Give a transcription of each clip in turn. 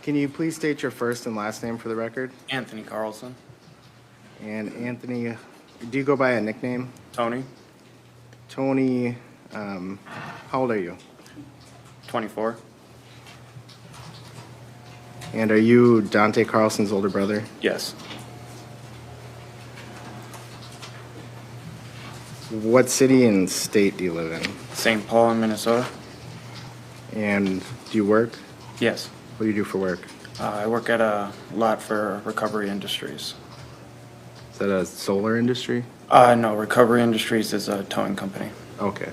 Can you please state your first and last name for the record? Anthony Carlson. And Anthony, do you go by a nickname? Tony, Tony, how old are you? 24. And are you Dante Carlson's older brother? Yes. What city and state do you live in? St. Paul in Minnesota. And do you work? Yes. What do you do for work? I work at a lot for Recovery Industries. Is that a solar industry? No, Recovery Industries is a towing company. Okay.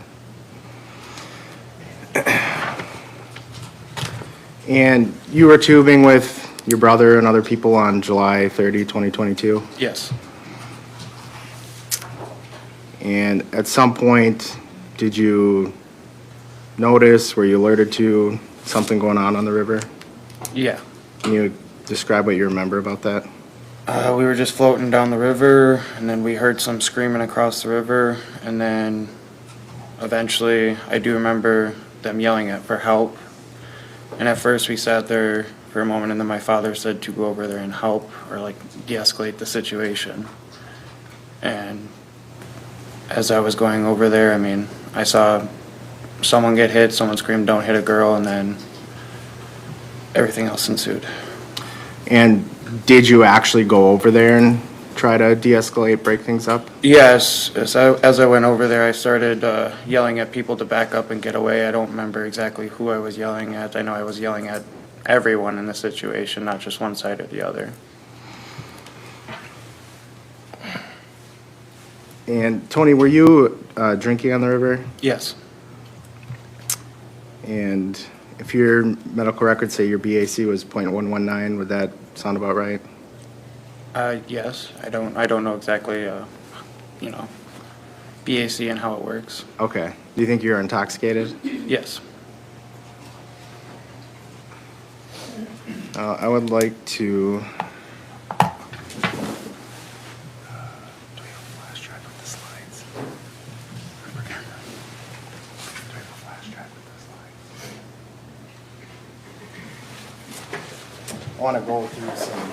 And you were tubing with your brother and other people on July 30, 2022? Yes. And at some point, did you notice, were you alerted to something going on the river? Yeah. Can you describe what you remember about that? We were just floating down the river, and then we heard some screaming across the river, and then eventually I do remember them yelling for help. And at first we sat there for a moment, and then my father said to go over there and help or like de-escalate the situation. And as I was going over there, I mean, I saw someone get hit, someone screamed, "Don't hit a girl," and then everything else ensued. And did you actually go over there and try to de-escalate, break things up? Yes, as I went over there, I started yelling at people to back up and get away. I don't remember exactly who I was yelling at. I know I was yelling at everyone in the situation, not just one side or the other. And Tony, were you drinking on the river? Yes. And if your medical records say your BAC was .119, would that sound about right? Yes. I don't know exactly, BAC and how it works. Okay. Do you think you're intoxicated? Yes. I would like to. Do we have a flash drive with the slides? Do we have a flash drive with the slides? I want to go through some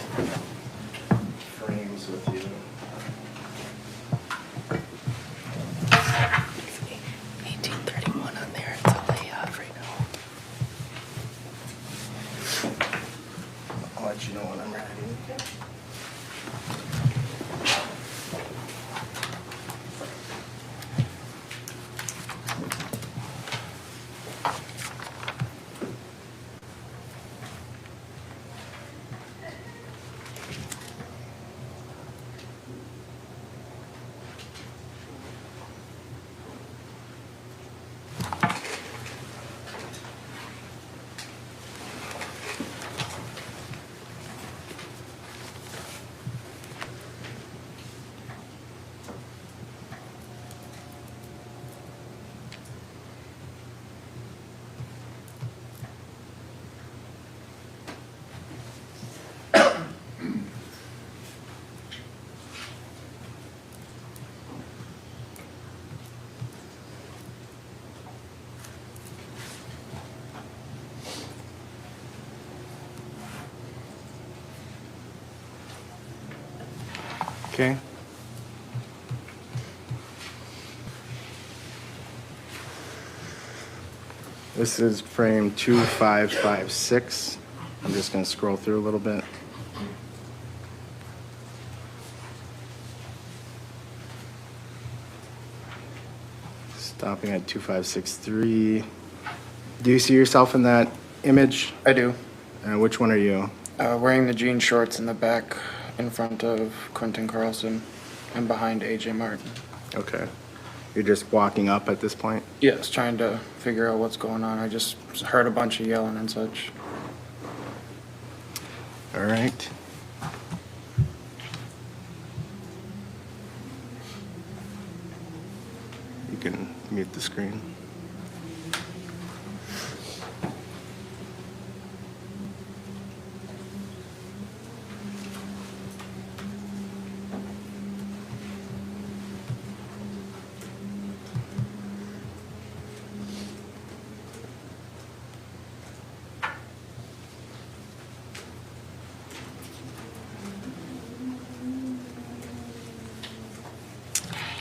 frames with you. 1831 on there. It's a layoff right now. I'll let you know when I'm ready. Okay. This is frame 2556. I'm just going to scroll through a little bit. Stopping at 2563. Do you see yourself in that image? I do. Which one are you? Wearing the jean shorts in the back in front of Quentin Carlson and behind AJ Martin. Okay. You're just walking up at this point? Yes, trying to figure out what's going on. I just heard a bunch of yelling and such. All right. You can mute the screen.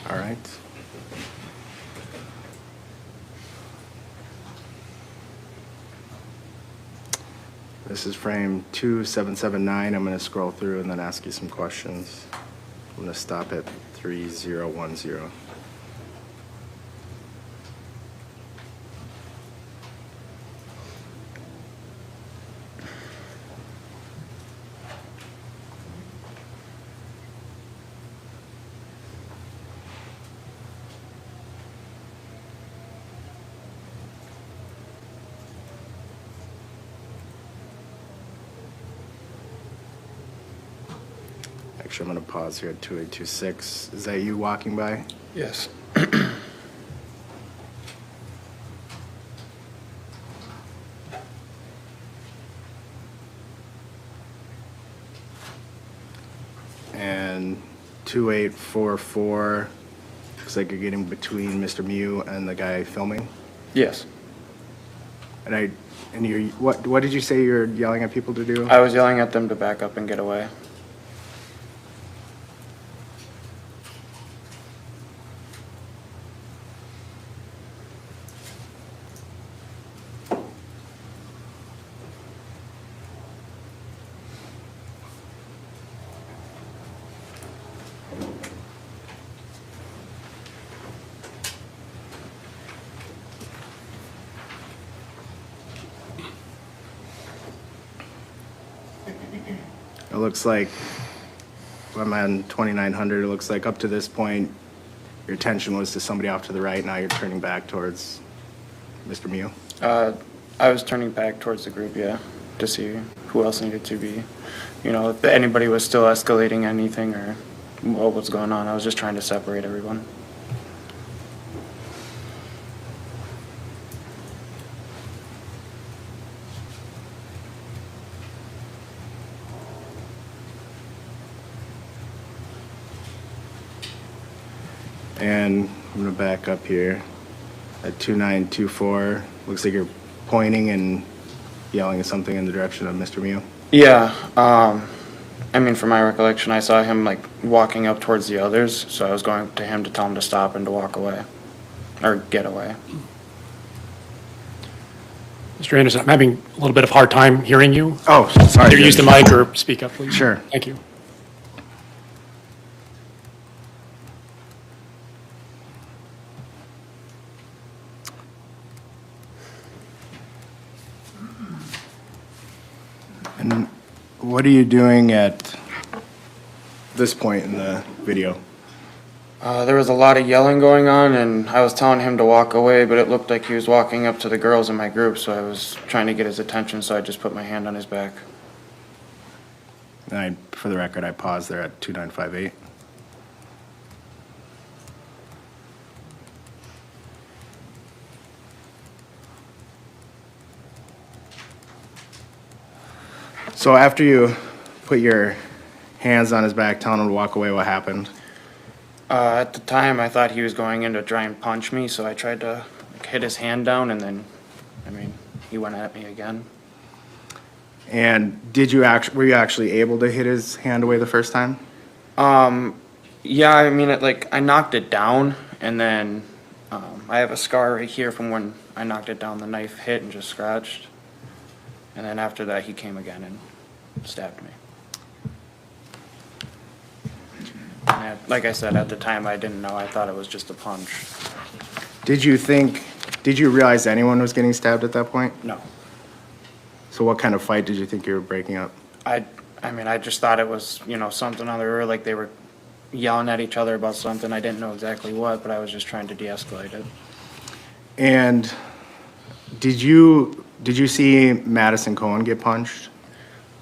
All right. This is frame 2779. I'm going to scroll through and then ask you some questions. I'm going to stop at 3010. Actually, I'm going to pause here at 2826. Is that you walking by? Yes. And 2844, looks like you're getting between Mr. Miu and the guy filming. Yes. And you're, what did you say you're yelling at people to do? I was yelling at them to back up and get away. It looks like, I'm on 2900, it looks like up to this point, your attention was to somebody off to the right, now you're turning back towards Mr. Miu. I was turning back towards the group, yeah, to see who else needed to be, you know, if anybody was still escalating anything or what was going on. I was just trying to separate everyone. And I'm gonna back up here at 2924. Looks like you're pointing and yelling something in the direction of Mr. Miu. Yeah, I mean, from my recollection, I saw him like walking up towards the others, so I was going to him to tell him to stop and to walk away, or get away. Mr. Anderson, I'm having a little bit of hard time hearing you. Oh, sorry. Either use the mic or speak up, please. Sure. Thank you. And what are you doing at this point in the video? There was a lot of yelling going on, and I was telling him to walk away, but it looked like he was walking up to the girls in my group, so I was trying to get his attention, so I just put my hand on his back. And for the record, I paused there at 2958. So after you put your hands on his back, telling him to walk away, what happened? At the time, I thought he was going in to try and punch me, so I tried to like, hit his hand down, and then, I mean, he went at me again. And were you actually able to hit his hand away the first time? Yeah, I mean, I knocked it down, and then I have a scar right here from when I knocked it down. The knife hit and just scratched. And then after that, he came again and stabbed me. And like I said, at the time, I didn't know. I thought it was just a punch. Did you realize anyone was getting stabbed at that point? No. So what kind of fight did you think you were breaking up? I mean, I just thought it was, you know, something other, like they were yelling at each other about something. I didn't know exactly what, but I was just trying to de-escalate it. And did you see Madison Cohen get punched?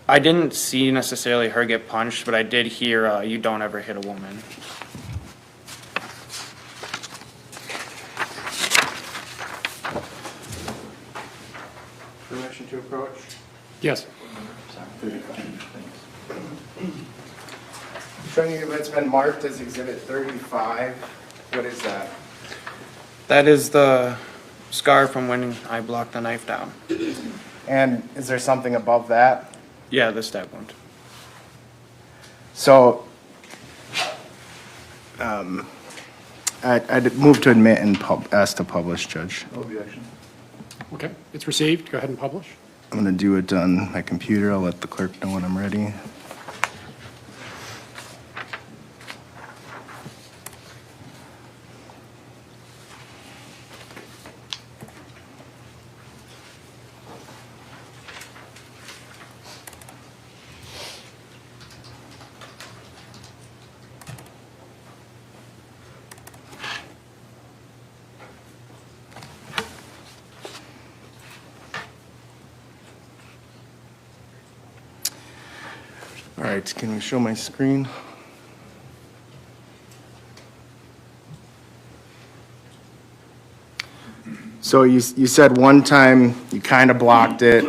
I didn't see necessarily her get punched, but I did hear, you don't ever hit a woman. Permission to approach? Yes. Showing you it's been marked as Exhibit 35. What is that? That is the scar from when I blocked the knife down. And is there something above that? Yeah, the stab wound. So, I'd move to admit and ask to publish, Judge. No objection. Okay, it's received. Go ahead and publish. I'm gonna do it on my computer. I'll let the clerk know when I'm ready. All right, can we show my screen? So you said one time you kind of blocked it.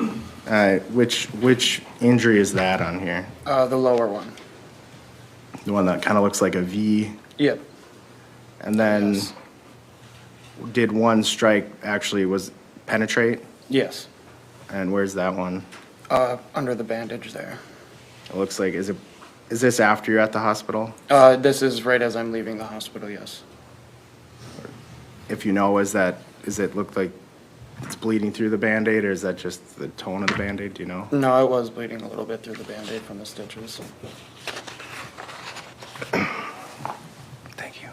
Which injury is that on here? The lower one. The one that kind of looks like a V? Yep. And then Yes. did one strike actually was penetrate? Yes. And where's that one? Under the bandage there. It looks like, is this after you're at the hospital? This is right as I'm leaving the hospital, yes. If you know, does it look like it's bleeding through the Band-Aid, or is that just the tone of the Band-Aid, do you know? No, I was bleeding a little bit through the Band-Aid from the stitches. Thank you.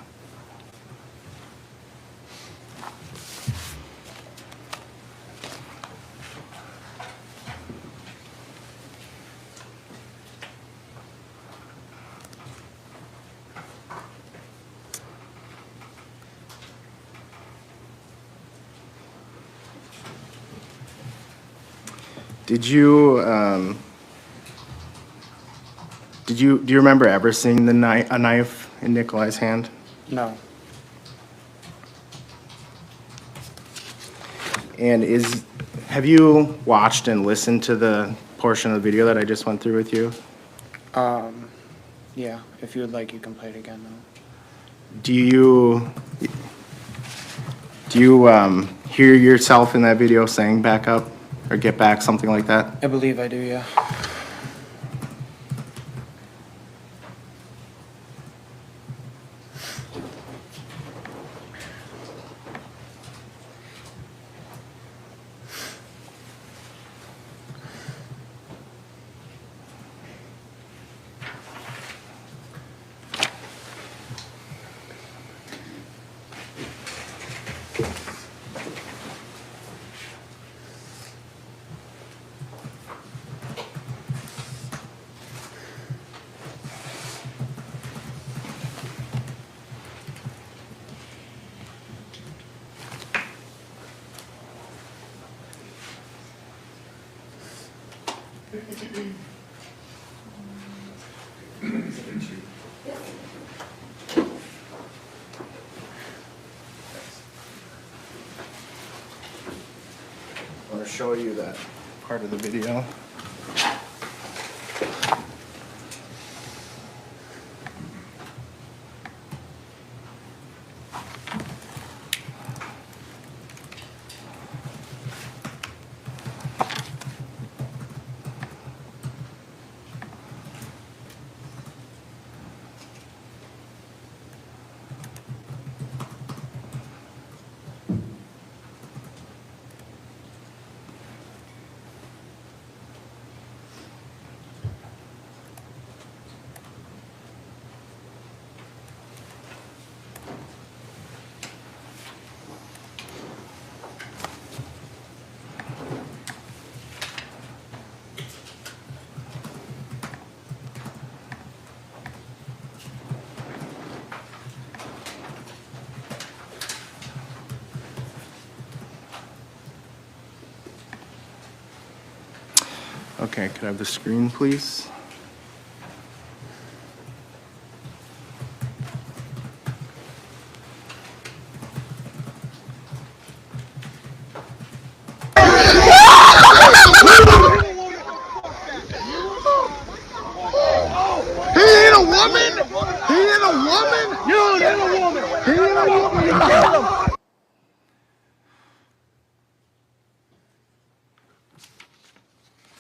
Do you remember ever seeing a knife in Nicolai's hand? No. And have you watched and listened to the portion of the video that I just went through with you? Yeah, if you would like, you can play it again now. Do you hear yourself in that video saying back up or get back, something like that? I believe I do, yeah. I want to show you that part of the video. Okay, could I have the screen, please?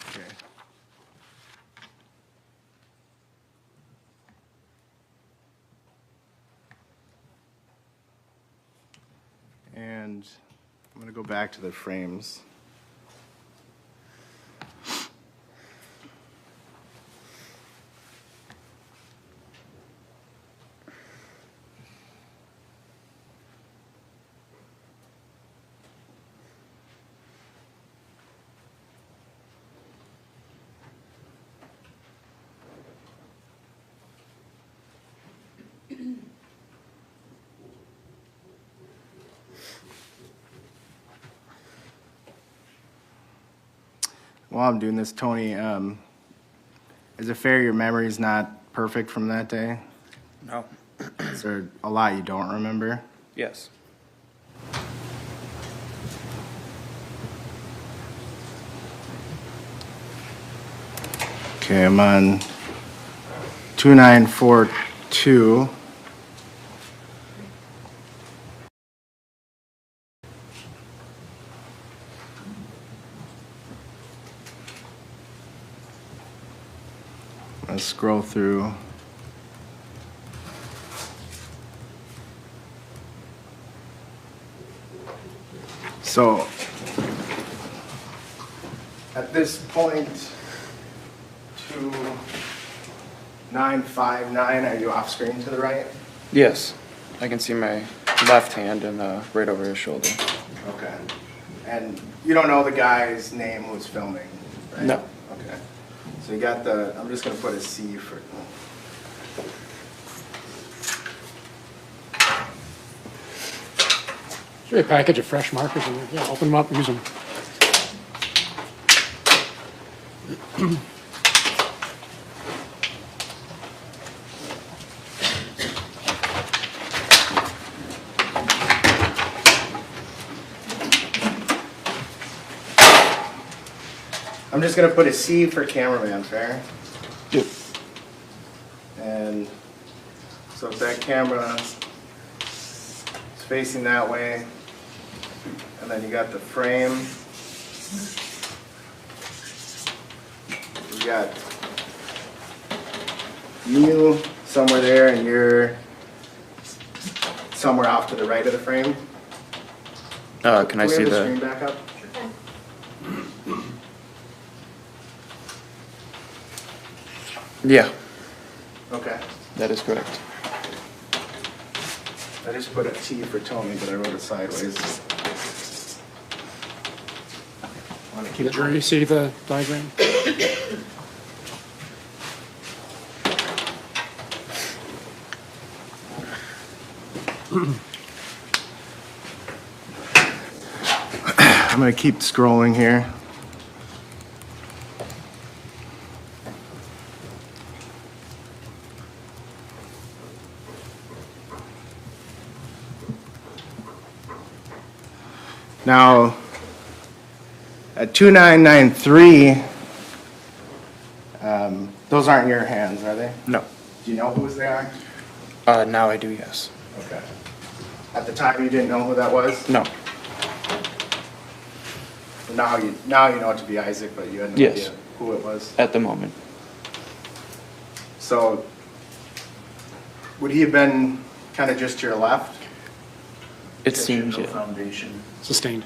Okay. I'm gonna go back to the frames. While I'm doing this, Tony, is it fair your memory's not perfect from that day? No. Is there a lot you don't remember? Yes. Okay, I'm on 2942. Let's scroll through. So, at this point, 2959, are you off screen to the right? Yes. I can see my left hand and right over his shoulder. Okay. And you don't know the guy's name who's filming, right? No. Okay. So you got the, I'm just gonna put a C for. Is there a package of fresh markers in there? Yeah, open them up, use them. I'm just gonna put a C for cameraman, fair? Yep. And so if that camera is facing that way, and then you got the frame. You got you somewhere there, and you're somewhere off to the right of the frame. Can I we see have the the? screen back up? Yeah, Okay. that is correct. I just put a T for Tony, but I wrote it sideways. Want to keep Did it you already see the diagram? I'm going to keep scrolling here. Now, at 2993, those aren't your hands, are they? No. Do you know whose they are? Now I do, yes. Okay. At the time, you didn't know who that was? No. Now you know it to be Isaac, but you had no Yes. idea who it was. At the moment. So, would he have been kind of just to your left? It seems, No yeah. foundation. Sustained.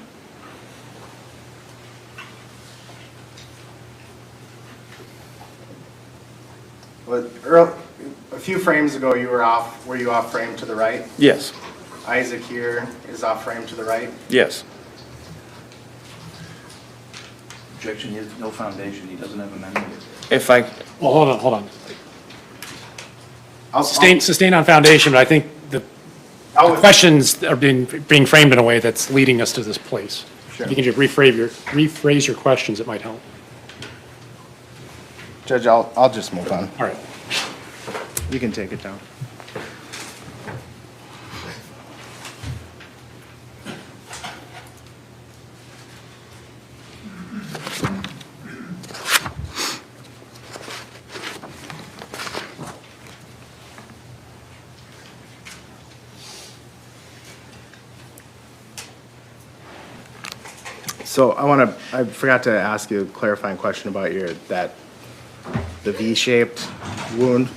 Well, a few frames ago, were you off frame to the right? Yes. Isaac here is off frame to the right. Yes. Objection, he has no foundation, he doesn't have a memory. If I, Well, hold on. I'll- Sustained on foundation, but I think the I'll- questions are being framed in a way that's leading us to this place. Sure. If you can just rephrase your questions, it might help. Judge, I'll just move on. All right. You can take it down. So I forgot to ask you a clarifying question about the V-shaped wound.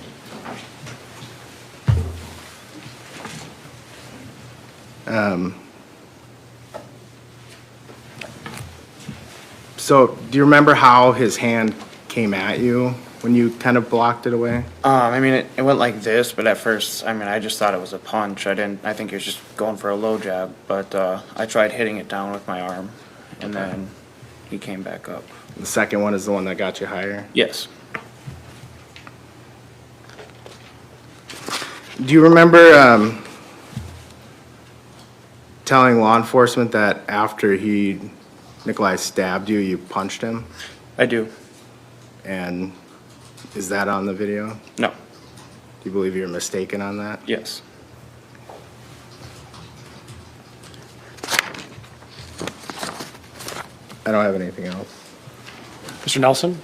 So, do you remember how his hand came at you when you kind of blocked it away? I mean, it went like this, but at first, I mean, I just thought it was a punch. I think he was just going for a low jab, but I tried hitting it down with my arm, and then he came back up. The second one is the one that got you higher. Yes. Do you remember telling law enforcement that after Nicolai stabbed you, you punched him? I do. And is that on the video? No. Do you believe you're mistaken on that? Yes. I don't have anything else. Mr. Nelson?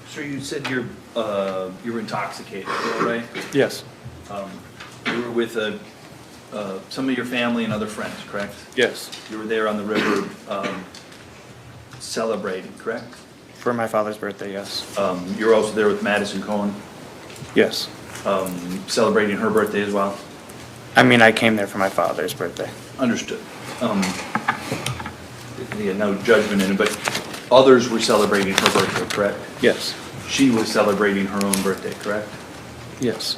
Sir, you said you were intoxicated, is that right? Yes. You were with some of your family and other friends, correct? Yes. You were there on the river celebrating, correct? For my father's birthday, yes. You were also there with Madison Cohen, Yes. celebrating her birthday as well? I mean, I came there for my father's birthday. Understood. Yeah, no judgment in it, but others were celebrating her birthday, correct? Yes. She was celebrating her own birthday, correct? Yes.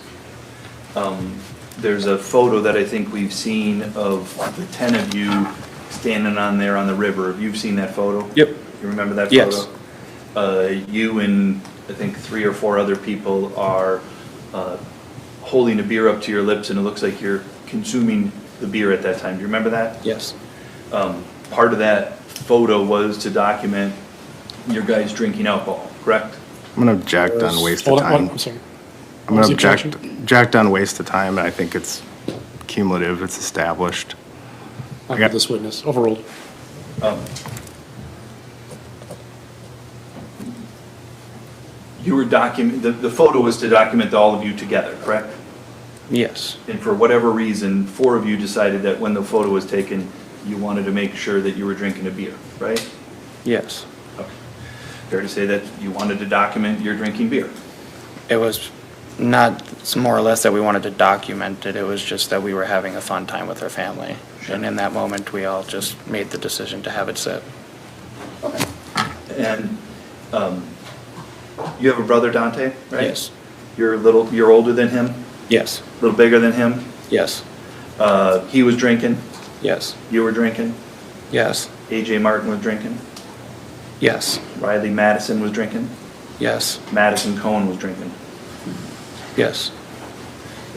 There's a photo that I think we've seen of the 10 of you standing on there on the river. You've seen that photo? Yep. You remember that Yes. photo? You and I think 3 or 4 other people are holding a beer up to your lips, and it looks like you're consuming the beer at that time. Do you remember that? Yes. Part of that photo was to document your guys drinking alcohol, correct? I'm gonna object on waste of Hold on, time. I'm sorry. I'm What was gonna the object on waste of time, and I think it's cumulative, it's established. I'll got- have this witness, overruled. You were the photo was to document all of you together, correct? Yes. And for whatever reason, 4 of you decided that when the photo was taken, you wanted to make sure that you were drinking a beer, right? Yes. Okay. Fair to say that you wanted to document your drinking beer? It was not, it's more or less that we wanted to document it. It was just that we were having a fun time with our family. Sure. And in that moment, we all just made the decision to have it sit. Okay. And you have a brother, Dante, right? Yes. You're older than him, Yes. a little bigger than him. Yes. He was drinking, Yes. you were drinking, Yes. AJ Martin was drinking, Yes. Rhyley Mattison was drinking, Yes. Madison Cohen was drinking. Yes.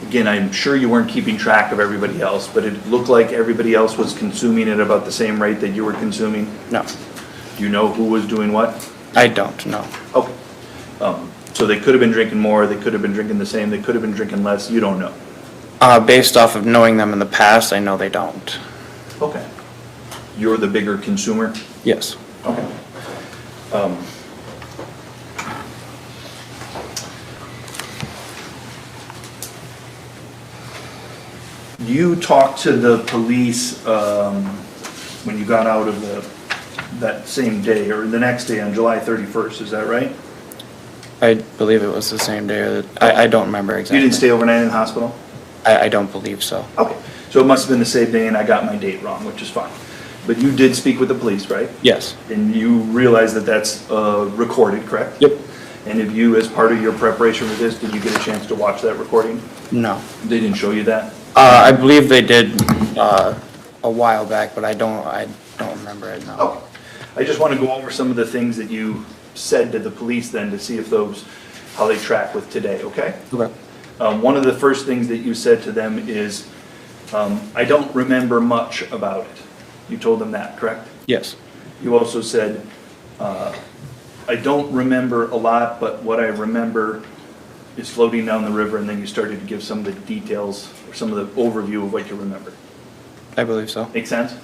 Again, I'm sure you weren't keeping track of everybody else, but it looked like everybody else was consuming at about the same rate that you were consuming. No. Do you know who was doing what? I don't know. Okay. So they could have been drinking more, they could have been drinking the same, they could have been drinking less, you don't know. Based off of knowing them in the past, I know they don't. Okay. You're the bigger consumer? Yes. Okay. You talked to the police when you got out of that same day, or the next day on July 31st, is that right? I believe it was the same day. I don't remember exactly. You didn't stay overnight in the hospital? I don't believe so. Okay, so it must have been the same day and I got my date wrong, which is fine. But you did speak with the police, right? Yes. And you realize that that's recorded, correct? Yep. And if you, as part of your preparation for this, did you get a chance to watch that recording? No. They didn't show you that? I believe they did a while back, but I don't remember it now. Okay. I just want to go over some of the things that you said to the police then to see if those, how they track with today, okay? Okay. One of the first things that you said to them is, I don't remember much about it. You told them that, correct? Yes. You also said, I don't remember a lot, but what I remember is floating down the river, and then you started to give some of the details or some of the overview of what you remember. I believe so. Make sense?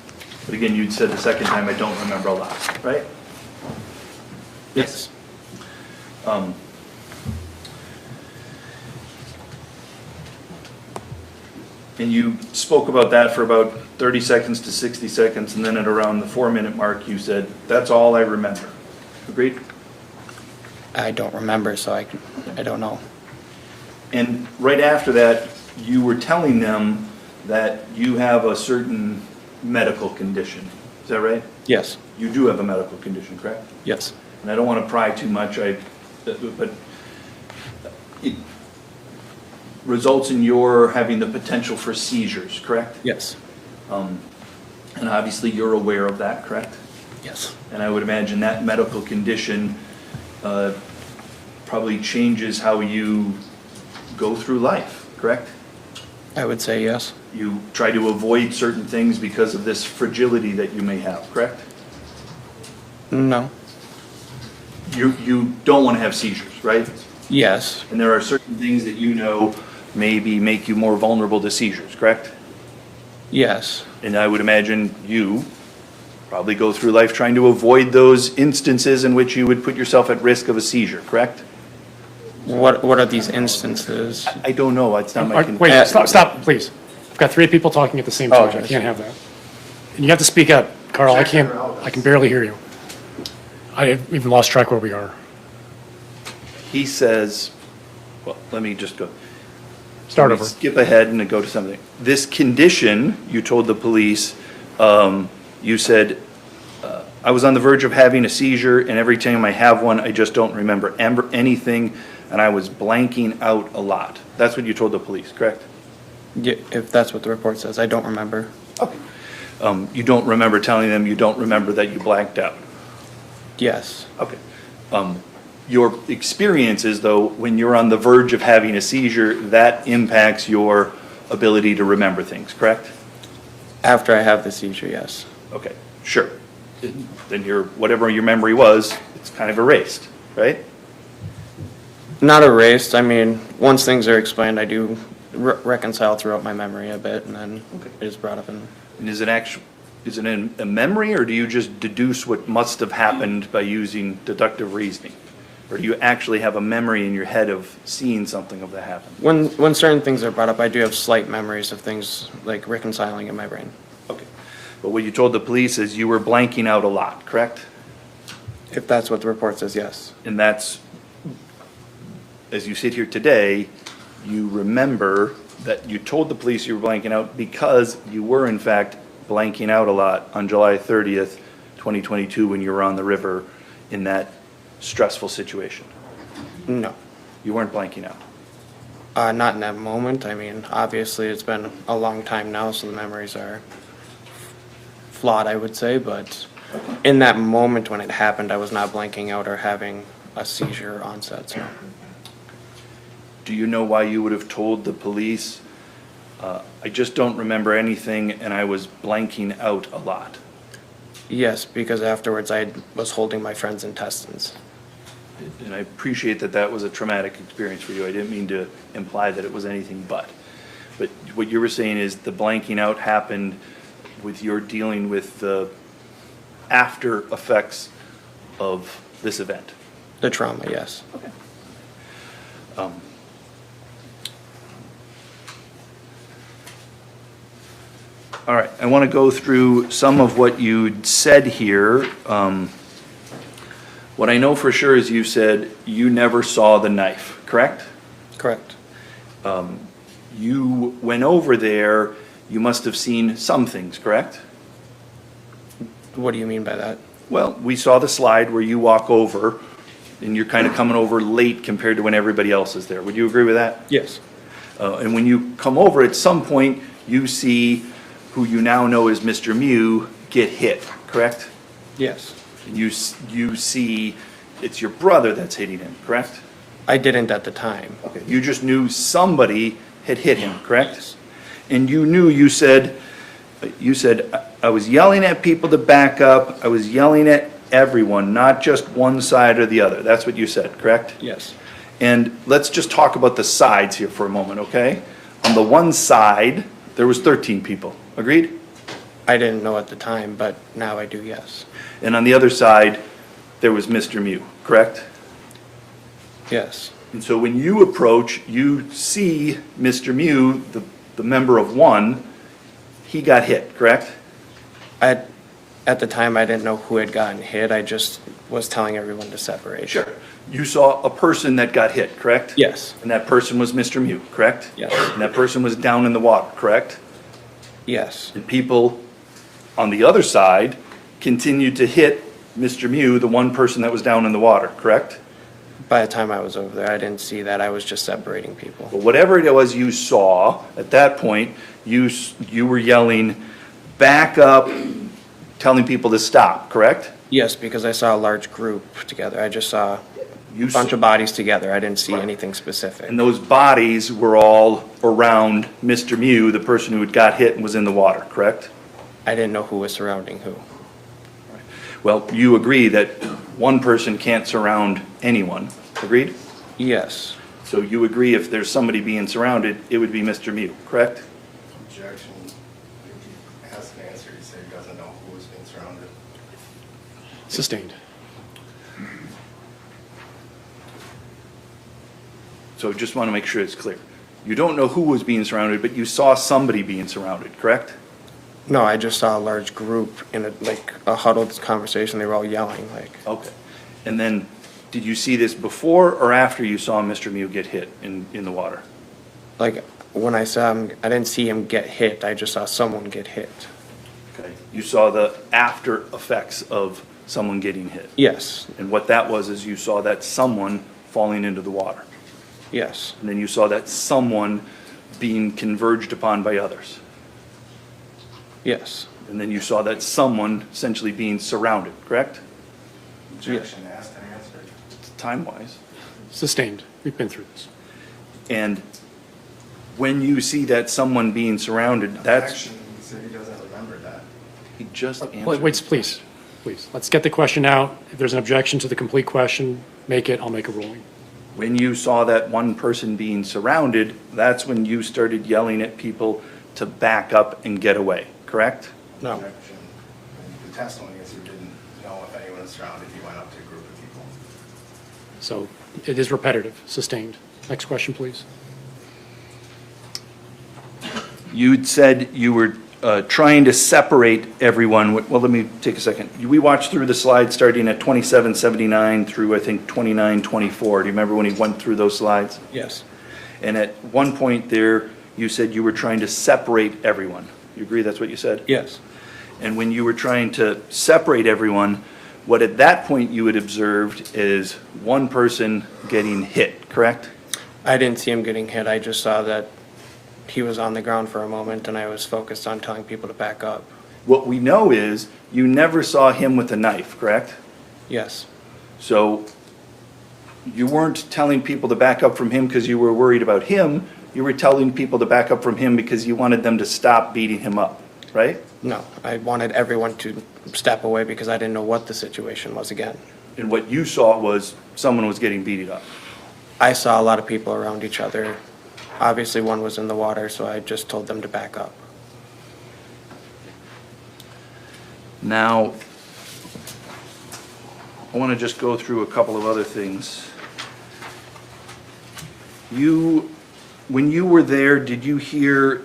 But again, you'd said the second time, I don't remember a lot, right? Yes. And you spoke about that for about 30 seconds to 60 seconds, and then at around the 4-minute mark, you said, that's all I remember. Agreed? I don't remember, so I don't know. And right after that, you were telling them that you have a certain medical condition. Is that right? Yes, You do have a medical condition, correct? yes, And I don't want to pry too much, but it results in your having the potential for seizures, correct? yes, And obviously you're aware of that, correct? yes, And I would imagine that medical condition probably changes how you go through life, correct? I would say yes, You try to avoid certain things because of this fragility that you may have, correct? no, You don't want to have seizures, right? yes, And there are certain things that you know maybe make you more vulnerable to seizures, correct? yes, And I would imagine you probably go through life trying to avoid those instances in which you would put yourself at risk of a seizure, correct? what are these instances? I don't know, it's not my. Wait, stop, please. I've got 3 people talking at the same time. I Apologize. can't have that. And you have to speak up, Carl. I can barely hear you. I even lost track where we are. He says, well, let me just go. Start Let me over. skip ahead and go to something. This condition, you told the police, you said, I was on the verge of having a seizure, and every time I have one, I just don't remember anything, and I was blanking out a lot. That's what you told the police, correct? If that's what the report says, I don't remember. Okay. You don't remember telling them you don't remember that you blanked out? Yes, Okay. Your experiences, though, when you're on the verge of having a seizure, that impacts your ability to remember things, correct? after I have the seizure, yes, Okay, sure. Then whatever your memory was, it's kind of erased, right? not erased. I mean, once things are explained, I do reconcile throughout my memory a bit, and then Okay. it is brought up in. And is it in a memory, or do you just deduce what must have happened by using deductive reasoning? Or do you actually have a memory in your head of seeing something of that happen? When certain things are brought up, I do have slight memories of things like reconciling in my brain. Okay. But what you told the police is you were blanking out a lot, correct? If that's what the report says, yes. And that's, as you sit here today, you remember that you told the police you were blanking out because you were in fact blanking out a lot on July 30th, 2022, when you were on the river in that stressful situation. No, You weren't blanking out. not in that moment. I mean, obviously, it's been a long time now, so the memories are flawed, I would say, but in that moment when it happened, I was not blanking out or having a seizure onset, so. Do you know why you would have told the police, I just don't remember anything and I was blanking out a lot? Yes, because afterwards I was holding my friend's intestines. And I appreciate that that was a traumatic experience for you. I didn't mean to imply that it was anything but. But what you were saying is the blanking out happened with your dealing with the after effects of this event. The trauma, yes. Okay. All right, I want to go through some of what you said here. What I know for sure is you said you never saw the knife, correct? Correct. You went over there, you must have seen some things, correct? What do you mean by that? Well, we saw the slide where you walk over, and you're kind of coming over late compared to when everybody else is there. Would you agree with that? Yes. And when you come over, at some point, you see who you now know as Mr. Miu get hit, correct? Yes. And you see it's your brother that's hitting him, correct? I didn't at the time. Okay. You just knew somebody had hit him, correct? And you said, I was yelling at people to back up, I was yelling at everyone, not just one side or the other. That's what you said, correct? Yes. And let's just talk about the sides here for a moment, okay? On the one side, there was 13 people, agreed? I didn't know at the time, but now I do, yes. And on the other side, there was Mr. Miu, correct? Yes. And so when you approach, you see Mr. Miu, the member of one, he got hit, correct? At the time, I didn't know who had gotten hit. I just was telling everyone to separate. Sure. You saw a person that got hit, correct? Yes. And that person was Mr. Miu, correct? Yes. And that person was down in the water, correct? Yes. And people on the other side continued to hit Mr. Miu, the one person that was down in the water, correct? By the time I was over there, I didn't see that. I was just separating people. But whatever it was you saw, at that point, you were yelling, back up, telling people to stop, correct? Yes, because I saw a large group together. I just saw You a bunch of bodies together. I didn't see anything specific. And those bodies were all around Mr. Miu, the person who had got hit and was in the water, correct? I didn't know who was surrounding who. Well, you agree that one person can't surround anyone, agreed? Yes, So you agree if there's somebody being surrounded, it would be Mr. Miu, correct? Objection. He has an answer. He said he doesn't know who was being surrounded. Sustained. So just want to make sure it's clear. You don't know who was being surrounded, but you saw somebody being surrounded, correct? no, I just saw a large group in a huddled conversation. They were all yelling, like, Okay. And then, did you see this before or after you saw Mr. Miu get hit in the water? when I saw him, I didn't see him get hit. I just saw someone get hit. Okay. You saw the after effects of someone getting hit. Yes, And what that was is you saw that someone falling into the water. yes, And then you saw that someone being converged upon by others. yes, And then you saw that someone essentially being surrounded, correct? Objection. Asked and answered. Time-wise. Sustained. We've been through this. And when you see that someone being surrounded, that's, Objection. He said he doesn't remember that. he just Wait, answered. please. Let's get the question out. If there's an objection to the complete question, make it. I'll make a ruling. When you saw that one person being surrounded, that's when you started yelling at people to back up and get away, correct? no, Objection. The testimony is he didn't know if anyone was surrounded. He went up to a group of people. So it is repetitive. Sustained. Next question, please. You'd said you were trying to separate everyone. Well, let me take a second. We watched through the slides starting at 2779 through, I think, 2924. Do you remember when he went through those slides? yes, And at one point there, you said you were trying to separate everyone. You agree that's what you said? yes, And when you were trying to separate everyone, what at that point you had observed is one person getting hit, correct? I didn't see him getting hit. I just saw that he was on the ground for a moment, and I was focused on telling people to back up. What we know is you never saw him with a knife, correct? Yes, So you weren't telling people to back up from him because you were worried about him. You were telling people to back up from him because you wanted them to stop beating him up, right? no, I wanted everyone to step away because I didn't know what the situation was again. And what you saw was someone was getting beaten up. I saw a lot of people around each other. Obviously, one was in the water, so I just told them to back up. Now, I want to just go through a couple of other things. When you were there, did you hear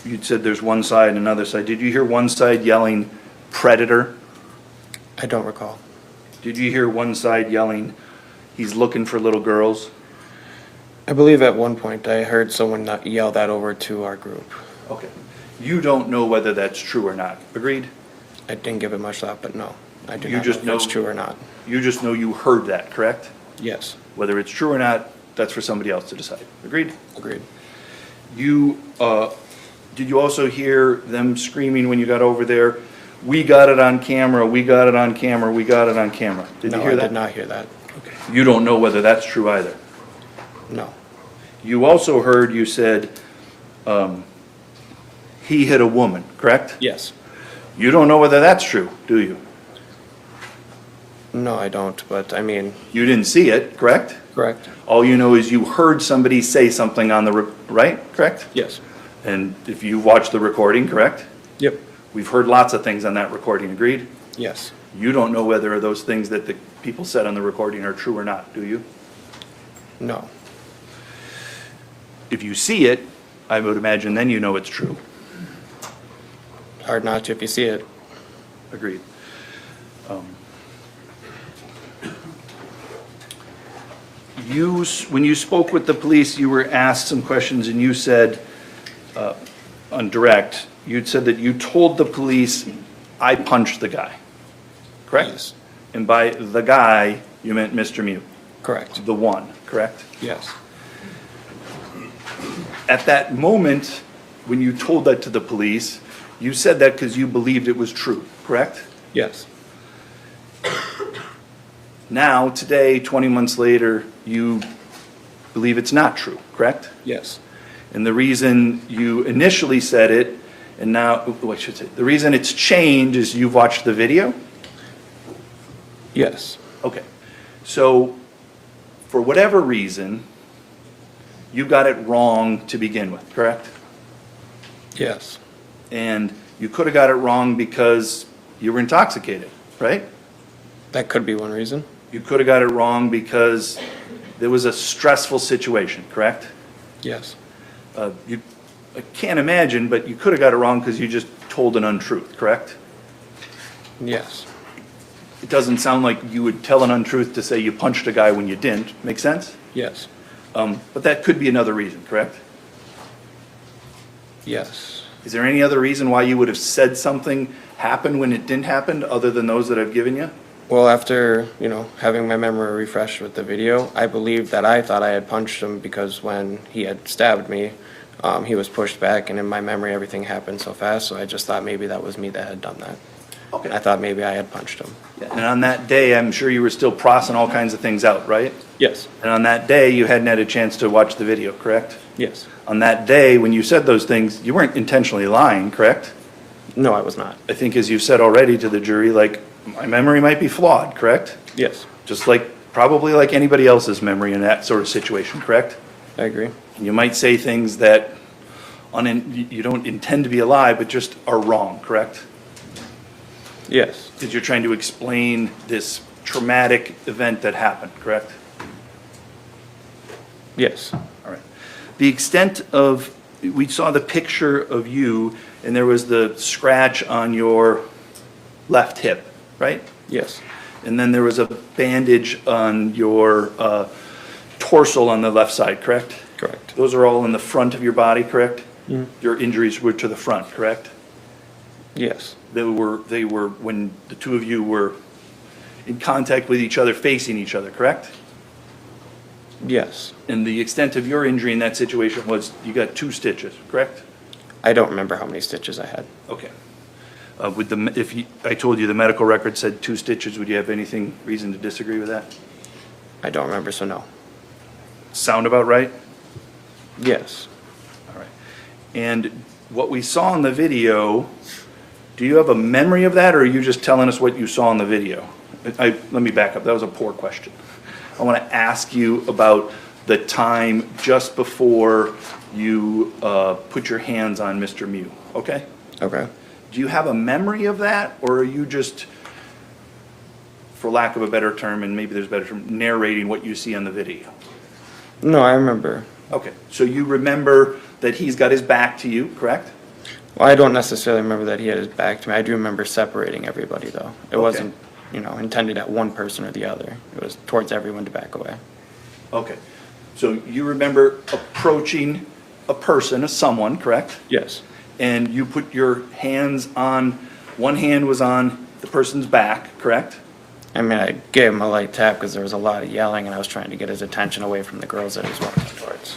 you'd said there's one side and another side. Did you hear one side yelling predator? I don't recall. Did you hear one side yelling, he's looking for little girls? I believe at one point I heard someone yell that over to our group. Okay. You don't know whether that's true or not, agreed? I didn't give it much thought, but no, I do You not just know if it's know- true or not. You just know you heard that, correct? Yes, Whether it's true or not, that's for somebody else to decide, agreed? agreed. Did you also hear them screaming when you got over there, "We got it on camera, we got it on camera, we got it on camera"? Did you No, hear I that? did not hear that. You don't know whether that's true either. No, You also heard you said, he hit a woman, correct? yes. You don't know whether that's true, do you? No, I don't, but I mean, You didn't see it, correct? correct? All you know is you heard somebody say something on the, right, correct? Yes. And if you watched the recording, correct? Yep, We've heard lots of things on that recording, agreed? yes. You don't know whether those things that the people said on the recording are true or not, do you? No, If you see it, I would imagine then you know it's true. hard not to if you see it. Agreed. When you spoke with the police, you were asked some questions and you said, on direct, you'd said that you told the police I punched the guy, correct? Yes. And by the guy, you meant Mr. Miu, Correct. the one, correct? Yes. At that moment, when you told that to the police, you said that because you believed it was true, correct? Yes. Now, today, 20 months later, you believe it's not true, correct? Yes. And the reason you initially said it, and now, oh, I should say, the reason it's changed is you've watched the video? Yes. Okay. So, for whatever reason, you got it wrong to begin with, correct? Yes. And you could have got it wrong because you were intoxicated, right? That could be one reason. You could have got it wrong because there was a stressful situation, correct? Yes. I can't imagine, but you could have got it wrong because you just told an untruth, correct? Yes. It doesn't sound like you would tell an untruth to say you punched a guy when you didn't. Make sense? Yes. But that could be another reason, correct? Yes. Is there any other reason why you would have said something happened when it didn't happen, other than those that I've given you? Well, after, having my memory refreshed with the video, I believe that I thought I had punched him because when he had stabbed me, he was pushed back, and in my memory, everything happened so fast, so I just thought maybe that was me that had done that. Okay. I thought maybe I had punched him. And on that day, I'm sure you were still processing all kinds of things out, right? Yes. And on that day, you hadn't had a chance to watch the video, correct? Yes. On that day, when you said those things, you weren't intentionally lying, correct? No, I was not. I think as you've said already to the jury, like, my memory might be flawed, correct? Yes. Just like, probably like anybody else's memory in that sort of situation, correct? I agree. You might say things that you don't intend to be a lie, but just are wrong, correct? Yes. Because you're trying to explain this traumatic event that happened, correct? Yes. All right. The extent of, we saw the picture of you, and there was the scratch on your left hip, right? Yes. And then there was a bandage on your torso on the left side, correct? Correct. Those are all in the front of your body, correct? Your injuries were to the front, correct? Yes. They were when the two of you were in contact with each other, facing each other, correct? Yes. And the extent of your injury in that situation was you got 2 stitches, correct? I don't remember how many stitches I had. Okay. I told you the medical record said 2 stitches, would you have anything, reason to disagree with that? I don't remember, so no. Sound about right? Yes. All right. And what we saw in the video, do you have a memory of that, or are you just telling us what you saw in the video? Let me back up, that was a poor question. I want to ask you about the time just before you put your hands on Mr. Miu, okay? Okay. Do you have a memory of that, or are you just, for lack of a better term, and maybe there's a better term, narrating what you see on the video? No, I remember. Okay, so you remember that he's got his back to you, correct? Well, I don't necessarily remember that he had his back to me. I do remember separating everybody, though. It wasn't, intended at one person or the other. It was towards everyone to back away. Okay, so you remember approaching a person, someone, correct? Yes. And you put your hands on, one hand was on the person's back, correct? I mean, I gave him a light tap because there was a lot of yelling, and I was trying to get his attention away from the girls that he was walking towards.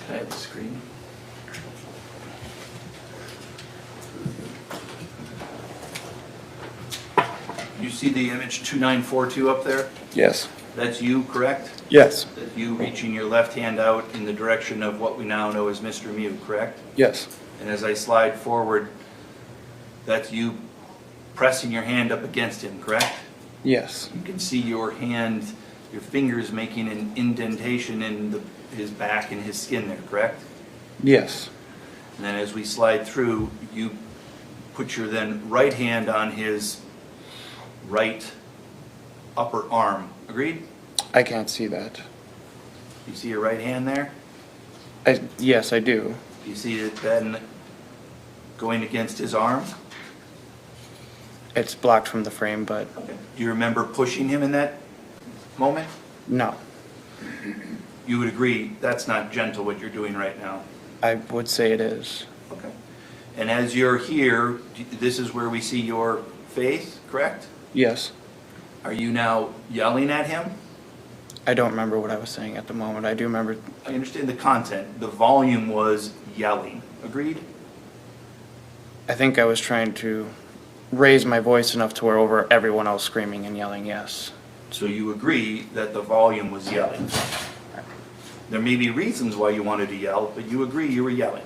Can I have the screen? You see the image 2942 up there? Yes. That's you, correct? Yes. That's you reaching your left hand out in the direction of what we now know as Mr. Miu, correct? Yes. And as I slide forward, that's you pressing your hand up against him, correct? Yes. You can see your hand, your fingers making an indentation in his back and his skin there, correct? Yes. And then as we slide through, you put your then right hand on his right upper arm. Agreed? I can't see that. You see your right hand there? Yes, I do. You see it then going against his arm? It's blocked from the frame, but Okay. Do you remember pushing him in that moment? no. You would agree that's not gentle what you're doing right now. I would say it is. Okay. And as you're here, this is where we see your face, correct? Yes. Are you now yelling at him? I don't remember what I was saying at the moment. I do remember. I understand the content. The volume was yelling. Agreed? I think I was trying to raise my voice enough to where over everyone else screaming and yelling, yes. So you agree that the volume was yelling. There may be reasons why you wanted to yell, but you agree you were yelling.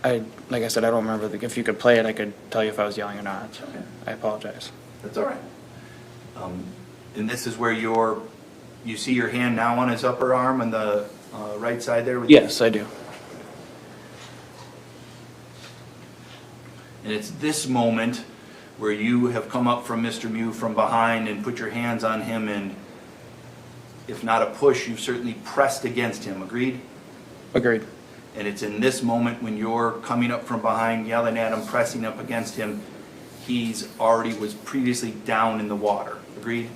Like I said, I don't remember. If you could play it, I could tell you if I was yelling or not. Okay. I apologize. That's all right. And this is where you see your hand now on his upper arm on the right side there? Yes, I do. And it's this moment where you have come up from Mr. Miu from behind and put your hands on him, and if not a push, you've certainly pressed against him. Agreed? Agreed. And it's in this moment when you're coming up from behind, yelling at him, pressing up against him, he's already was previously down in the water. Agreed?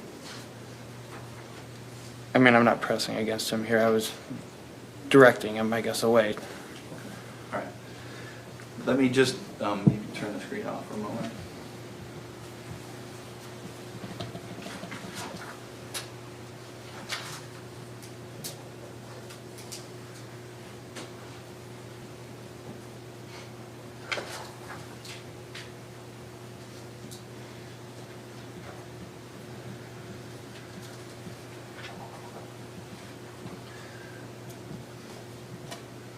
I mean, I'm not pressing against him here. I was directing him, I guess, away. All right. Let me just, you can turn the screen off for a moment.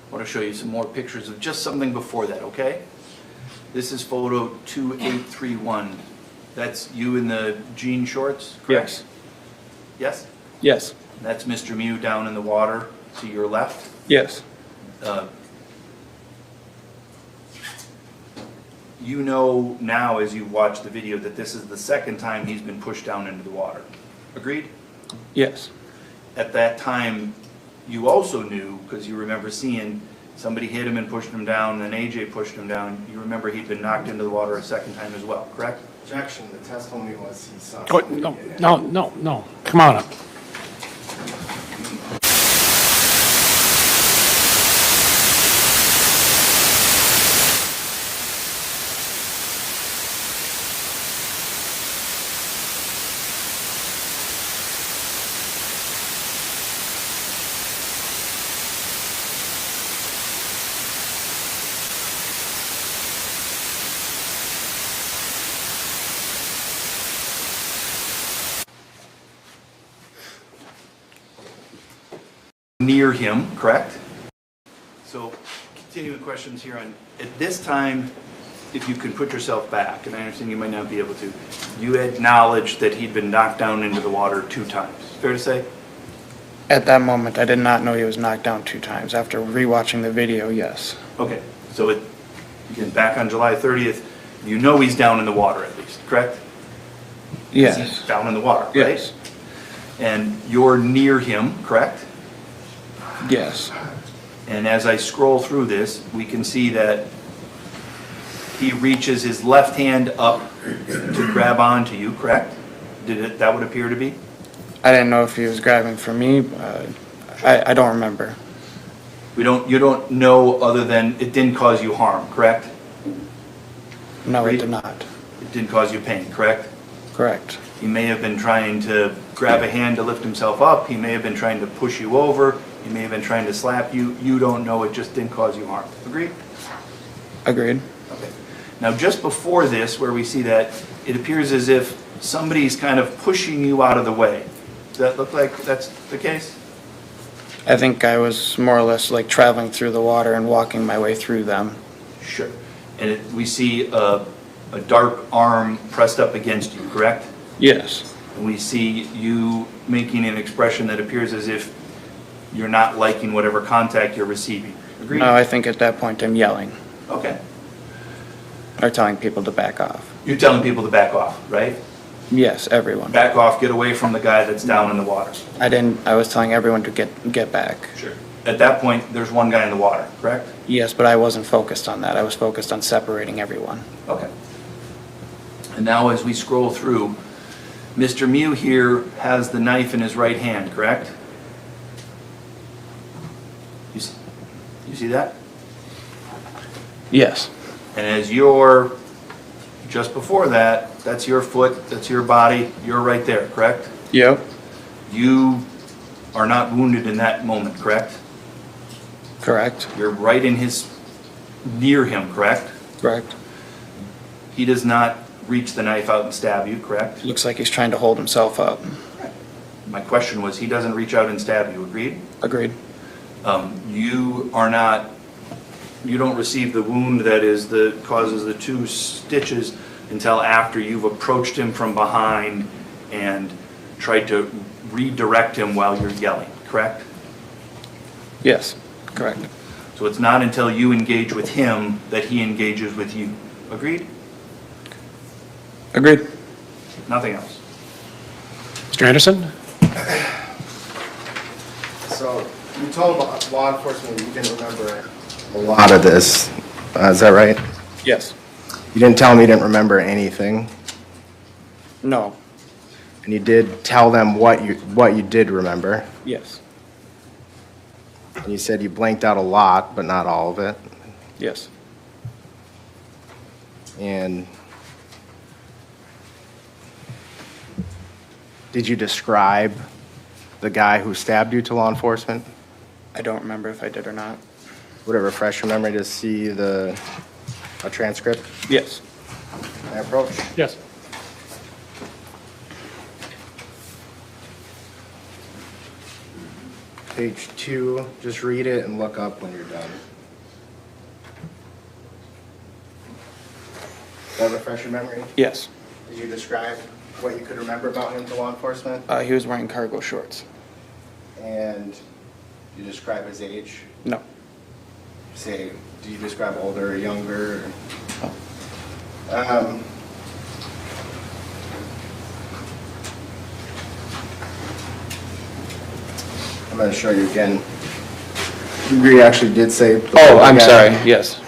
I want to show you some more pictures of just something before that, okay? This is photo 2831. That's you in the jean shorts, correct? Yes. Yes? Yes. That's Mr. Miu down in the water to your left. Yes. You know now as you watch the video that this is the second time he's been pushed down into the water. Agreed? Yes. At that time, you also knew, because you remember seeing somebody hit him and pushed him down, and then AJ pushed him down. You remember he'd been knocked into the water a second time as well, correct? Objection, the testimony was he saw. Oh, no. Come on up. Near him, correct? So, continuing questions here on, at this time, if you could put yourself back, and I understand you might not be able to, you acknowledged that he'd been knocked down into the water 2 times. Fair to say? At that moment, I did not know he was knocked down 2 times. After rewatching the video, yes. Okay, so again, back on July 30th, you know he's down in the water at least, correct? Yes. He's down in the water, right? Yes. And you're near him, correct? Yes. And as I scroll through this, we can see that he reaches his left hand up to grab onto you, correct? That would appear to be? I didn't know if he was grabbing for me. I don't remember. You don't know other than it didn't cause you harm, correct? No, Agreed? it did not. It didn't cause you pain, correct? Correct. He may have been trying to grab a hand to lift himself up. He may have been trying to push you over. He may have been trying to slap you. You don't know. It just didn't cause you harm. Agreed? Agreed. Okay. Now, just before this, where we see that, it appears as if somebody's kind of pushing you out of the way. Does that look like that's the case? I think I was more or less like traveling through the water and walking my way through them. Sure. And we see a dark arm pressed up against you, correct? Yes. And we see you making an expression that appears as if you're not liking whatever contact you're receiving. Agreed? No, I think at that point I'm yelling Okay. or telling people to back off. You're telling people to back off, right? Yes, everyone. Back off, get away from the guy that's down in the water. I was telling everyone to get back. Sure. At that point, there's one guy in the water, correct? Yes, but I wasn't focused on that. I was focused on separating everyone. Okay. And now as we scroll through, Mr. Miu here has the knife in his right hand, correct? You see that? Yes. And as you're, just before that, that's your foot, that's your body, you're right there, correct? Yep. You are not wounded in that moment, correct? Correct. You're right in near him, correct? Correct. He does not reach the knife out and stab you, correct? Looks like he's trying to hold himself up. My question was, he doesn't reach out and stab you, agreed? Agreed. You don't receive the wound that causes the 2 stitches until after you've approached him from behind and tried to redirect him while you're yelling, correct? Yes. Correct. So it's not until you engage with him that he engages with you, agreed? Agreed. Nothing else. Mr. Anderson? So you told law enforcement you didn't remember a lot of this. Is that right? Yes. You didn't tell them you didn't remember anything, No. and you did tell them what you did remember. Yes. And you said you blanked out a lot, but not all of it. Yes. And did you describe the guy who stabbed you to law enforcement? I don't remember if I did or not. Would it refresh your memory to see a transcript? Yes. I approach. Yes. Page 2, just read it and look up when you're done. Does that refresh your memory? Yes. Did you describe what you could remember about him to law enforcement? He was wearing cargo shorts. And you describe his age? No. Say, do you describe older or younger? I'm going to show you again. You actually did say. Oh, I'm sorry. Yes.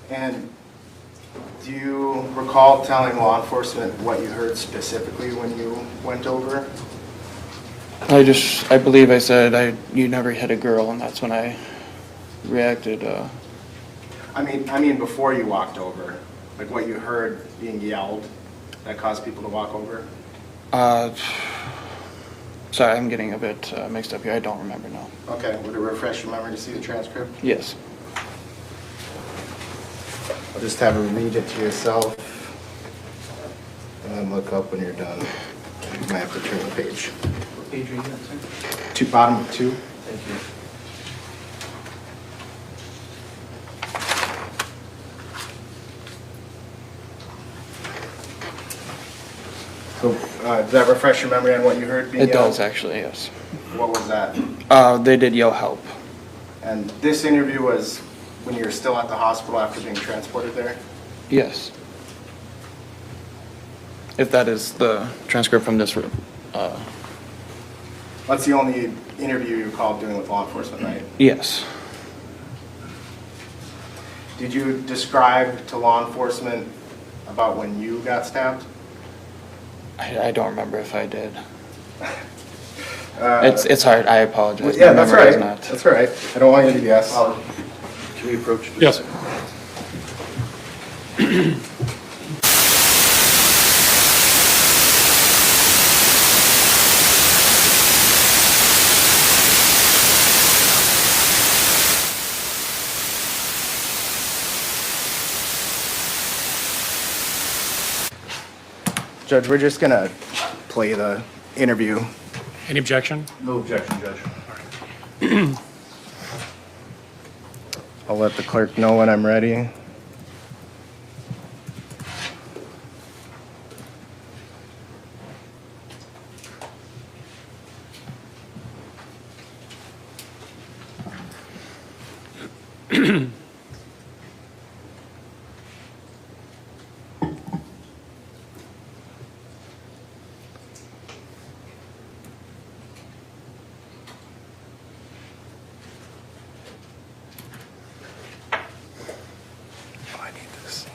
And do you recall telling law enforcement what you heard specifically when you went over? I believe I said you never hit a girl, and that's when I reacted. I mean before you walked over, like what you heard being yelled that caused people to walk over? Sorry, I'm getting a bit mixed up here. I don't remember now. Okay, would it refresh your memory to see the transcript? Yes. I'll just have her read it to yourself and then look up when you're done. You might have to turn the page. What page are you on, sir? Bottom of 2. Thank you. So, does that refresh your memory on what you heard being It yelled? does, actually, yes. What was that? They did yell help. And this interview was when you were still at the hospital after being transported there? Yes. If that is the transcript from this room. That's the only interview you recall doing with law enforcement, right? Yes. Did you describe to law enforcement about when you got stabbed? I don't remember if I did. It's hard. I apologize. Yeah, My that's memory is right. not. That's all right. I don't want you to guess. Can we approach? Yes. Judge, we're just gonna play the interview. Any objection? No objection, Judge. I'll let the clerk know when I'm ready. Oh, I need this.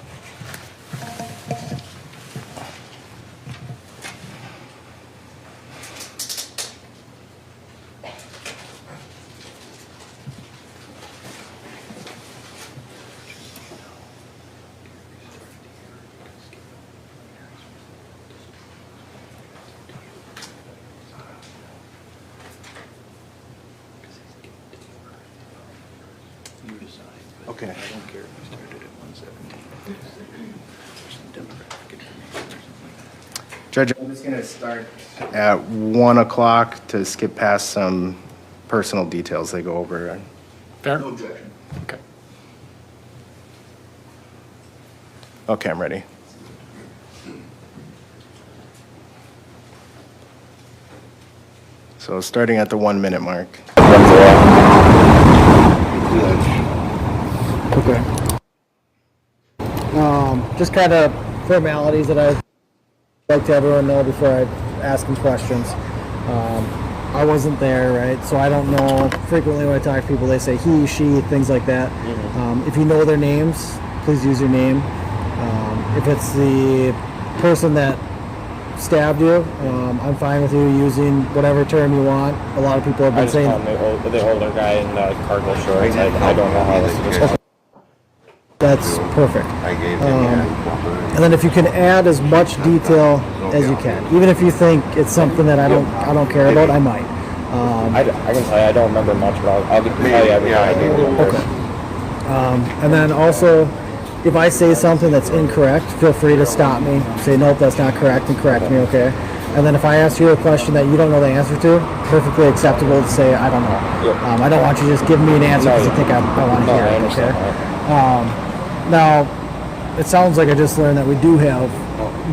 You decide. but Okay. I don't care if we started at 117. There's some demographic information or something like that. Judge, I'm just gonna start at 1 o'clock to skip past some personal details they go over. Fair? No objection. Okay. Okay, I'm ready. So starting at the 1 minute mark. Okay. Just kind of formalities that I'd like to everyone know before I ask them questions. I wasn't there, right? So I don't know. Frequently when I talk to people, they say he, she, things like that. If you know their names, please use your name. If it's the person that stabbed you, I'm fine with you using whatever term you want. A lot of people have I been just saying call him the older guy in the cardinal shorts. I don't know how this is. that's perfect. And then if you can add as much detail as you can, even if you think it's something that I don't care about, I might. I can tell you I don't remember much, but I'll tell you everything I do remember. Okay. And then also, if I say something that's incorrect, feel free to stop me. Say, nope, that's not correct, and correct me, okay? And then if I ask you a question that you don't know the answer to, perfectly acceptable to say, I don't know. Yep. I don't want you to just give me an answer because you think I want to hear I it, understand okay? that. Now, it sounds like I just learned that we do have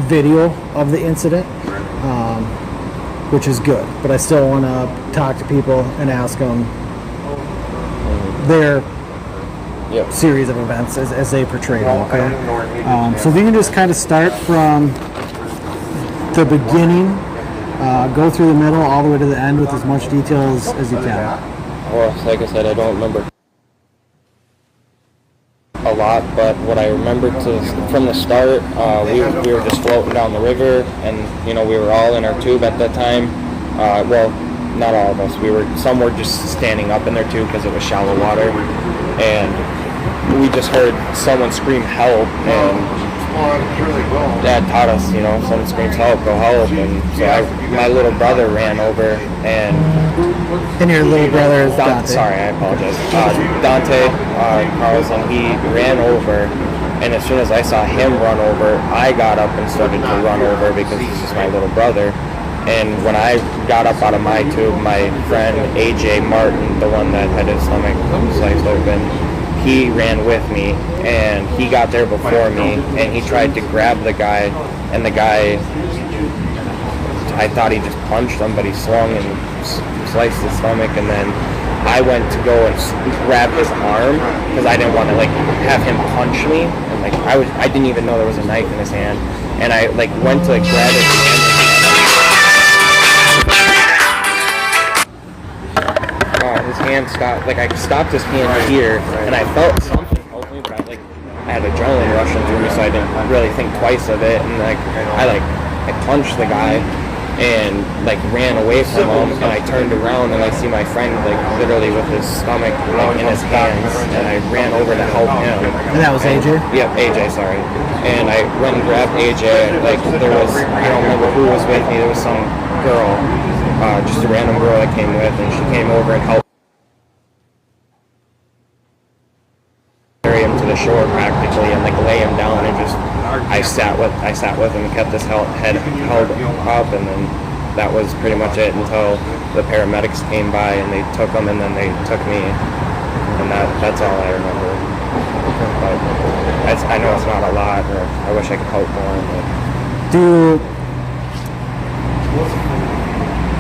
video of the incident, which is good. But I still want to talk to people and ask them their Yep. series of events as they portray them, okay? So we can just kind of start from the beginning, go through the middle, all the way to the end with as much detail as you can. Well, like I said, I don't remember a lot, but what I remember from the start, we were just floating down the river, and we were all in our tube at that time. Well, not all of us. Some were just standing up in their tube because it was shallow water, and we just heard someone scream help, and Dad taught us, someone screams help, go help, and so my little brother ran over, and your little brother is Dante. Sorry, I apologize. Dante Carlson, he ran over, and as soon as I saw him run over, I got up and started to run over because he's just my little brother. And when I got up out of my tube, my friend AJ Martin, the one that had his stomach sliced open, he ran with me, and he got there before me, and he tried to grab the guy, and the guy, I thought he just punched him, but he swung and sliced his stomach, and then I went to go and grab his arm because I didn't want to have him punch me, and I didn't even know there was a knife in his hand, and I went to grab his hand. His hand stopped. I stopped his hand here, and I felt something hold me, but I had adrenaline rushing through me, so I didn't really think twice of it, and I punched the guy and ran away from him, and I turned around and I see my friend literally with his stomach in his hands, and I ran over to help him. And that was AJ? Yep, AJ, sorry. And I went and grabbed AJ, there was, I don't remember who was with me, there was some girl, just a random girl that came with, and she came over and helped carry him to the shore practically, and like lay him down and just I sat with him and kept his head held up, and then that was pretty much it until the paramedics came by and they took him, and then they took me, and that's all I remember. But I know it's not a lot, or I wish I could help more. But.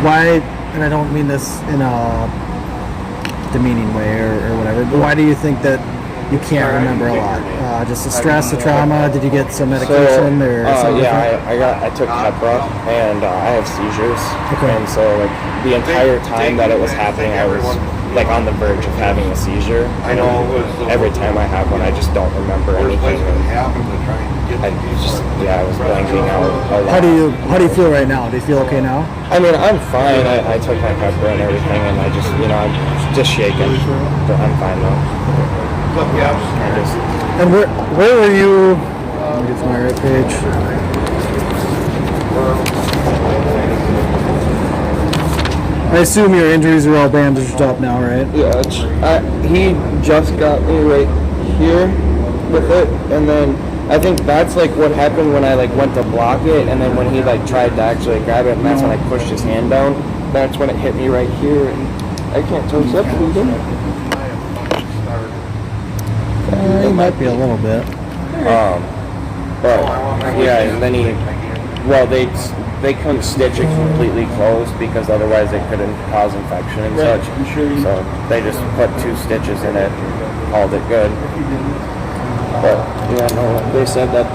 Why, and I don't mean this in a demeaning way or whatever, but why do you think that you can't remember a lot? Just the stress, the trauma? Did you get some medication or something? I took Keppra, and I have seizures. Okay. And so like the entire time that it was happening, I was like on the verge of having a seizure. I know every time I have one, I just don't remember anything. I was blanking out a lot. How do you feel right now? Do you feel okay now? I mean, I'm fine. I took my Keppra and everything, and I just, I'm just shaking. But I'm fine now. And where were you? Let me get to my right page. I assume your injuries are all bandaged up now, right? Yeah, he just got me right here with it, and then I think that's like what happened when I like went to block it, and then when he like tried to actually grab it, and that's when I pushed his hand down. That's when it hit me right here, and I can't tell what's up with him. It might be a little bit. But yeah, and then they couldn't stitch it completely closed because otherwise it couldn't cause infection and such. So they just put 2 stitches in it, called it good. But yeah, no, they said that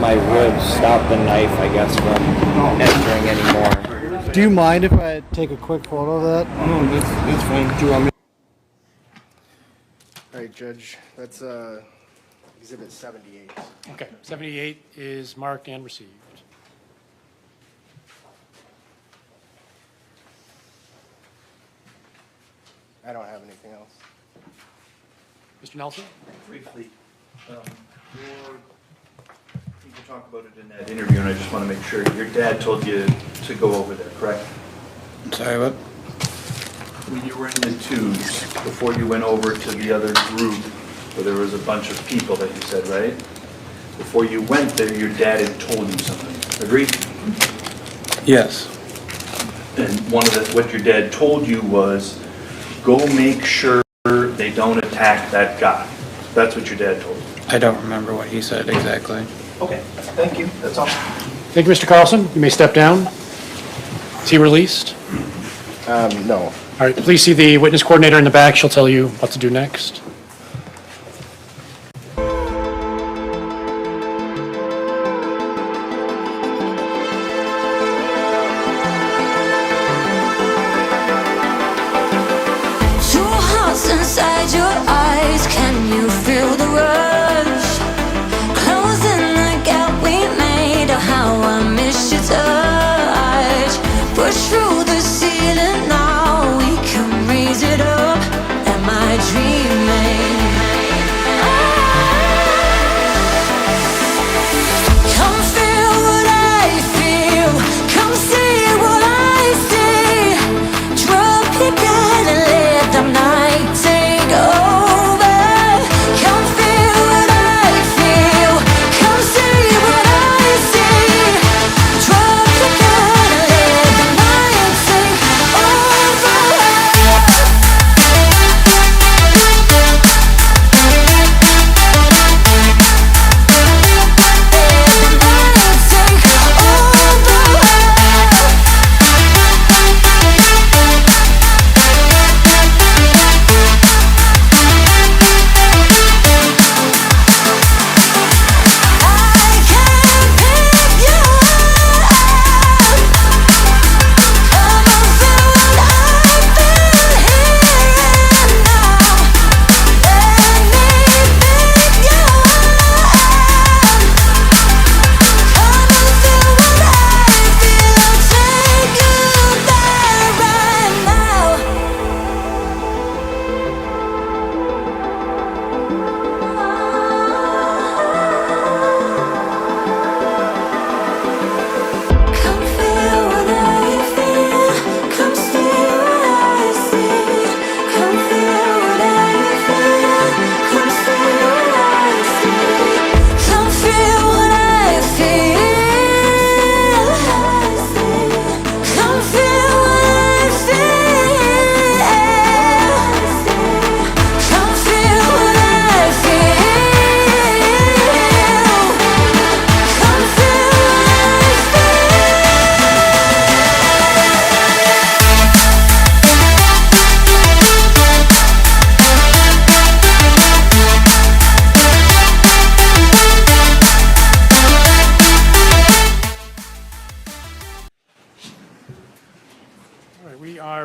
my ribs stopped the knife, I guess, from entering anymore. Do you mind if I take a quick photo of that? No, that's fine. Do you want me? All right, Judge, that's Exhibit 78. Okay, 78 is marked and received. I don't have anything else. Mr. Nelson? Briefly, you can talk about it in that interview, and I just want to make sure, your dad told you to go over there, correct? Sorry, what? When you were in the twos, before you went over to the other group, where there was a bunch of people that you said, right? Before you went there, your dad had told you something. Agree? Yes. And what your dad told you was, go make sure they don't attack that guy. That's what your dad told you. I don't remember what he said exactly. Okay, thank you. That's all. Thank you, Mr. Carlson. You may step down. Is he released? No. All right, please see the witness coordinator in the back. She'll tell you what to do next. Inside your eyes, can you feel the rush? Closing the gap we made, oh how I miss your touch. Push through the ceiling now, we can raise it up. Am I dreaming?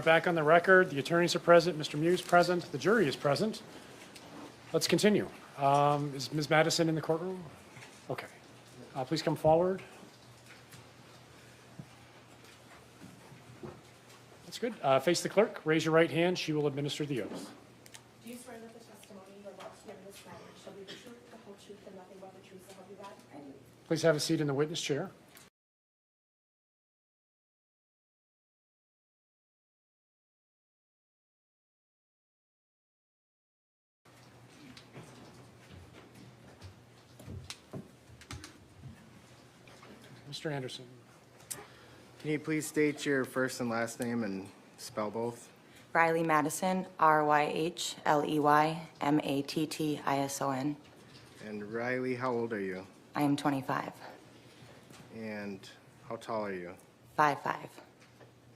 back on the record. The attorneys are present, Mr. Miu is present, the jury is present. Let's continue. Is Ms. Mattison in the courtroom? Okay. Please come forward. That's good. Face the clerk, raise your right hand, she will administer the oath. Do you swear that the testimony you're about to give in this matter shall be the truth, the whole truth, and nothing but the truth, so help you God? I do. Please have a seat in the witness chair. Mr. Anderson. Can you please state your first and last name and spell both? Rhyley Mattison, Ryley Mattison. And Riley, how old are you? I am 25, And how tall are you? 5'5",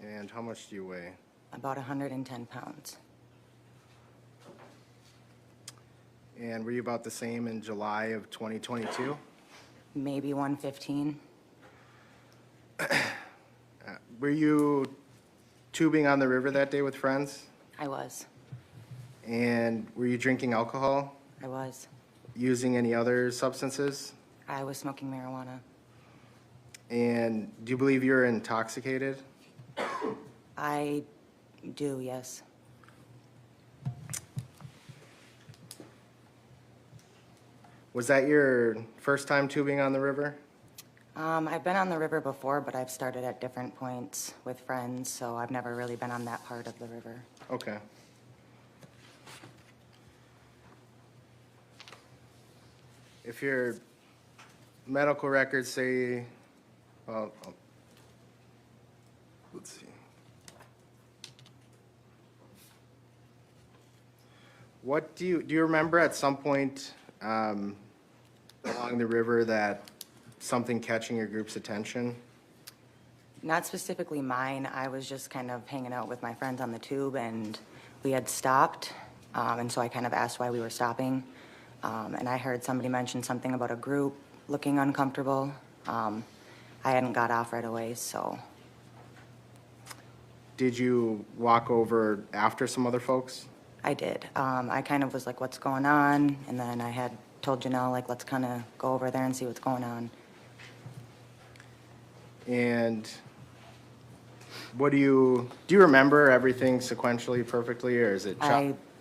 And how much do you weigh? about 110 pounds. And were you about the same in July of 2022? Maybe 115. Were you tubing on the river that day with friends? I was. And were you drinking alcohol? I was. Using any other substances? I was smoking marijuana. And do you believe you're intoxicated? I do, yes. Was that your first time tubing on the river? I've been on the river before, but I've started at different points with friends, so I've never really been on that part of the river. Okay. If your medical records say, well, let's see. What do you remember at some point along the river that something catching your group's attention? Not specifically mine. I was just kind of hanging out with my friends on the tube, and we had stopped, and so I kind of asked why we were stopping. And I heard somebody mention something about a group looking uncomfortable. I hadn't got off right away, so. Did you walk over after some other folks? I did. I kind of was like, what's going on? And then I had told Janelle, like, let's kind of go over there and see what's going on. And what do you remember everything sequentially perfectly, or is it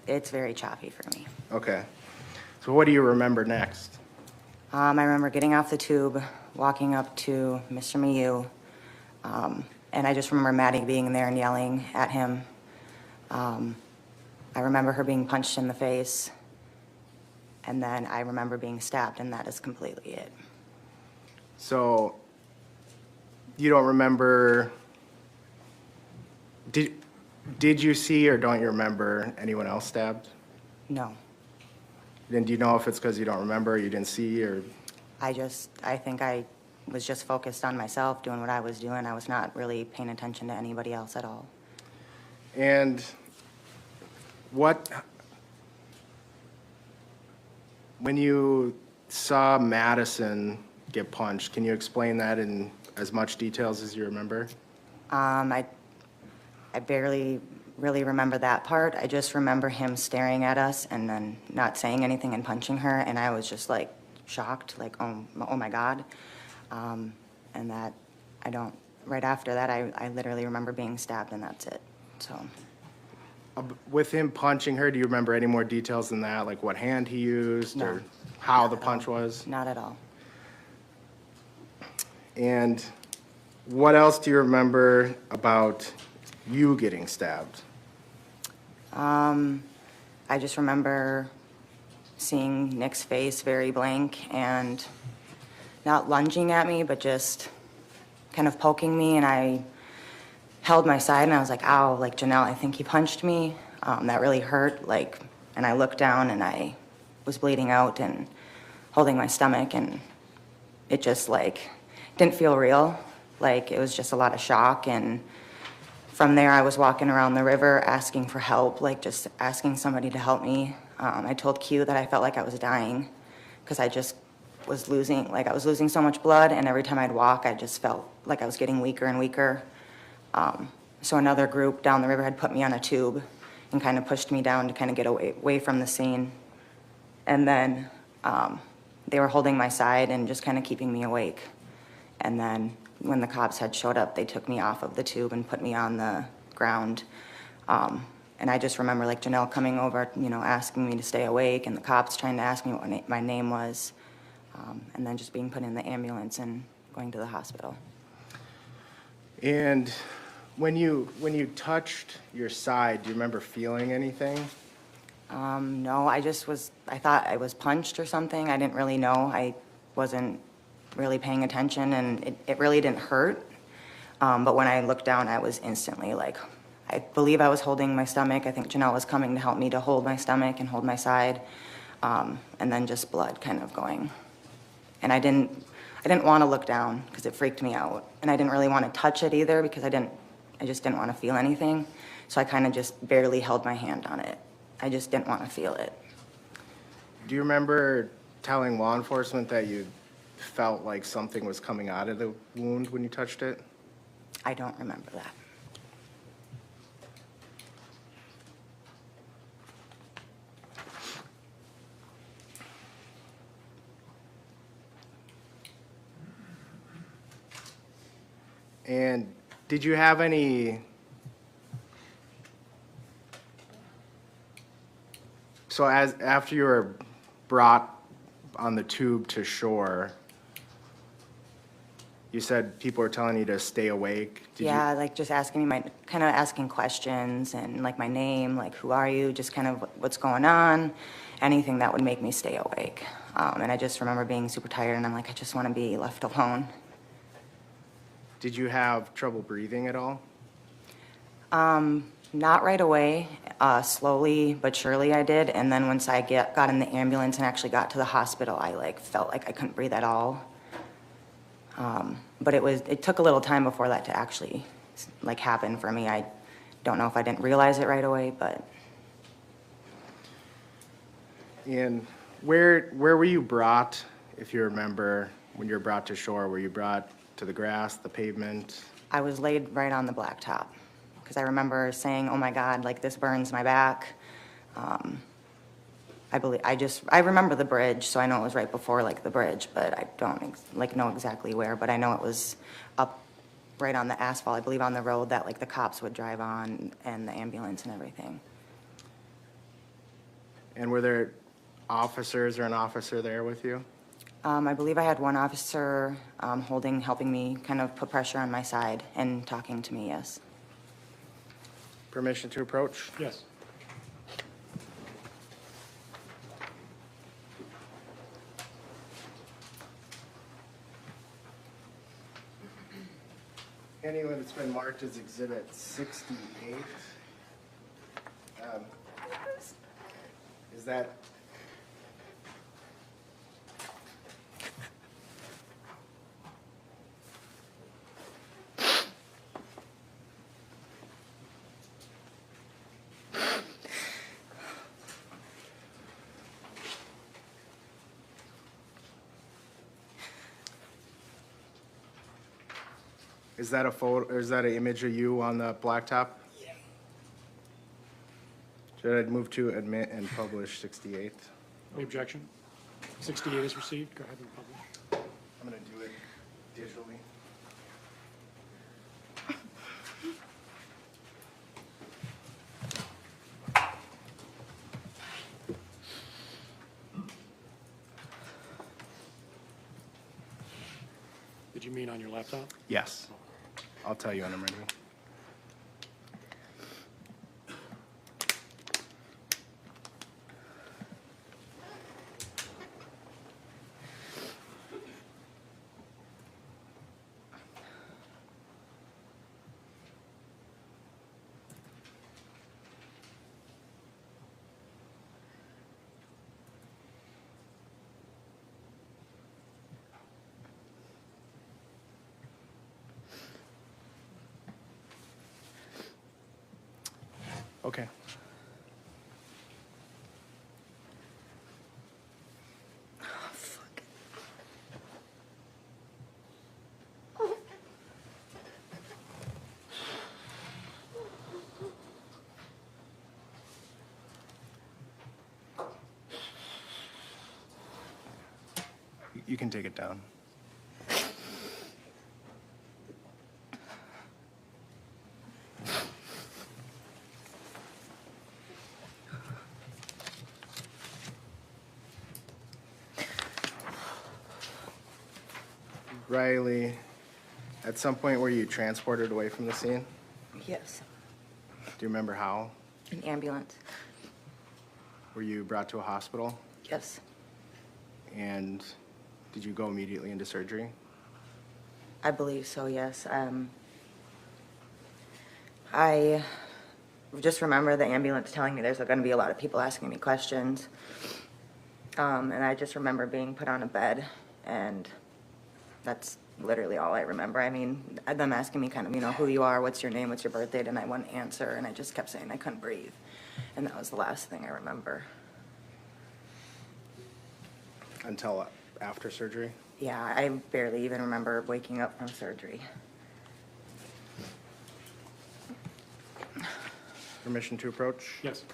It's very choppy for me. Okay. So what do you remember next? I remember getting off the tube, walking up to Mr. Miu, and I just remember Maddie being there and yelling at him. I remember her being punched in the face, and then I remember being stabbed, and that is completely it. So you don't remember, did you see or don't you remember anyone else stabbed? No. Then do you know if it's because you don't remember, you didn't see, or? I think I was just focused on myself, doing what I was doing. I was not really paying attention to anybody else at all. And when you saw Madison get punched, can you explain that in as much details as you remember? I barely really remember that part. I just remember him staring at us and then not saying anything and punching her, and I was just like shocked, like, oh my God. And that right after that, I literally remember being stabbed, and that's it, so. With him punching her, do you remember any more details than that, like what hand he used No. or how Not the at punch all. was? Not at all. And what else do you remember about you getting stabbed? I just remember seeing Nick's face very blank and not lunging at me, but just kind of poking me, and I held my side and I was like, ow, like, Janelle, I think he punched me. That really hurt, like, and I looked down and I was bleeding out and holding my stomach, and it just, like, didn't feel real. Like, it was just a lot of shock, and from there I was walking around the river asking for help, like, just asking somebody to help me. I told Q that I felt like I was dying because I just was losing so much blood, and every time I'd walk I just felt like I was getting weaker and weaker. So another group down the river had put me on a tube and kind of pushed me down to kind of get away from the scene. And then they were holding my side and just kind of keeping me awake. And then when the cops had showed up, they took me off of the tube and put me on the ground. And I just remember like Janelle coming over, you know, asking me to stay awake, and the cops trying to ask me what my name was, and then just being put in the ambulance and going to the hospital. And when you touched your side, do you remember feeling anything? No, I thought I was punched or something. I didn't really know. I wasn't really paying attention, and it really didn't hurt. But when I looked down, I was instantly like, I believe I was holding my stomach. I think Janelle was coming to help me to hold my stomach and hold my side. And then just blood kind of going. And I didn't want to look down because it freaked me out. And I didn't really want to touch it either because I just didn't want to feel anything. So I kind of just barely held my hand on it. I just didn't want to feel it. Do you remember telling law enforcement that you felt like something was coming out of the wound when you touched it? I don't remember that. And did you have any, so after you were brought on the tube to shore, you said people were telling you to stay awake? Yeah, like just asking me kind of asking questions and like my name, like who are you, just kind of what's going on, anything that would make me stay awake. And I just remember being super tired, and I'm like, I just want to be left alone. Did you have trouble breathing at all? Not right away, slowly but surely I did. And then once I got in the ambulance and actually got to the hospital, I like felt like I couldn't breathe at all. But it took a little time before that to actually like happen for me. I don't know if I didn't realize it right away, but. And where were you brought, if you remember, when you were brought to shore? Were you brought to the grass, the pavement? I was laid right on the blacktop because I remember saying, oh my God, like this burns my back. I remember the bridge, so I know it was right before like the bridge, but I don't know exactly where, but I know it was up right on the asphalt, I believe on the road that like the cops would drive on and the ambulance and everything. And were there officers or an officer there with you? I believe I had one officer helping me kind of put pressure on my side and talking to me, yes. Permission to approach? Yes. Anyone that's been marked as Exhibit 68. Is that? Is that a photo, or is that an image of you on the blacktop? Yeah. Should I move to admit and publish 68? Any objection? 68 is received. Go ahead and publish. I'm gonna do it digitally. Did you mean on your laptop? Yes. I'll tell you when I'm ready. Okay. You can take it down. Rhyley, at some point were you transported away from the scene? Yes. Do you remember how? An ambulance. Were you brought to a hospital? Yes. And did you go immediately into surgery? I believe so, yes. I just remember the ambulance telling me there's going to be a lot of people asking me questions. And I just remember being put on a bed, and that's literally all I remember. I mean, them asking me kind of, who you are, what's your name, what's your birth date, and I wouldn't answer, and I just kept saying I couldn't breathe. And that was the last thing I remember. Until after surgery? Yeah, I barely even remember waking up from surgery. Permission to approach? Yes.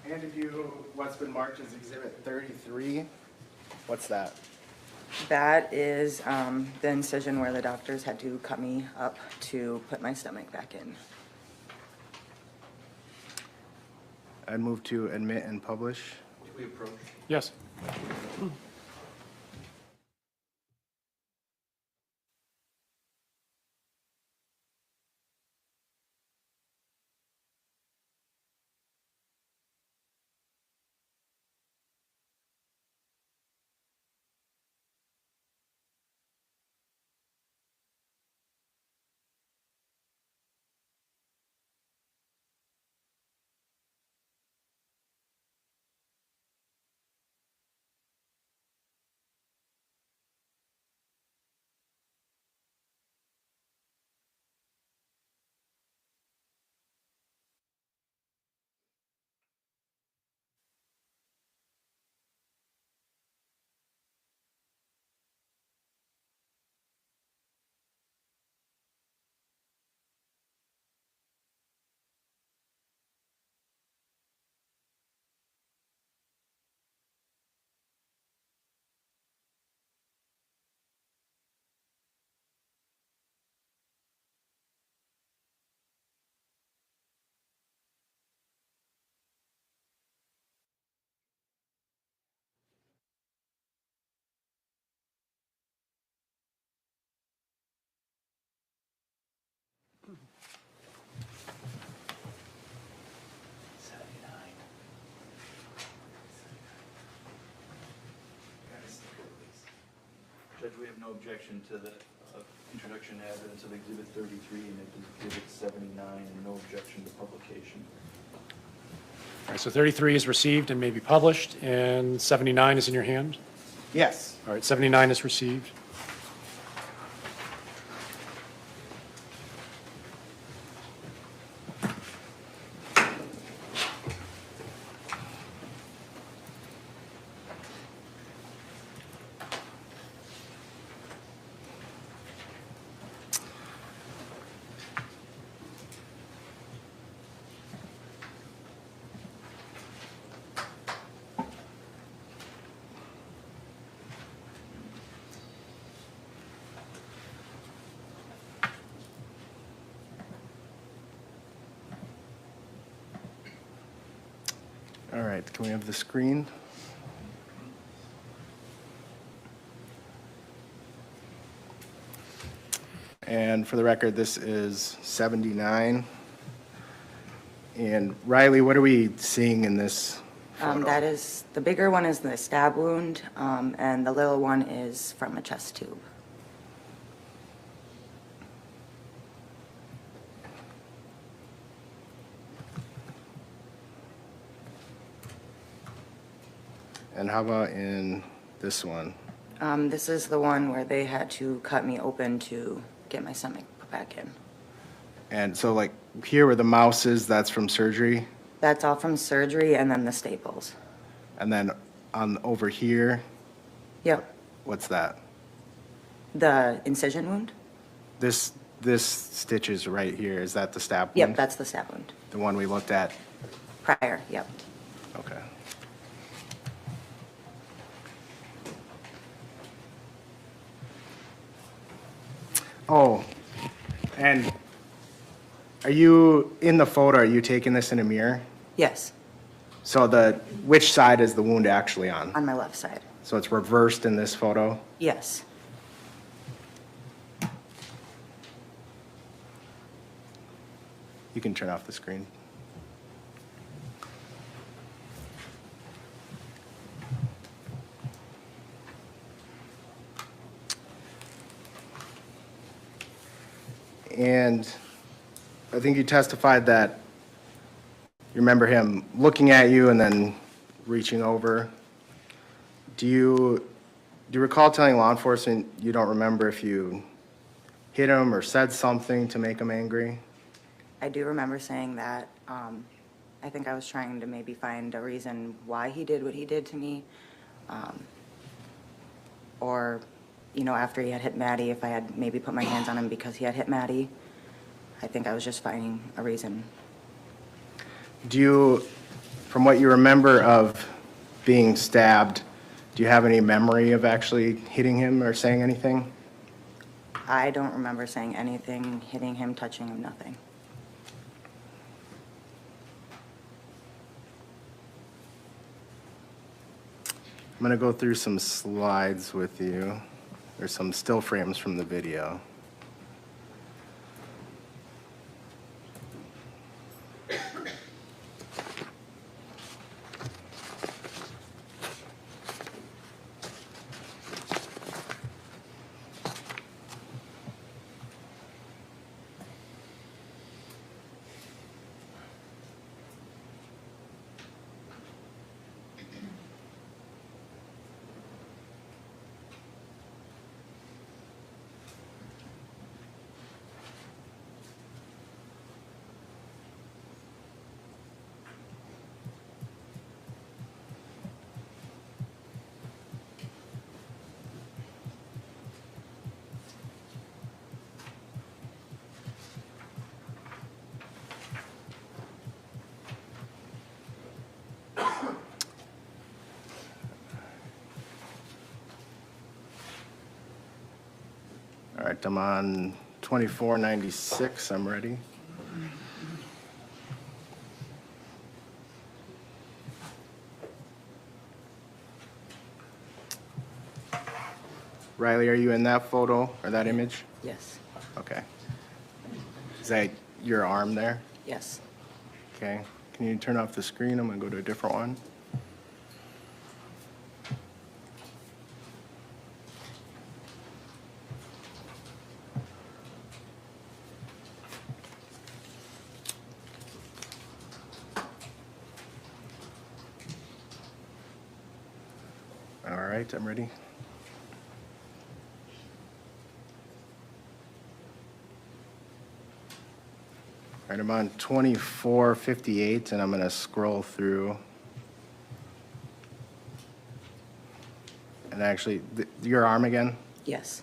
Handed you what's been marked as Exhibit 33. What's that? That is the incision where the doctors had to cut me up to put my stomach back in. I'd move to admit and publish. Did we approach? Yes. Judge, we have no objection to the introduction and evidence of Exhibit 33 and Exhibit 79, and no objection to publication. All right, so 33 is received and may be published, and 79 is in your hand? Yes. All right, 79 is received. All right, can we have the screen? And for the record, this is 79. And Rhyley, what are we seeing in this photo? That is, the bigger one is the stab wound, and the little one is from a chest tube. And how about in this one? This is the one where they had to cut me open to get my stomach put back in. And so like here where the mouse is, that's from surgery. That's all from surgery, and then the staples. And then on over here, Yep. what's that? The incision wound? This stitch is right here. Is that the stab wound? Yep, that's the stab wound. The one we looked at? Prior, yep. Okay. Oh, and are you, in the photo, are you taking this in a mirror? Yes, So which side is the wound actually on? on my left side. So it's reversed in this photo? Yes. You can turn off the screen. And I think you testified that you remember him looking at you and then reaching over. Do you recall telling law enforcement you don't remember if you hit him or said something to make him angry? I do remember saying that. I think I was trying to maybe find a reason why he did what he did to me. Or, you know, after he had hit Maddie, if I had maybe put my hands on him because he had hit Maddie. I think I was just finding a reason. Do you, from what you remember of being stabbed, do you have any memory of actually hitting him or saying anything? I don't remember saying anything, hitting him, touching him, nothing. I'm going to go through some slides with you. There's some still frames from the video. All right, I'm on 2496. I'm ready. Rhyley, are you in that photo or that image? Yes, Okay. Is that your arm there? yes. Okay. Can you turn off the screen? I'm going to go to a different one. All right, I'm ready. All right, I'm on 2458, and I'm going to scroll through. And actually, your arm again? Yes.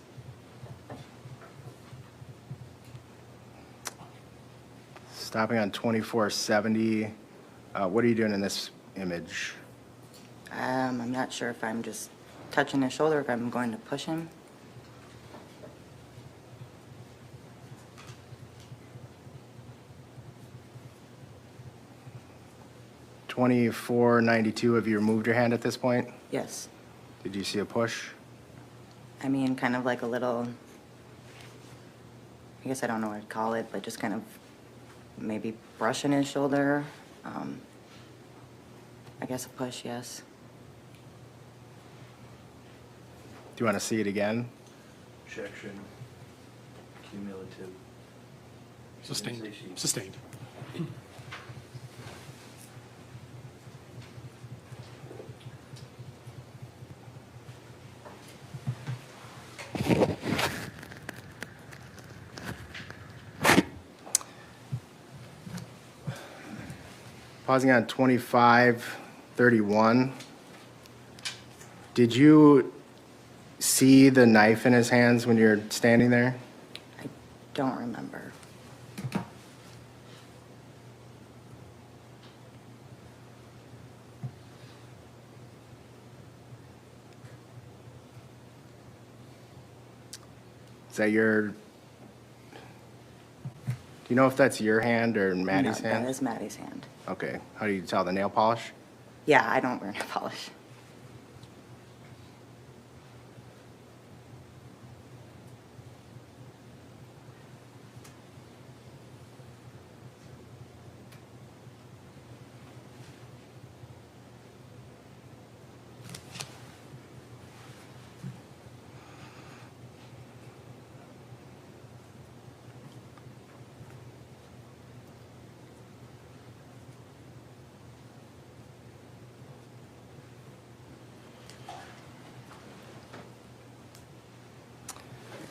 Stopping on 2470. What are you doing in this image? I'm not sure if I'm just touching his shoulder, if I'm going to push him. $24.92. Have you removed your hand at this point? Yes. Did you see a push? I mean, kind of like a little, I guess I don't know what to call it, but just kind of maybe brushing his shoulder. I guess a push, yes. Do you want to see it again? Objection. Cumulative. Sustained. Sustained. Pausing on 2531. Did you see the knife in his hands when you're standing there? don't remember. Is that your, do you know if that's your hand or Maddie's No, hand? that is Maddie's hand. Okay, how do you tell, the nail polish? Yeah, I don't wear nail polish.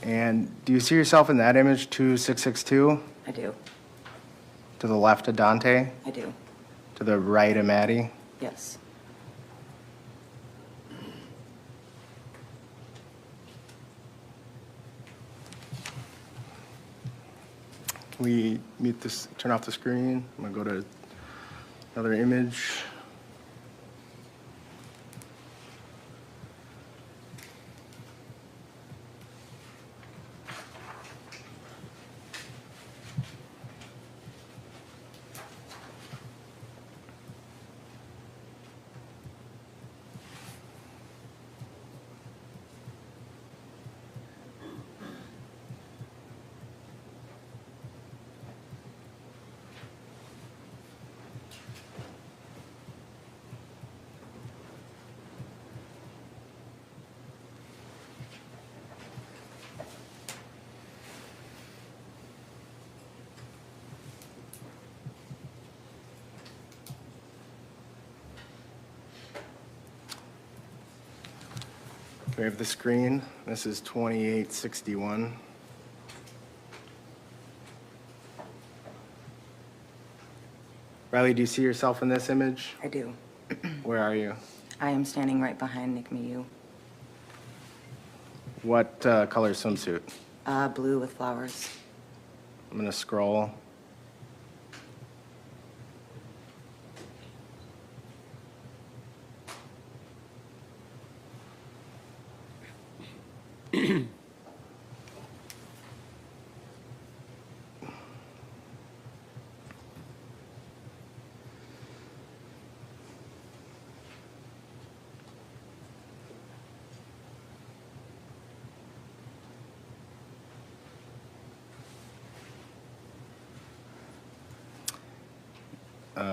And do you see yourself in that image, 2662? I do. To the left of Dante? I do. To the right of Maddie? Yes. Can we mute this, turn off the screen? I'm gonna go to another image. We have the screen. This is 2861. Riley, do you see yourself in this image? I do. Where are you? I am standing right behind Nicolae Miu. What color swimsuit? Blue with flowers. I'm gonna scroll.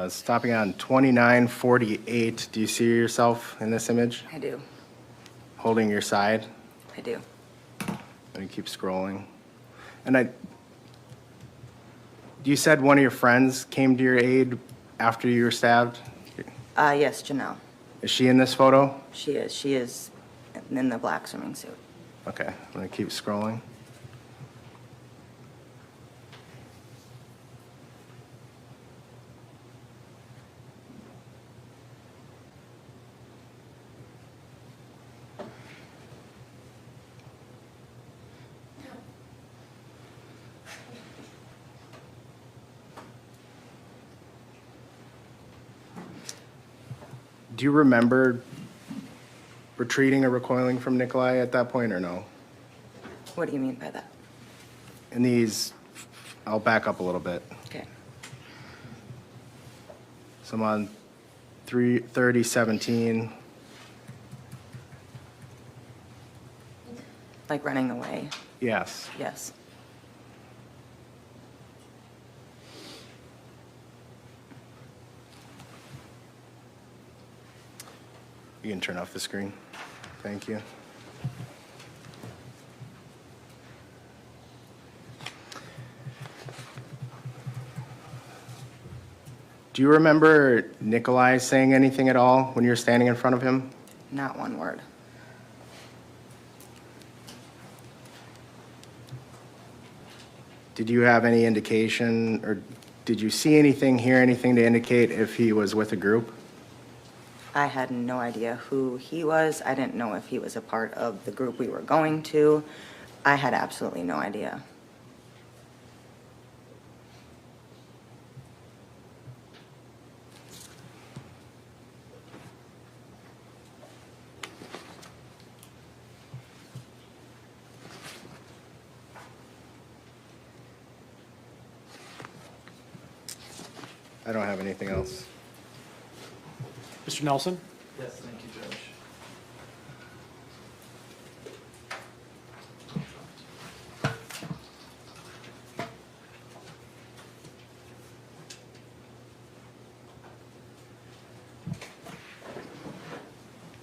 Stopping on 2948, do you see yourself in this image? I do. Holding your side? I do. And you keep scrolling. And you said one of your friends came to your aid after you were stabbed? Yes, Janelle. Is she in this photo? She is. She is in the black swimming suit. Okay, I'm gonna keep scrolling. Do you remember retreating or recoiling from Nicolai at that point or no? What do you mean by that? In these, I'll back up a little bit. Okay. So I'm on 3017. Like running away? Yes. Yes. You can turn off the screen. Thank you. Do you remember Nicolai saying anything at all when you were standing in front of him? Not one word. Did you have any indication, or did you see anything, hear anything to indicate if he was with a group? I had no idea who he was. I didn't know if he was a part of the group we were going to. I had absolutely no idea. I don't have anything else. Mr. Nelson? Yes, thank you, Judge.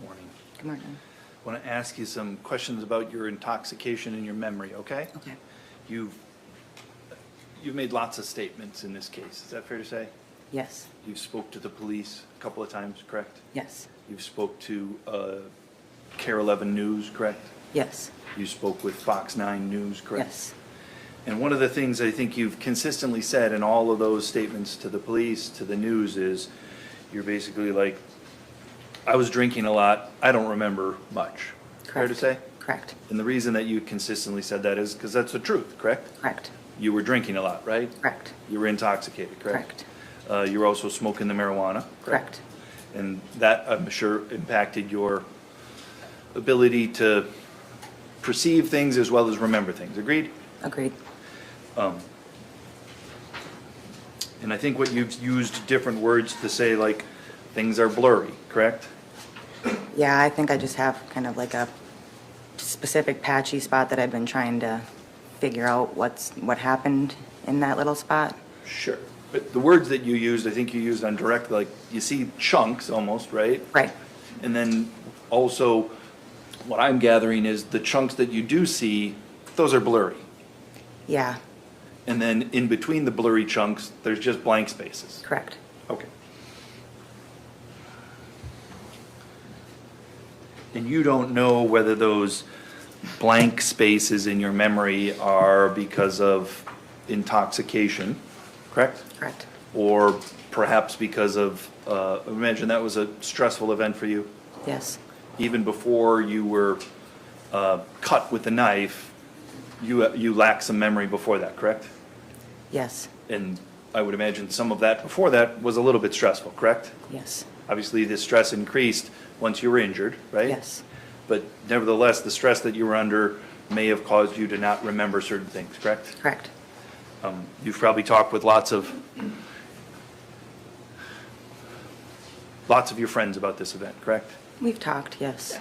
Morning. Good morning. I want to ask you some questions about your intoxication and your memory, okay? Okay. You've made lots of statements in this case, is that fair to say? Yes. You've spoke to the police a couple of times, correct? Yes. You've spoke to CARE 11 News, correct? Yes. You spoke with Fox 9 News, correct? Yes. And one of the things I think you've consistently said in all of those statements to the police, to the news, is you're basically like, I was drinking a lot, I don't remember much. Fair to Correct. say? Correct. And the reason that you consistently said that is because that's the truth, correct? Correct. You were drinking a lot, right? Correct. You were intoxicated, correct? Correct. You were also smoking the marijuana. Correct. And that, I'm sure, impacted your ability to perceive things as well as remember things. Agreed? Agreed. And I think what you've used different words to say, like, things are blurry, correct? Yeah, I think I just have kind of like a specific patchy spot that I've been trying to figure out what happened in that little spot. Sure. But the words that you used, I think you used on direct, like, you see chunks almost, right? Right. And then also, what I'm gathering is the chunks that you do see, those are blurry. Yeah. And then in between the blurry chunks, there's just blank spaces. Correct. Okay. And you don't know whether those blank spaces in your memory are because of intoxication, correct? Correct. Or perhaps because of, imagine that was a stressful event for you. Yes. Even before you were cut with the knife, you lacked some memory before that, correct? Yes. And I would imagine some of that before that was a little bit stressful, correct? Yes. Obviously, the stress increased once you were injured, right? Yes. But nevertheless, the stress that you were under may have caused you to not remember certain things, correct? Correct. You've probably talked with lots of your friends about this event, correct? We've talked, yes.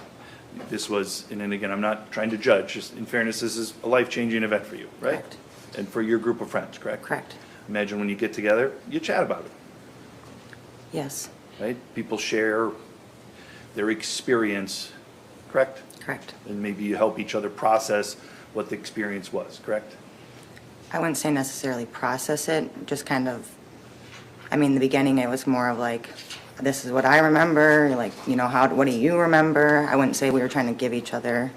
This was, and then again, I'm not trying to judge, just in fairness, this is a life-changing event for you, right? Correct. And for your group of friends, correct? Correct. Imagine when you get together, you chat about it, Yes. right? People share their experience, correct? Correct. And maybe you help each other process what the experience was, correct? I wouldn't say necessarily process it, just kind of, I mean, in the beginning, it was more of like, this is what I remember, like, you know, what do you remember? I wouldn't say we were trying to give each other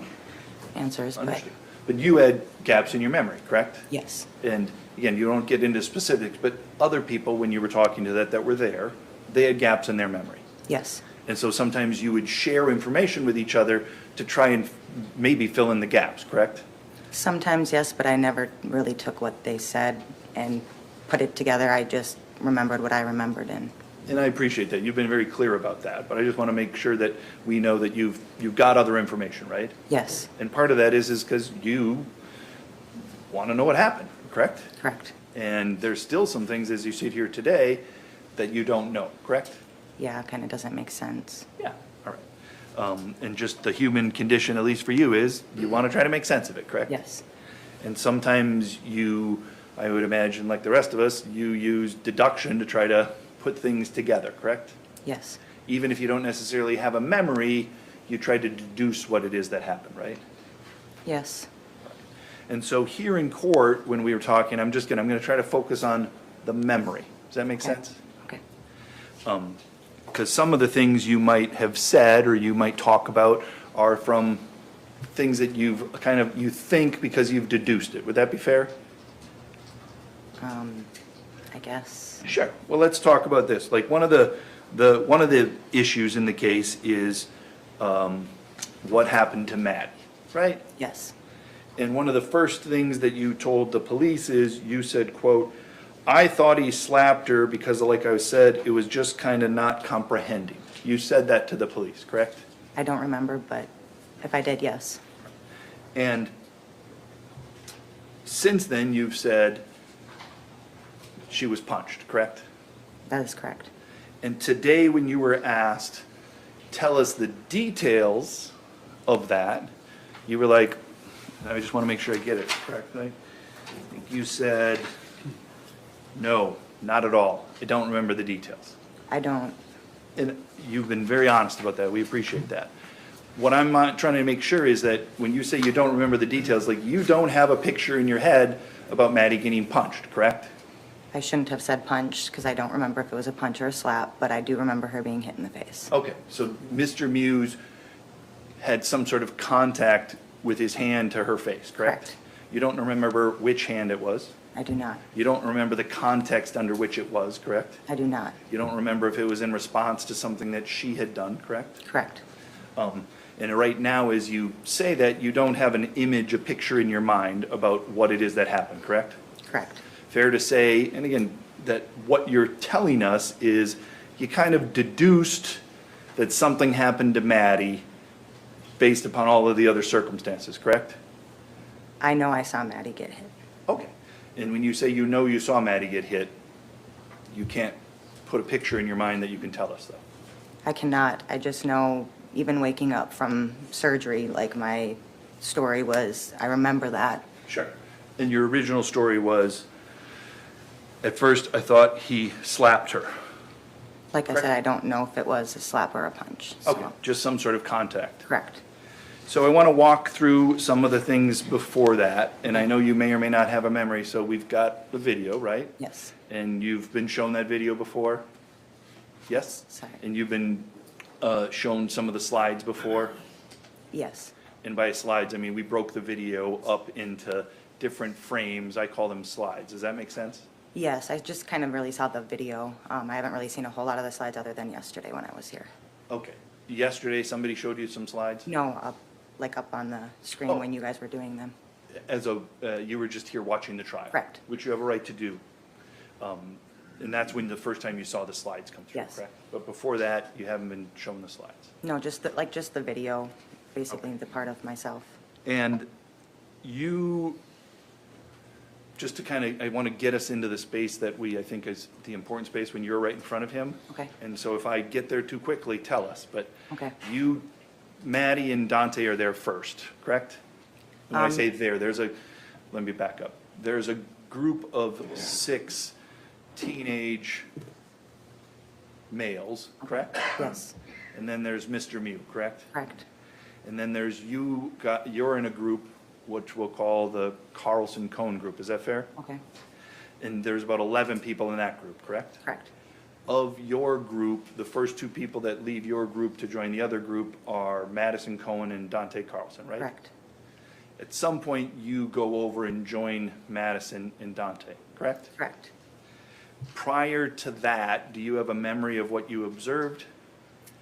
answers, but Understood. But you had gaps in your memory, correct? yes. And again, you don't get into specifics, but other people, when you were talking to that were there, they had gaps in their memory. Yes. And so sometimes you would share information with each other to try and maybe fill in the gaps, correct? Sometimes, yes, but I never really took what they said and put it together. I just remembered what I remembered and And I appreciate that. You've been very clear about that, but I just want to make sure that we know that you've got other information, right? yes. And part of that is because you want to know what happened, correct? Correct. And there's still some things as you sit here today that you don't know, correct? Yeah, kind of doesn't make sense. Yeah. All right. And just the human condition, at least for you, is you want to try to make sense of it, correct? Yes. And sometimes you, I would imagine, like the rest of us, you use deduction to try to put things together, correct? Yes. Even if you don't necessarily have a memory, you try to deduce what it is that happened, right? Yes. And so here in court, when we were talking, I'm going to try to focus on the memory. Does that make Okay. sense? Okay. Because some of the things you might have said or you might talk about are from things that you think because you've deduced it. Would that be fair? I guess. Sure. Well, let's talk about this. Like one of the issues in the case is what happened to Matt, right? Yes. And one of the first things that you told the police is you said, quote, I thought he slapped her because, like I said, it was just kind of not comprehending. You said that to the police, correct? I don't remember, but if I did, yes. And since then, you've said she was punched, correct? That is correct. And today, when you were asked, tell us the details of that, you were like, I just want to make sure I get it correct, right? I think you said, no, not at all. I don't remember the details. I don't. And you've been very honest about that. We appreciate that. What I'm trying to make sure is that when you say you don't remember the details, like you don't have a picture in your head about Maddie getting punched, correct? I shouldn't have said punch because I don't remember if it was a punch or a slap, but I do remember her being hit in the face. Okay, so Mr. Miu had some sort of contact with his hand to her face, correct? Correct. You don't remember which hand it was? I do not. You don't remember the context under which it was, correct? I do not. You don't remember if it was in response to something that she had done, correct? Correct. And right now, as you say that, you don't have an image, a picture in your mind about what it is that happened, correct? Correct. Fair to say, and again, that what you're telling us is you kind of deduced that something happened to Maddie based upon all of the other circumstances, correct? I know I saw Maddie get hit. Okay. And when you say you know you saw Maddie get hit, you can't put a picture in your mind that you can tell us, though. I cannot. I just know, even waking up from surgery, like my story was, I remember that. Sure. And your original story was, at first, I thought he slapped her. Like I Correct. said, I don't know if it was a slap or a punch. so- Okay, just some sort of contact. Correct. So I want to walk through some of the things before that, and I know you may or may not have a memory, so we've got the video, right? Yes. And you've been shown that video before? Yes? Sorry. And you've been shown some of the slides before? Yes. And by slides, I mean we broke the video up into different frames. I call them slides. Does that make sense? Yes, I just kind of really saw the video. I haven't really seen a whole lot of the slides other than yesterday when I was here. Okay. Yesterday, somebody showed you some slides? No, up on the screen Oh. when you guys were doing them. You were just here watching the trial? Correct. Which you have a right to do. And that's when the first time you saw the slides come through, Yes. correct? But before that, you haven't been shown the slides. No, just the video, basically the part of myself. And you, just to kind of, I want to get us into the space that I think is the important space when you're right in front of him. Okay. And so if I get there too quickly, tell us. But Okay. Maddie and Dante are there first, correct? And when I say there, let me back up. There's a group of 6 teenage males, correct? Yes, And then there's Mr. Miu, correct? correct. And then there's you're in a group, which we'll call the Carlson Cone group, is that fair? Okay, And there's about 11 people in that group, correct? correct. Of your group, the first 2 people that leave your group to join the other group are Madison Cohen and Dante Carlson, right? Correct. At some point, you go over and join Madison and Dante, correct? Correct. Prior to that, do you have a memory of what you observed?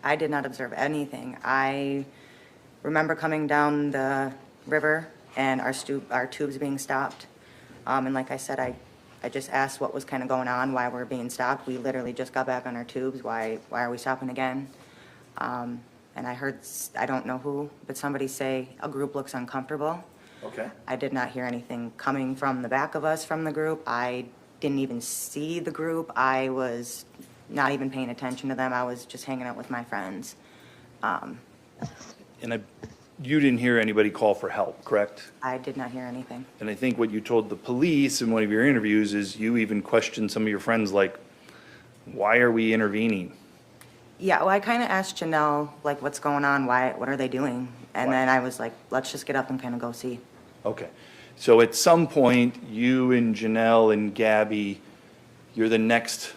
I did not observe anything. I remember coming down the river and our tubes being stopped. And like I said, I just asked what was kind of going on, why we're being stopped. We literally just got back on our tubes. Why are we stopping again? And I heard, I don't know who, but somebody say a group looks uncomfortable. Okay. I did not hear anything coming from the back of us from the group. I didn't even see the group. I was not even paying attention to them. I was just hanging out with my friends. And you didn't hear anybody call for help, correct? I did not hear anything. And I think what you told the police in one of your interviews is you even questioned some of your friends, like, why are we intervening? Yeah, well, I kind of asked Janelle, like, what's going on? What are they doing? And Why? then I was like, let's just get up and kind of go see. Okay. So at some point, you and Janelle and Gabby, you're the next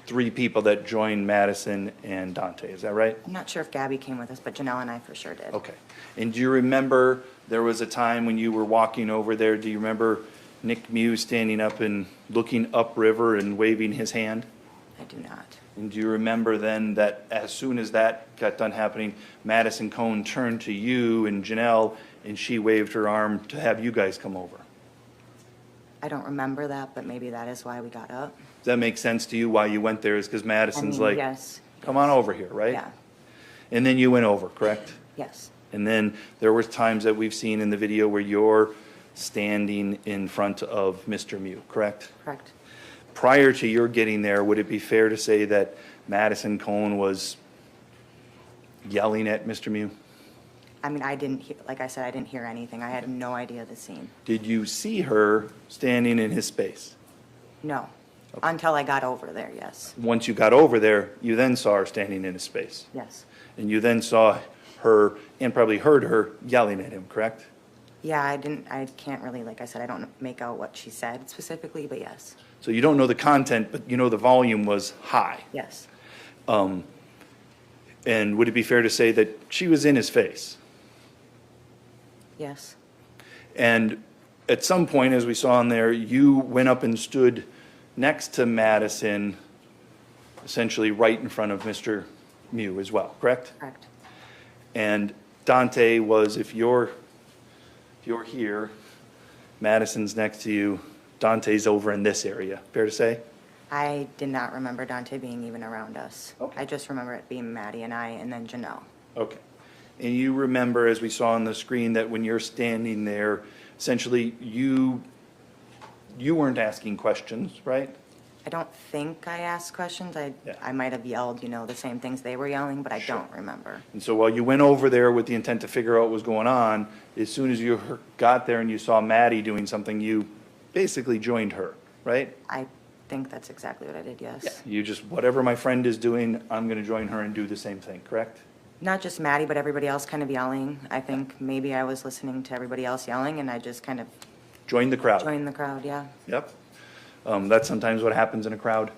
3 people that join Madison and Dante, is that right? I'm not sure if Gabby came with us, but Janelle and I for sure did. Okay. And do you remember, there was a time when you were walking over there, do you remember Nick Miu standing up and looking upriver and waving his hand? I do not. And do you remember then that as soon as that got done happening, Madison Cohn turned to you and Janelle, and she waved her arm to have you guys come over? I don't remember that, but maybe that is why we got up. Does that make sense to you, why you went there? Is because Madison's like, yes. come on over here, right? Yeah, And then you went over, correct? yes, And then there were times that we've seen in the video where you're standing in front of Mr. Miu, correct? correct. prior to your getting there, would it be fair to say that Madison Cohen was yelling at Mr. Miu? I mean, I didn't hear, like I said, I didn't hear anything. I had no idea the scene. Did you see her standing in his space? No, until I got over there, yes. Once you got over there, you then saw her standing in his space. Yes. And you then saw her, and probably heard her, yelling at him, correct? Yeah, I can't really, like I said, I don't make out what she said specifically, but yes, So you don't know the content, but you know the volume was high. yes, And would it be fair to say that she was in his face? yes, And at some point, as we saw in there, you went up and stood next to Madison, essentially right in front of Mr. Miu as well, correct? correct. And Dante was, if you're here, Madison's next to you, Dante's over in this area, fair to say? I did not remember Dante being even around us. Okay. I just remember it being Maddie and I, and then Janelle. Okay. And you remember, as we saw on the screen, that when you're standing there, essentially, you weren't asking questions, right? I don't think I asked questions. Yeah. I might have yelled, the same things they were yelling, but I Sure. don't remember. And so while you went over there with the intent to figure out what was going on, as soon as you got there and you saw Maddie doing something, you basically joined her, right? I think that's exactly what I did, yes. You just, whatever my friend is doing, I'm going to join her and do the same thing, correct? Not just Maddie, but everybody else kind of yelling. I think maybe I was listening to everybody else yelling, and I just kind of Join the crowd. joined the crowd, yeah. Yep. That's sometimes what happens in a crowd.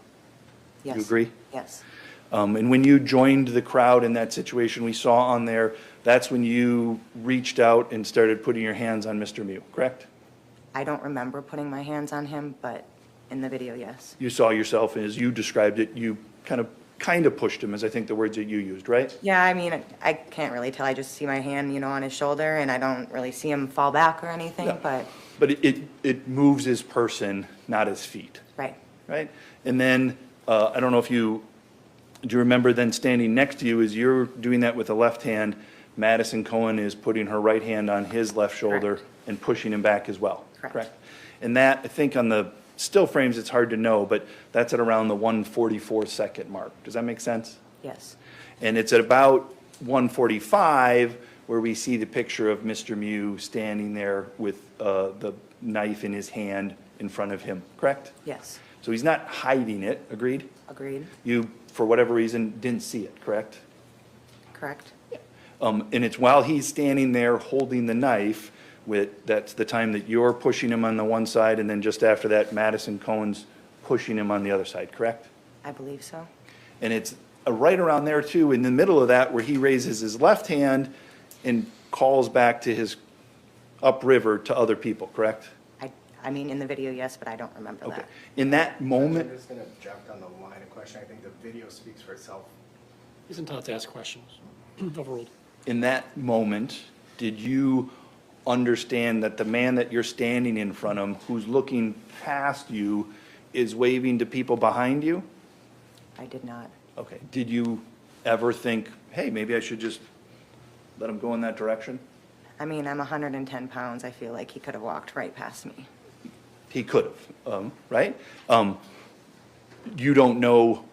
Yes. You agree? Yes, And when you joined the crowd in that situation we saw on there, that's when you reached out and started putting your hands on Mr. Miu, correct? I don't remember putting my hands on him, but in the video, yes. You saw yourself, as you described it, you kind of pushed him, as I think the words that you used, right? Yeah, I mean, I can't really tell. I just see my hand, on his shoulder, and I don't really see him fall back or anything, Yeah. but, But it moves his person, not his feet, right. right? And then, I don't know if do you remember then standing next to you, as you're doing that with the left hand, Madison Cohen is putting her right hand on his left shoulder Correct. and pushing him back as well, Correct. And that, I think on the still frames, it's hard to know, but that's at around the 144-second mark. Does that make sense? Yes, And it's at about 145 where we see the picture of Mr. Miu standing there with the knife in his hand in front of him, correct? yes, So he's not hiding it, agreed? agreed, You, for whatever reason, didn't see it, correct? correct, And it's while he's standing there holding the knife, that's the time that you're pushing him on the one side, and then just after that, Madison Cohen's pushing him on the other side, correct? I believe so. And it's right around there too, in the middle of that, where he raises his left hand and calls back to his upriver to other people, correct? I mean, in the video, yes, but I don't remember Okay. that. In that I'm moment, just going to object on the line of question. I think the video speaks for itself. He's entitled to ask questions. Overruled. in that moment, did you understand that the man that you're standing in front of, who's looking past you, is waving to people behind you? I did not. Okay. Did you ever think, hey, maybe I should just let him go in that direction? I mean, I'm 110 pounds. I feel like he could have walked right past me. He could have, right? You don't know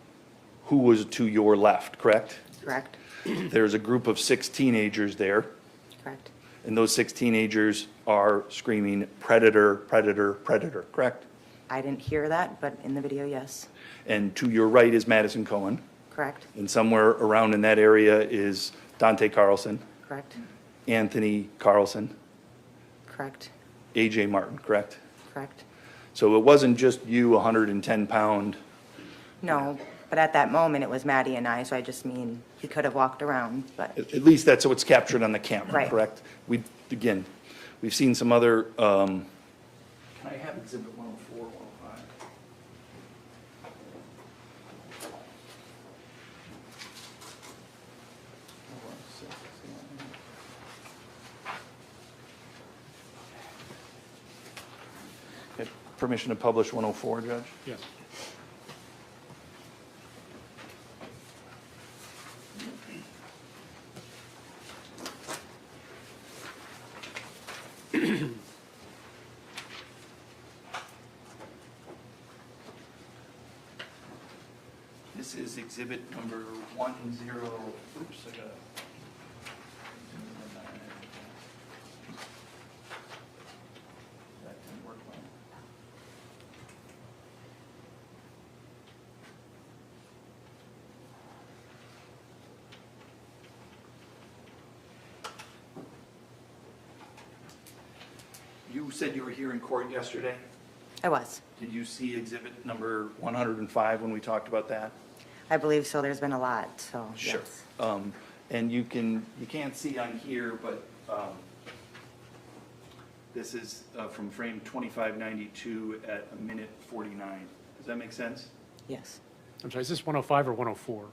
who was to your left, correct? Correct? There's a group of 6 teenagers there, Correct? and those 6 teenagers are screaming, predator, predator, predator, correct? I didn't hear that, but in the video, yes. And to your right is Madison Cohen, Correct? and somewhere around in that area is Dante Carlson, Correct? Anthony Carlson, Correct? AJ Martin, correct? Correct? So it wasn't just you, 110-pound. No, but at that moment, it was Maddie and I, so I just mean, he could have walked around, but, At least that's what's captured on the camera, Right. correct? Again, we've seen some other, can I have exhibit 104, 105? Okay, permission to publish 104, Judge? Yes. This is exhibit number 10, oops, I got that didn't work well. You said you were here in court yesterday. I was. Did you see exhibit number 105 when we talked about that? I believe so. There's been a lot, so yes. And you can't see on here, but this is from frame 2592 at a minute 49. Does that make sense? Yes. I'm sorry, is this 105 or 104?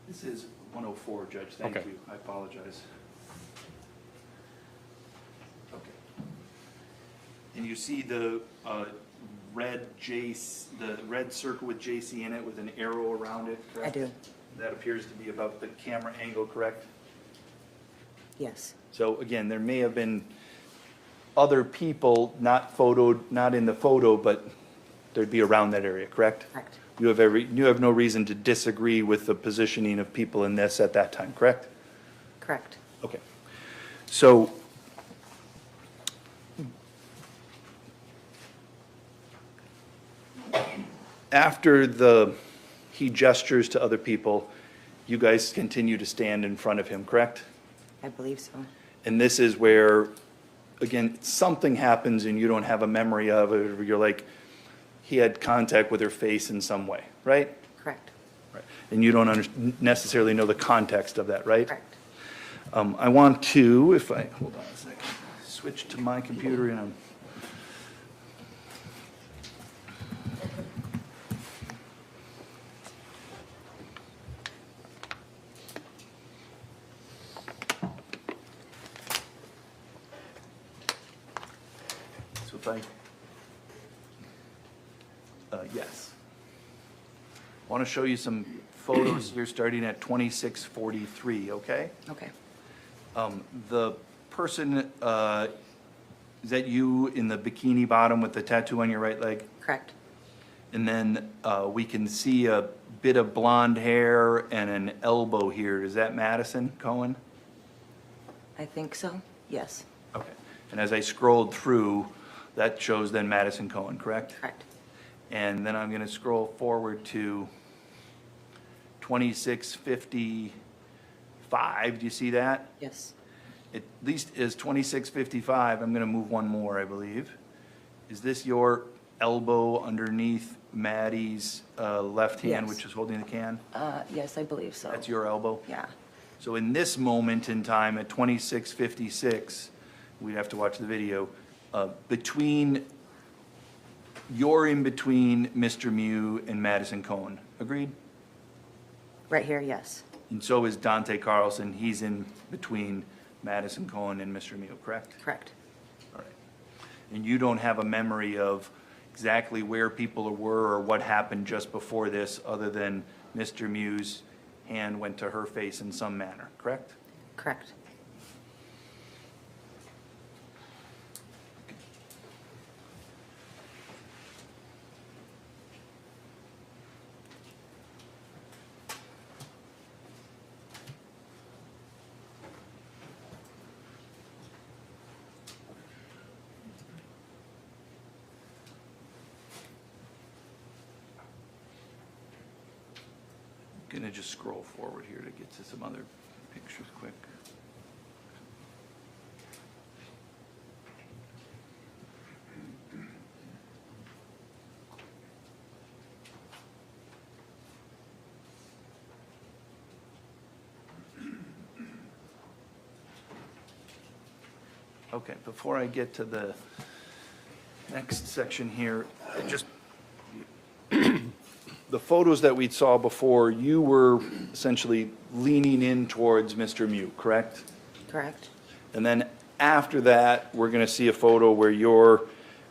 This is 104, Judge. Thank Okay. you. I apologize. Okay. And you see the red circle with JC in it with an arrow around it, correct? I do. That appears to be about the camera angle, correct? Yes. So again, there may have been other people not in the photo, but there'd be around that area, correct? Correct. You have no reason to disagree with the positioning of people in this at that time, correct? Correct. Okay. So after he gestures to other people, you guys continue to stand in front of him, correct? I believe so. And this is where, again, something happens and you don't have a memory of it, or you're like, he had contact with her face in some way, right? Correct. Right. And you don't necessarily know the context of that, right? Correct. I want to, hold on a second, switch to my computer and I'm. So if yes. I want to show you some photos here starting at 2643, okay? Okay. The person, is that you in the bikini bottom with the tattoo on your right leg? Correct. And then we can see a bit of blonde hair and an elbow here. Is that Madison Cohen? I think so. Yes. Okay. And as I scrolled through, that shows then Madison Cohen, correct? Correct. And then I'm going to scroll forward to 2655. Do you see that? Yes. At least is 2655. I'm going to move one more, I believe. Is this your elbow underneath Maddie's left hand, Yes. which is holding the can? Yes, I believe so. That's your elbow? Yeah. So in this moment in time at 2656, we'd have to watch the video, you're in between Mr. Miu and Madison Cohen. Agreed? Right here, yes. And so is Dante Carlson. He's in between Madison Cohen and Mr. Miu, correct? Correct. All right. And you don't have a memory of exactly where people were or what happened just before this, other than Mr. Miu's hand went to her face in some manner, correct? Correct. Gonna just scroll forward here to get to some other pictures quick. Okay, before I get to the next section here, the photos that we saw before, you were essentially leaning in towards Mr. Miu, correct? Correct. And then after that, we're going to see a photo where you're,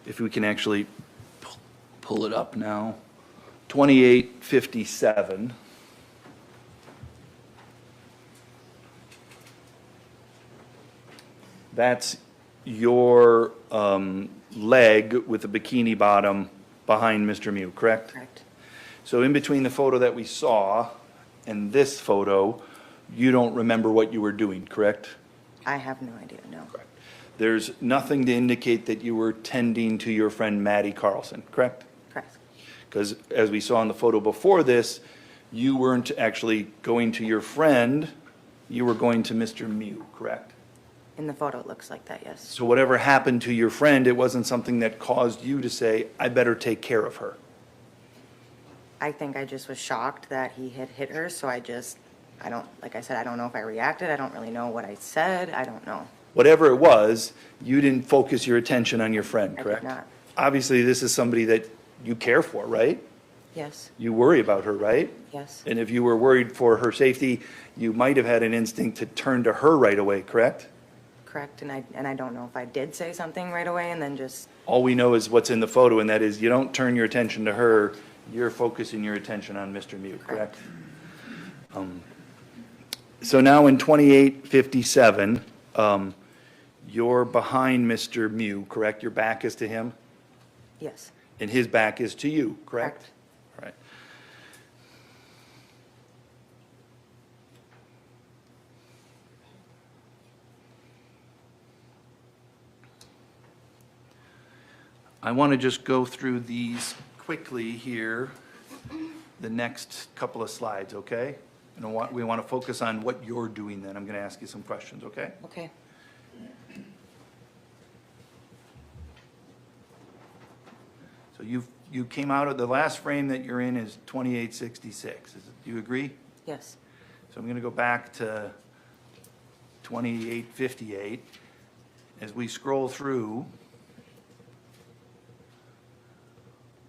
if we can actually pull it up now, 2857. That's your leg with the bikini bottom behind Mr. Miu, correct? Correct. So in between the photo that we saw and this photo, you don't remember what you were doing, correct? I have no idea, no. There's nothing to indicate that you were tending to your friend Maddie Carlson, correct? Correct. Because as we saw in the photo before this, you weren't actually going to your friend, you were going to Mr. Miu, correct? In the photo, it looks like that, yes. So whatever happened to your friend, it wasn't something that caused you to say, I better take care of her. I think I just was shocked that he had hit her, so I don't, like I said, I don't know if I reacted. I don't really know what I said. I don't know. Whatever it was, you didn't focus your attention on your friend, I did correct? not. Obviously, this is somebody that you care for, right? Yes, You worry about her, right? yes, And if you were worried for her safety, you might have had an instinct to turn to her right away, correct? correct. And I don't know if I did say something right away and then just, All we know is what's in the photo, and that is you don't turn your attention to her, you're focusing your attention on Mr. Miu, correct? So now in 2857, you're behind Mr. Miu, correct? Your back is to him, yes, and his back is to you, correct? Correct. All right. I want to just go through these quickly here, the next couple of slides, okay? And we want to focus on what you're doing then. I'm going to ask you some questions, okay? okay. So you came out of, the last frame that you're in is 2866. Do you agree? Yes, So I'm going to go back to 2858. As we scroll through,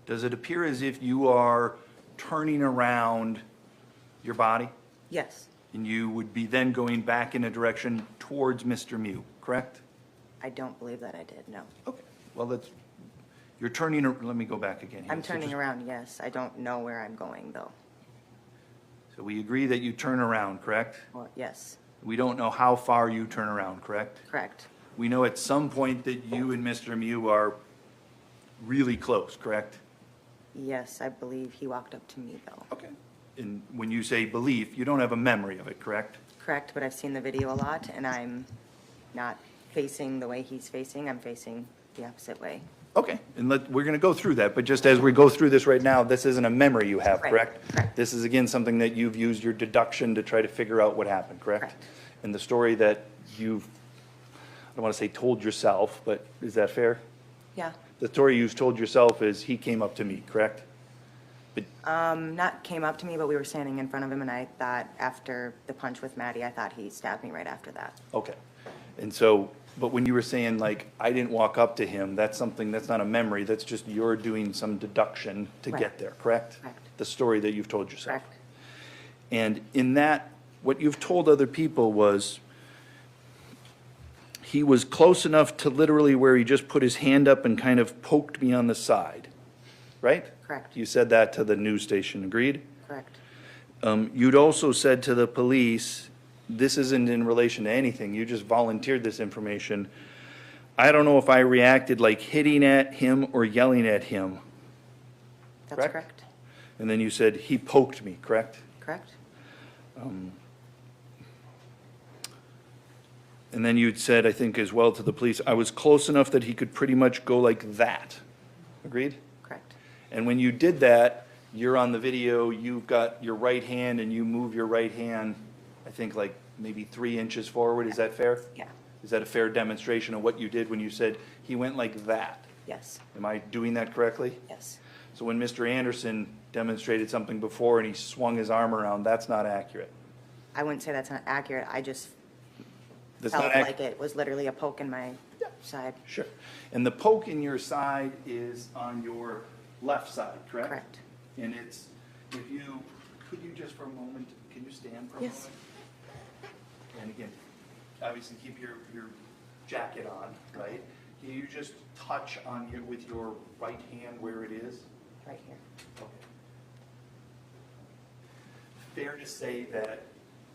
does it appear as if you are turning around your body? yes. And you would be then going back in a direction towards Mr. Miu, correct? I don't believe that I did, no. Okay, well, you're turning, let me go back again here. I'm So turning just- around, yes. I don't know where I'm going, though. So we agree that you turn around, correct? Well, yes, We don't know how far you turn around, correct? correct. We know at some point that you and Mr. Miu are really close, correct? Yes, I believe he walked up to me, though. Okay. And when you say belief, you don't have a memory of it, correct? Correct, but I've seen the video a lot, and I'm not facing the way he's facing. I'm facing the opposite way. Okay, and we're going to go through that, but just as we go through this right now, this isn't a memory you have, Right, correct? correct. This is, again, something that you've used your deduction to try to figure out what happened, correct? Correct. And the story that you've, I don't want to say told yourself, but is that fair? Yeah. The story you've told yourself is he came up to me, correct? Not came up to me, but we were standing in front of him, and I thought after the punch with Maddie, I thought he stabbed me right after that. Okay. And so, but when you were saying like, I didn't walk up to him, that's something, that's not a memory, that's just you're doing some deduction to Right. get there, correct? Correct. The story that you've told yourself. Correct. And in that, what you've told other people was he was close enough to literally where he just put his hand up and kind of poked me on the side, right? Correct. You said that to the news station, agreed? Correct. You'd also said to the police, this isn't in relation to anything, you just volunteered this information. I don't know if I reacted like hitting at him or yelling at him. That's Correct. correct. And then you said, he poked me, correct? Correct. And then you'd said, I think as well to the police, I was close enough that he could pretty much go like that. Agreed? Correct. And when you did that, you're on the video, you've got your right hand and you move your right hand, I think like maybe 3 inches forward, is that fair? Yeah. Is that a fair demonstration of what you did when you said he went like that? Yes. Am I doing that correctly? Yes. So when Mr. Anderson demonstrated something before and he swung his arm around, that's not accurate? I wouldn't say that's not accurate. I just That's felt not like it was literally a poke in my side. Sure. And the poke in your side is on your left side, correct? Correct. And it's, if you, could you just for a moment, can you stand for a Yes. moment? And again, obviously keep your jacket on, right? Can you just touch on your, with your right hand where it is? Right here. Okay. Fair to say that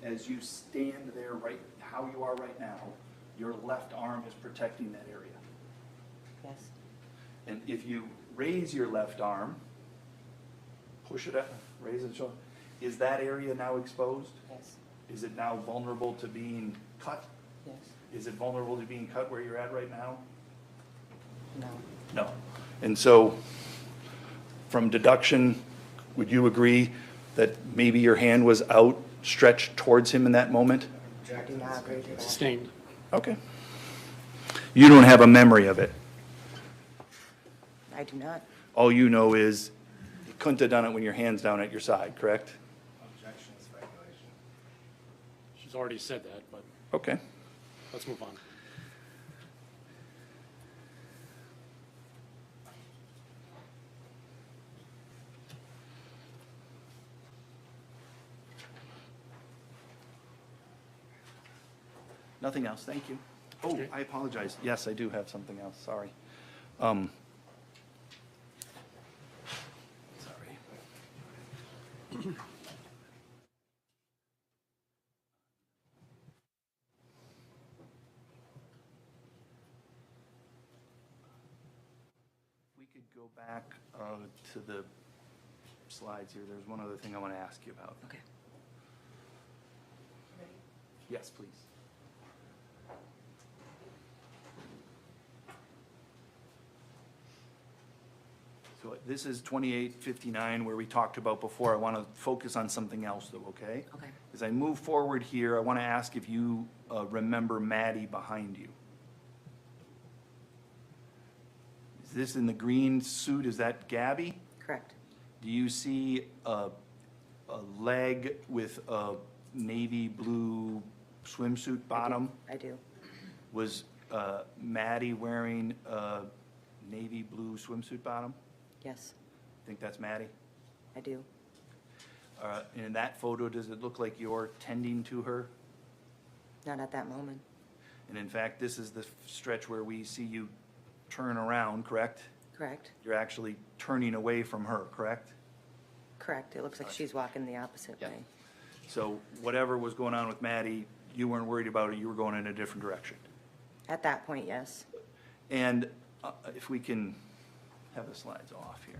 as you stand there right, how you are right now, your left arm is protecting that area. Yes. And if you raise your left arm, push it up, raise it, show. Is that area now exposed? Yes. Is it now vulnerable to being cut? Yes. Is it vulnerable to being cut where you're at right now? No. No. And so, from deduction, would you agree that maybe your hand was outstretched towards him in that moment? I do not agree to that. Sustained. Okay. You don't have a memory of it. I do not. All you know is you couldn't have done it when your hand's down at your side, correct? Objection is speculation. She's already said that, but Okay. let's move on. Nothing else, thank you. Oh, Okay. I apologize. Yes, I do have something else, sorry. Sorry. We could go back to the slides here. There's one other thing I want to ask you about. Okay. Yes, please. So this is 2859 where we talked about before. I want to focus on something else though, okay? Okay. As I move forward here, I want to ask if you remember Maddie behind you. Is this in the green suit? Is that Gabby? Correct. Do you see a leg with a navy blue swimsuit bottom? I do. Was Maddie wearing a navy blue swimsuit bottom? Yes, Think that's Maddie? I do. And in that photo, does it look like you're tending to her? Not at that moment. And in fact, this is the stretch where we see you turn around, correct? Correct. You're actually turning away from her, correct? Correct. It looks like she's walking the opposite Yeah. way. So whatever was going on with Maddie, you weren't worried about it, you were going in a different direction. At that point, yes. And if we can have the slides off here.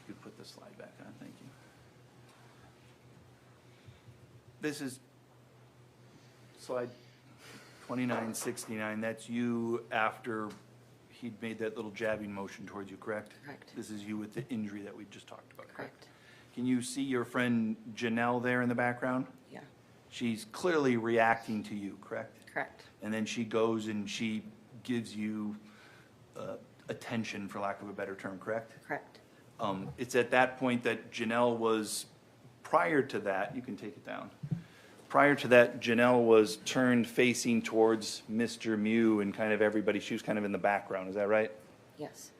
You put the slide back on, thank you. This is slide 2969. That's you after he'd made that little jabbing motion towards you, correct? Correct. This is you with the injury that we just talked about, correct? Correct. Can you see your friend Janelle there in the background? Yeah. She's clearly reacting to you, correct? Correct. And then she goes and she gives you attention, for lack of a better term, correct? Correct. It's at that point that Janelle was, prior to that, you can take it down. Prior to that, Janelle was turned facing towards Mr. Miu and kind of everybody, she was kind of in the background, is that right? Yes.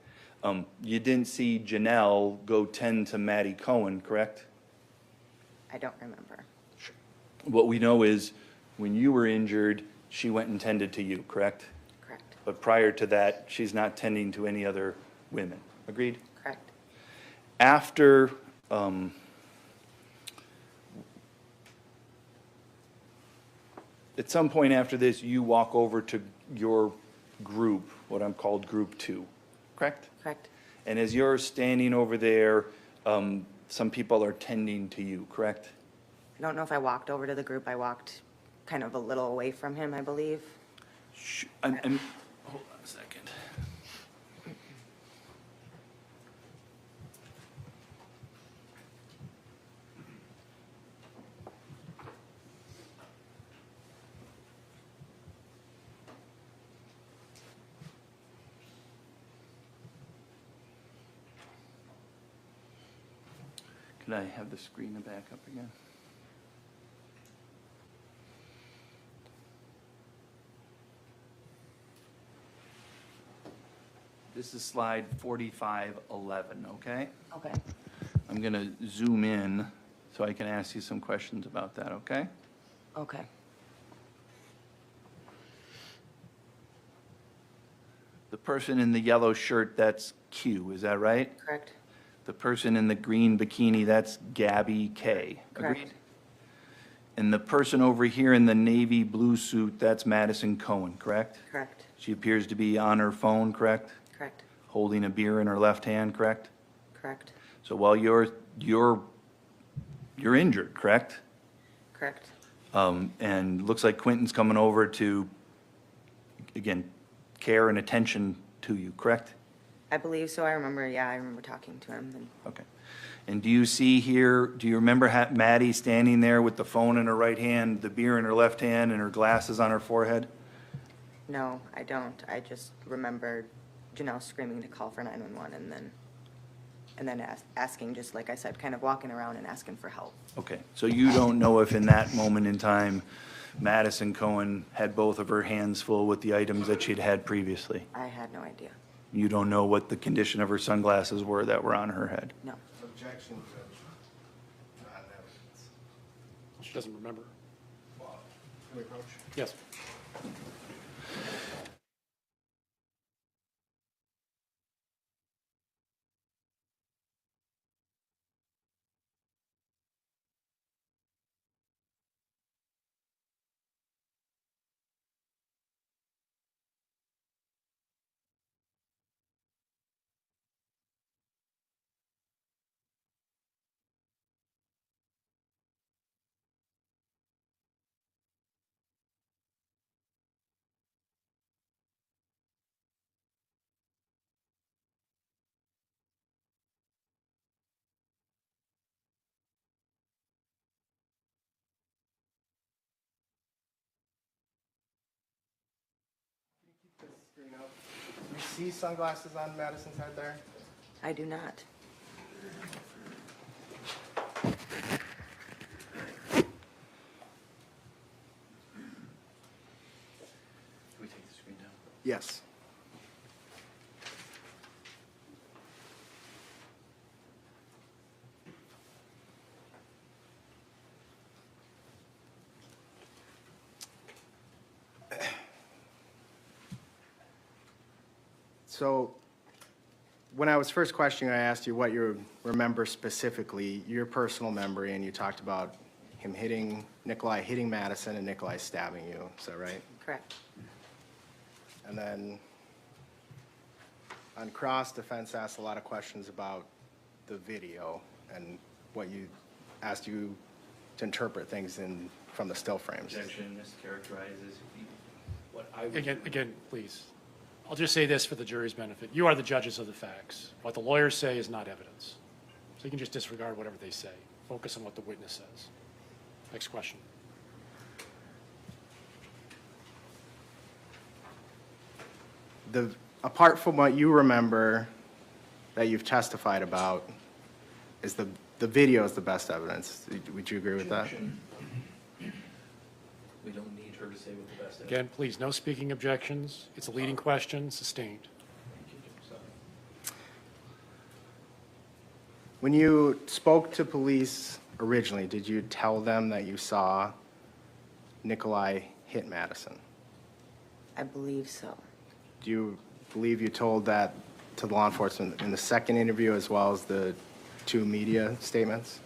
You didn't see Janelle go tend to Maddie Cohen, correct? I don't remember. What we know is, when you were injured, she went and tended to you, correct? Correct. But prior to that, she's not tending to any other women, agreed? Correct. After, at some point after this, you walk over to your group, what I'm called Group 2, correct? Correct. And as you're standing over there, some people are tending to you, correct? I don't know if I walked over to the group. I walked kind of a little away from him, I believe. Hold on a second. Can I have the screen back up again? This is slide 4511, okay? Okay. I'm going to zoom in so I can ask you some questions about that, okay? Okay. The person in the yellow shirt, that's Q, is that right? Correct. The person in the green bikini, that's Gabby K. Correct. Agreed? And the person over here in the navy blue suit, that's Madison Cohen, correct? Correct. She appears to be on her phone, correct? Correct. Holding a beer in her left hand, correct? Correct. So while you're injured, correct? Correct. And looks like Quentin's coming over to, again, care and attention to you, correct? I believe so. I remember talking to him. And Okay. And do you see here, do you remember Maddie standing there with the phone in her right hand, the beer in her left hand, and her glasses on her forehead? no, I don't. I just remember Janelle screaming to call for 911 and then asking, just like I said, kind of walking around and asking for help. Okay, so you don't know if in that moment in time, Madison Cohen had both of her hands full with the items that she'd had previously? I had no idea. You don't know what the condition of her sunglasses were that were on her head? No. Objection, Judge. Not evidence. She doesn't remember. Can we approach? Yes. You see sunglasses on Madison's head there? I do not. Can we take the screen down? Yes. So, when I was first questioning, I asked you what you remember specifically, your personal memory, and you talked about him hitting, Nicolai hitting Madison and Nicolai stabbing you, is that right? Correct. And then, on cross, defense asked a lot of questions about the video and what you, asked you to interpret things from the still frames. Objection mischaracterizes what I would. Again, please. I'll just say this for the jury's benefit. You are the judges of the facts. What the lawyers say is not evidence. So you can just disregard whatever they say. Focus on what the witness says. Next question. Apart from what you remember that you've testified about, is the video is the best evidence. Would you agree with that? Objection. We don't need her to say what the best. Again, please, no speaking objections. It's a leading question, sustained. When you spoke to police originally, did you tell them that you saw Nicolai hit Madison? I believe so. Do you believe you told that to law enforcement in the second interview as well as the two media statements?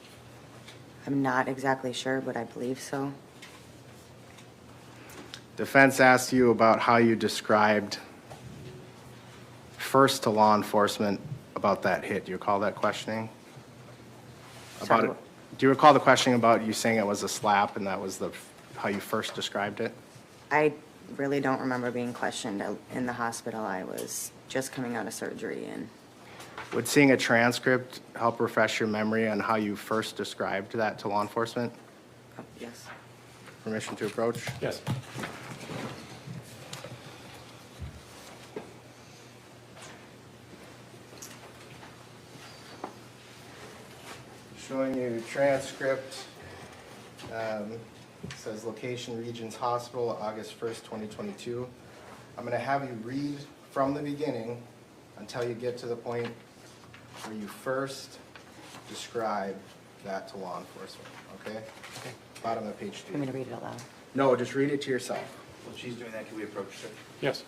I'm not exactly sure, but I believe so. Defense asked you about how you described first to law enforcement about that hit. Do you recall that questioning? Sorry, About it? Do you recall the questioning about you saying it was a slap and that was how you first described it? I really don't remember being questioned in the hospital. I was just coming out of surgery and Would seeing a transcript help refresh your memory on how you first described that to law enforcement? oh, yes. Permission to approach? Yes. Showing you transcript, says location Regions Hospital, August 1st, 2022. I'm going to have you read from the beginning until you get to the point where you first describe that to law enforcement, okay? Okay. Bottom of page Want me to 2. read it out loud? No, just read it to yourself. While she's doing that, can we approach her? Yes.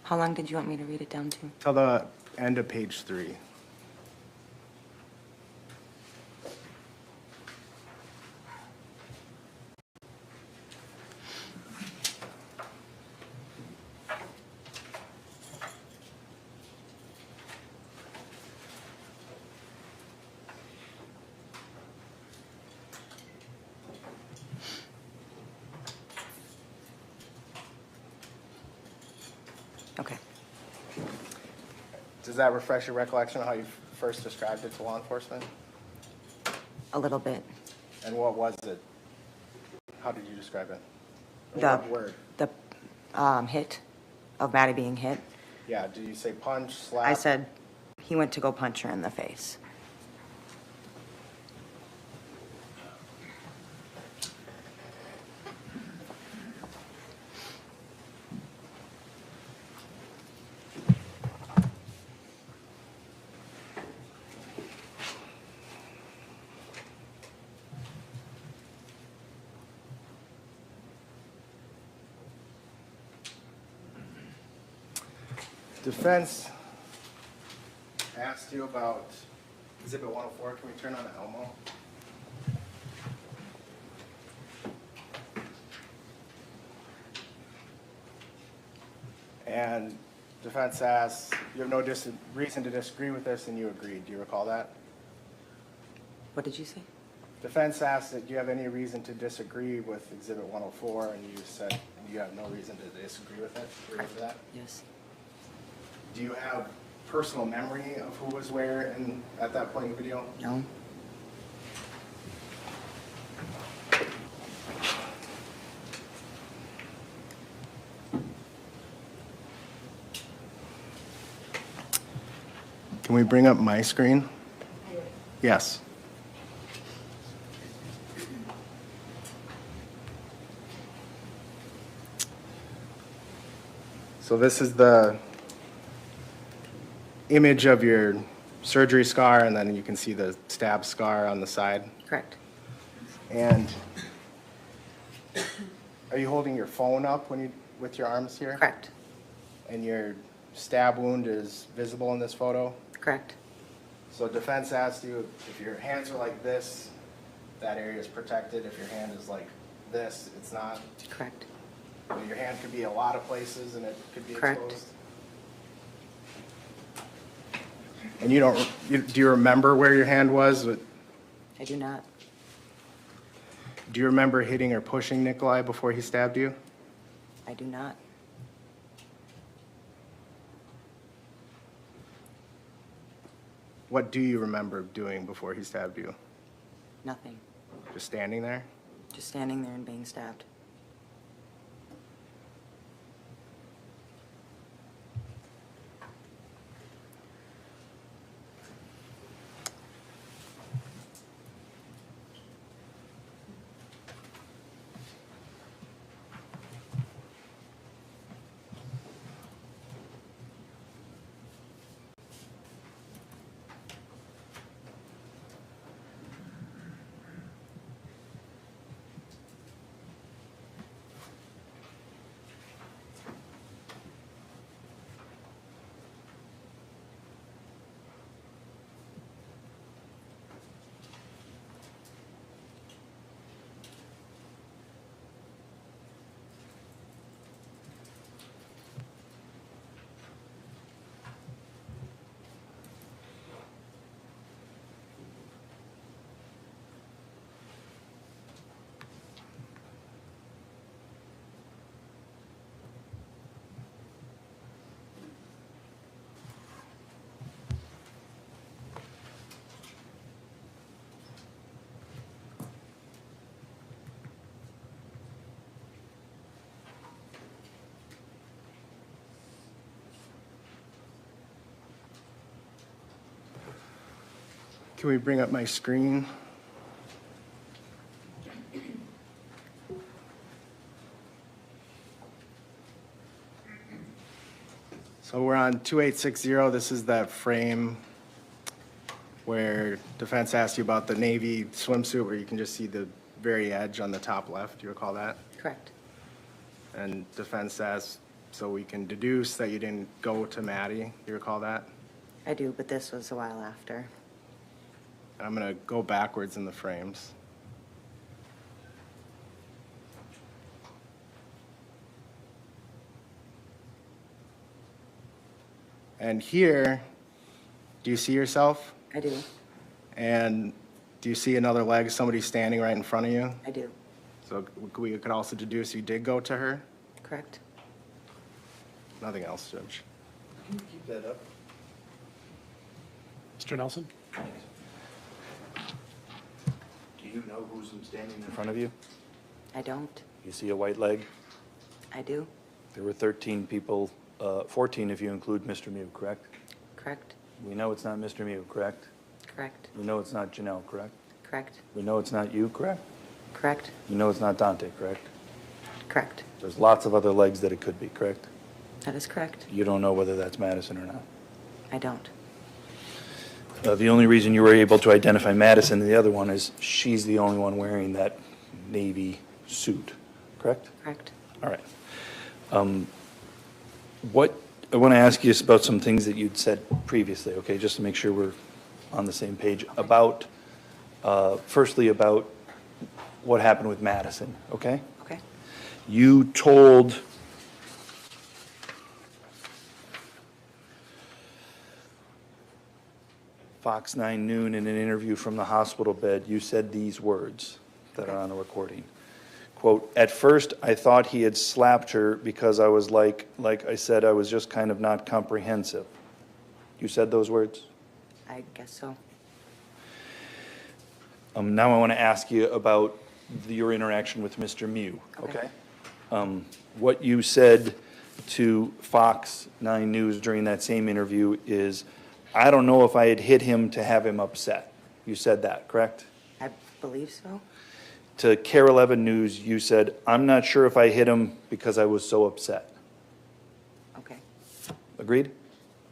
How long did you want me to read it down to? Till the end of page 3. Okay. Does that refresh your recollection of how you first described it to law enforcement? A little bit. And what was it? How did you describe it? Or The- what word? The hit of Maddie being hit. Yeah, did you say punch, slap? I said he went to go punch her in the face. Defense asked you about Exhibit 104. Can we turn on the Elmo? And defense asked, you have no reason to disagree with this, and you agreed. Do you recall that? What did you say? Defense asked that do you have any reason to disagree with Exhibit 104, and you said you have no reason to disagree with it. Agree with that? Yes. Do you have personal memory of who was where and at that point in the video? No. Can we bring up my screen? Yes. So this is the image of your surgery scar, and then you can see the stab scar on the side. Correct. And are you holding your phone up when you with your arms here? Correct. And your stab wound is visible in this photo? Correct. So defense asked you if your hands are like this, that area is protected. If your hand is like this, it's not. Correct. So your hand could be a lot of places and it could be Correct. exposed. And you don't, do you remember where your hand was? I do not. Do you remember hitting or pushing Nicolai before he stabbed you? I do not. What do you remember doing before he stabbed you? Nothing. Just standing there? Just standing there and being stabbed. Can we bring up my screen? So we're on 2860. This is that frame where defense asked you about the Navy swimsuit where you can just see the very edge on the top left. Do you recall that? Correct. And defense asked, so we can deduce that you didn't go to Maddie. Do you recall that? I do, but this was a while after. I'm going to go backwards in the frames. And here, do you see yourself? I do. And do you see another leg, somebody standing right in front of you? I do. So we could also deduce you did go to her? Correct. Nothing else, Judge. Can you keep that up? Mr. Nelson? Do you know who's standing in front of you? I don't. You see a white leg? I do. There were 13 people, 14 if you include Mr. Miu, correct? Correct. We know it's not Mr. Miu, correct? Correct. We know it's not Janelle, correct? Correct. We know it's not you, correct? Correct. You know it's not Dante, correct? Correct. There's lots of other legs that it could be, correct? That is correct. You don't know whether that's Madison or not. I don't. The only reason you were able to identify Madison and the other one is she's the only one wearing that navy suit, correct? Correct. All right. I want to ask you about some things that you'd said previously, okay, just to make sure we're on the same page. About, firstly, about what happened with Madison, okay? Okay. You told Fox 9 Noon in an interview from the hospital bed, you said these words that are on the recording. Quote, "At first, I thought he had slapped her because I was like I said, I was just kind of not comprehensive." You said those words? I guess so. Now I want to ask you about your interaction with Mr. Miu, Okay. okay? What you said to Fox 9 News during that same interview is, "I don't know if I had hit him to have him upset." You said that, correct? I believe so. To Care 11 News, you said, "I'm not sure if I hit him because I was so upset." Okay. Agreed?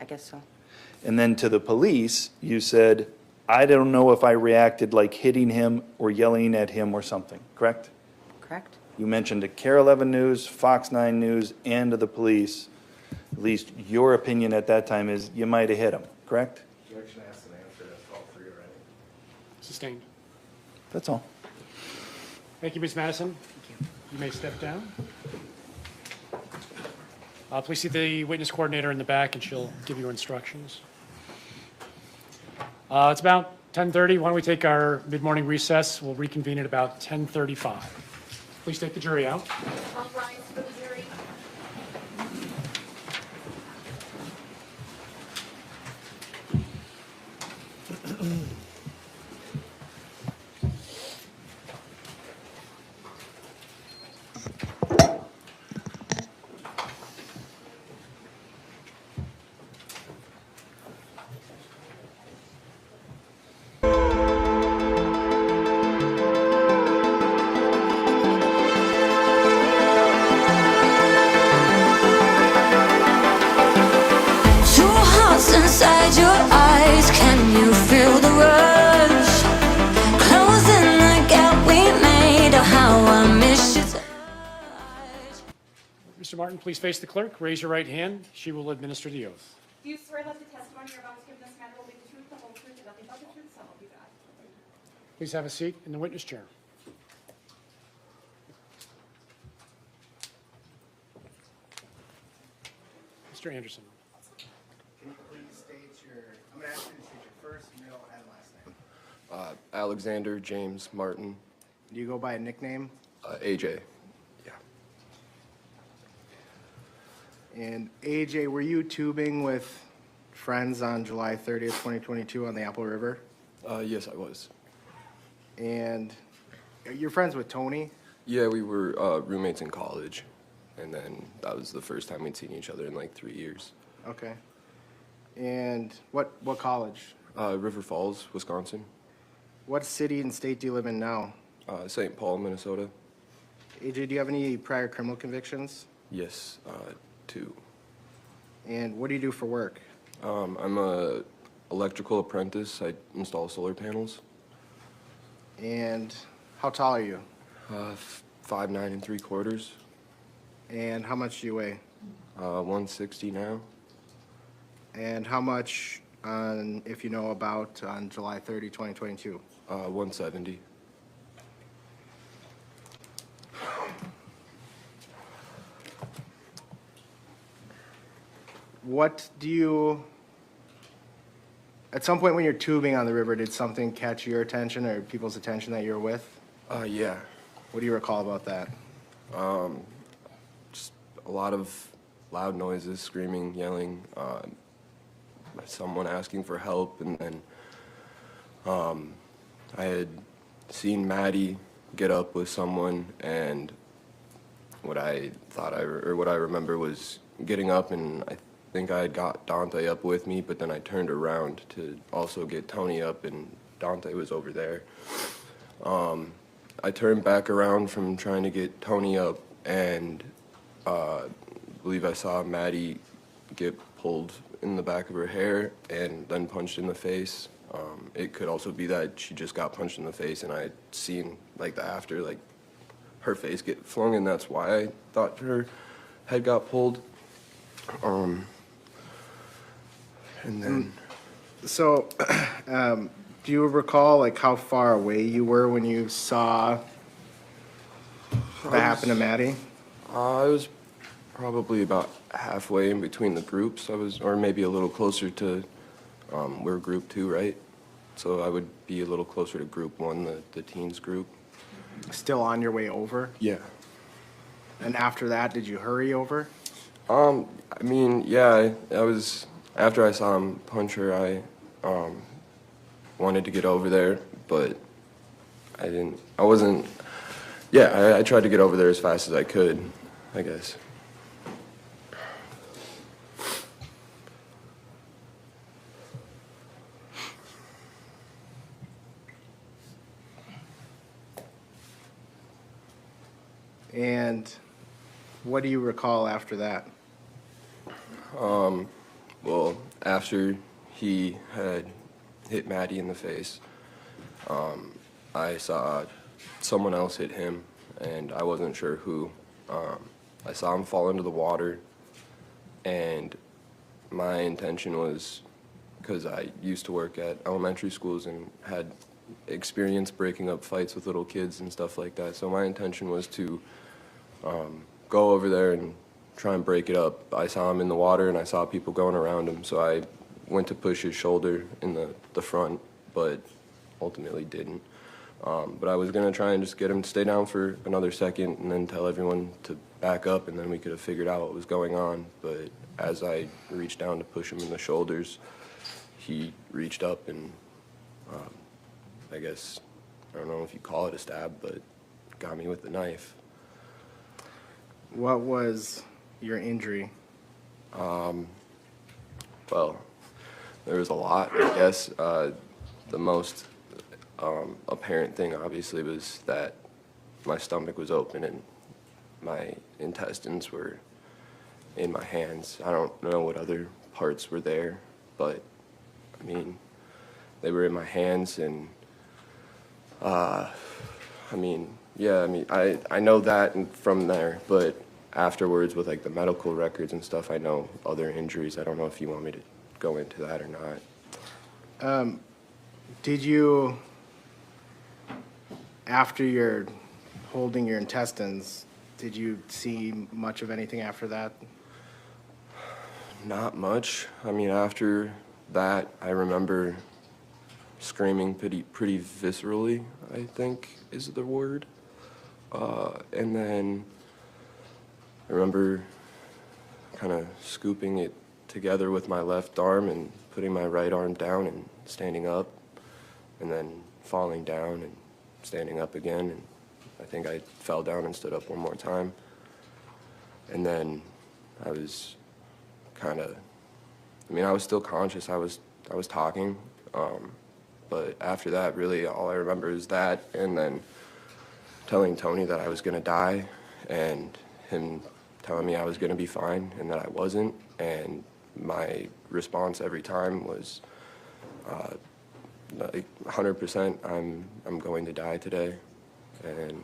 I guess so. And then to the police, you said, "I don't know if I reacted like hitting him or yelling at him or something," correct? Correct. You mentioned to Care 11 News, Fox 9 News, and to the police, at least your opinion at that time is you might have hit him, correct? Judge asked an answer, that's all three already. Sustained. That's all. Thank you, Ms. Madison. Thank you. You may step down. Please see the witness coordinator in the back, and she'll give you instructions. It's about 10:30. Why don't we take our mid-morning recess? We'll reconvene at about 10:35. Please take the jury out. I'll rise for the jury. Two hearts inside your eyes. Can you feel the rush? Closing the gap we made. Oh, how I miss you. Mr. Martin, please face the clerk. Raise your right hand. She will administer the oath. Do you swear that the testimony you're about to give in this matter will be the truth, the whole truth, and nothing but the truth, so help you God? Please have a seat in the witness chair. Mr. Anderson. Can you please state your, I'm going to ask you to state your first, middle, and last name. Alexander James Martin, Do you go by a nickname? AJ. Yeah. And AJ, were you tubing with friends on July 30th, 2022 on the Apple River? Yes, I was. And you're friends with Tony? Yeah, we were roommates in college, and then that was the first time we'd seen each other in like 3 years. Okay. And what college? River Falls, Wisconsin. What city and state do you live in now? St. Paul, Minnesota. AJ, do you have any prior criminal convictions? Yes, 2. And what do you do for work? I'm a electrical apprentice. I install solar panels. And how tall are you? 5'9" and 3/4. And how much do you weigh? 160 now. And how much, if you know about, on July 30, 2022? 170. What do you, at some point when you're tubing on the river, did something catch your attention or people's attention that you were with? Yeah. What do you recall about that? Just a lot of loud noises, screaming, yelling, someone asking for help, and then I had seen Maddie get up with someone, and what I remember was getting up, and I think I had got Dante up with me, but then I turned around to also get Tony up, and Dante was over there. I turned back around from trying to get Tony up, and I believe I saw Maddie get pulled in the back of her hair and then punched in the face. It could also be that she just got punched in the face, and I had seen like the after, like her face get flung, and that's why I thought her head got pulled. And then, So, do you recall like how far away you were when you saw that happen to Maddie? I was probably about halfway in between the groups. Or maybe a little closer to, we're group 2, right? So I would be a little closer to group 1, the teens group. Still on your way over? Yeah. And after that, did you hurry over? I mean, yeah, I was, after I saw him punch her, I wanted to get over there, but I tried to get over there as fast as I could, I guess. And what do you recall after that? Well, after he had hit Maddie in the face, I saw someone else hit him, and I wasn't sure who. I saw him fall into the water, and my intention was, because I used to work at elementary schools and had experience breaking up fights with little kids and stuff like that, so my intention was to go over there and try and break it up. I saw him in the water, and I saw people going around him, so I went to push his shoulder in the front, but ultimately didn't. But I was going to try and just get him to stay down for another second and then tell everyone to back up, and then we could have figured out what was going on. But as I reached down to push him in the shoulders, he reached up and I guess, I don't know if you call it a stab, but got me with the knife. What was your injury? Well, there was a lot, I guess. The most apparent thing, obviously, was that my stomach was open and my intestines were in my hands. I don't know what other parts were there, but, I mean, they were in my hands, and, I know that and from there, but afterwards with, like, the medical records and stuff, I know other injuries. I don't know if you want me to go into that or not. Did you, after you're holding your intestines, did you see much of anything after that? Not much. I mean, after that, I remember screaming pretty viscerally, I think is the word. And then I remember kind of scooping it together with my left arm and putting my right arm down and standing up, and then falling down and standing up again. And I think I fell down and stood up one more time. And then I was kind of, I was still conscious. I was talking, But after that, really, all I remember is that, and then telling Tony that I was going to die, and him telling me I was going to be fine, and that I wasn't. And my response every time was, like 100%, I'm going to die today. And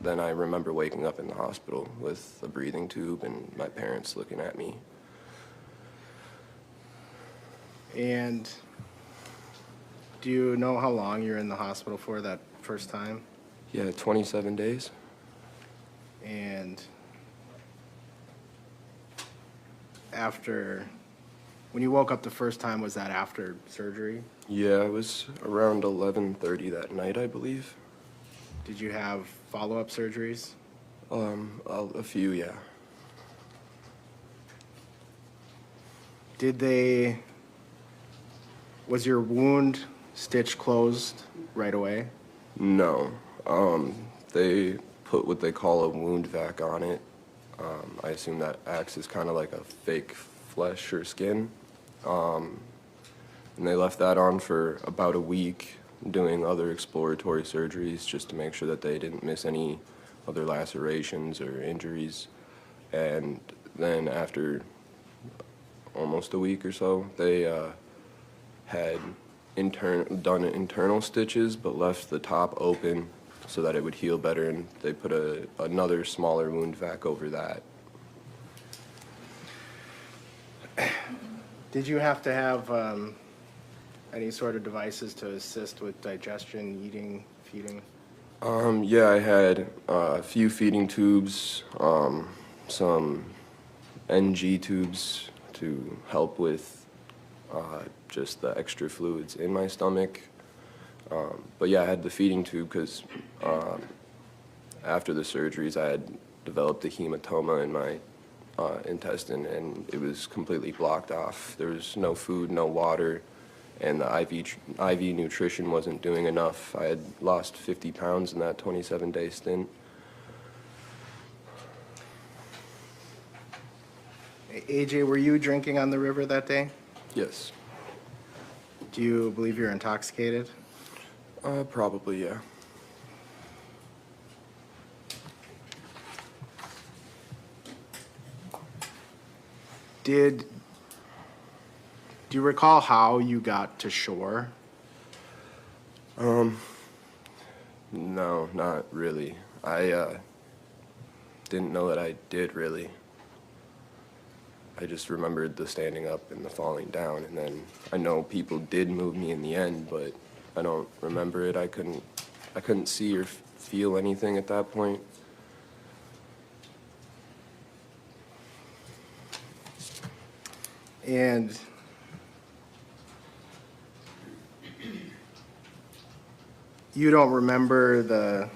then I remember waking up in the hospital with a breathing tube and my parents looking at me. And do you know how long you were in the hospital for that first time? Yeah, 27 days. And after, when you woke up the first time, was that after surgery? Yeah, it was around 11:30 that night, I believe. Did you have follow-up surgeries? A few, yeah. Was your wound stitch closed right away? No. They put what they call a wound vac on it. I assume that acts as kind of like a fake flesh or skin. And they left that on for about a week, doing other exploratory surgeries just to make sure that they didn't miss any other lacerations or injuries. And then after almost a week or so, they had done internal stitches but left the top open so that it would heal better, and they put another smaller wound vac over that. Did you have to have any sort of devices to assist with digestion, eating, feeding? Yeah, I had a few feeding tubes, some NG tubes to help with just the extra fluids in my stomach. But yeah, I had the feeding tube because after the surgeries, I had developed a hematoma in my intestine, and it was completely blocked off. There was no food, no water, and the IV nutrition wasn't doing enough. I had lost 50 pounds in that 27-day stint. AJ, were you drinking on the river that day? Yes. Do you believe you're intoxicated? Probably, yeah. Do you recall how you got to shore? No, not really. I didn't know that I did, really. I just remembered the standing up and the falling down, and then I know people did move me in the end, but I don't remember it. I couldn't see or feel anything at that point. And you don't remember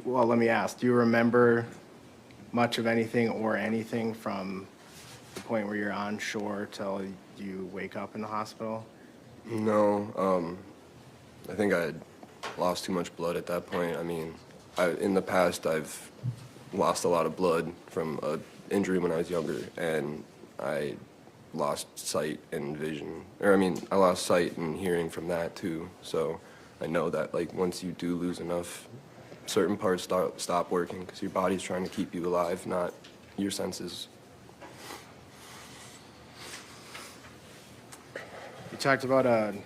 well, let me ask, do you remember much of anything or anything from the point where you're on shore till you wake up in the hospital? No, I think I had lost too much blood at that point. I mean, in the past, I've lost a lot of blood from an injury when I was younger, and I lost sight and vision. I lost sight and hearing from that too. So I know that, like, once you do lose enough, certain parts stop working because your body's trying to keep you alive, not your senses. You talked about an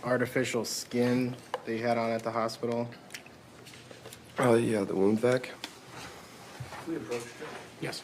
artificial skin they had on at the hospital. Yeah, the wound vac. Yes.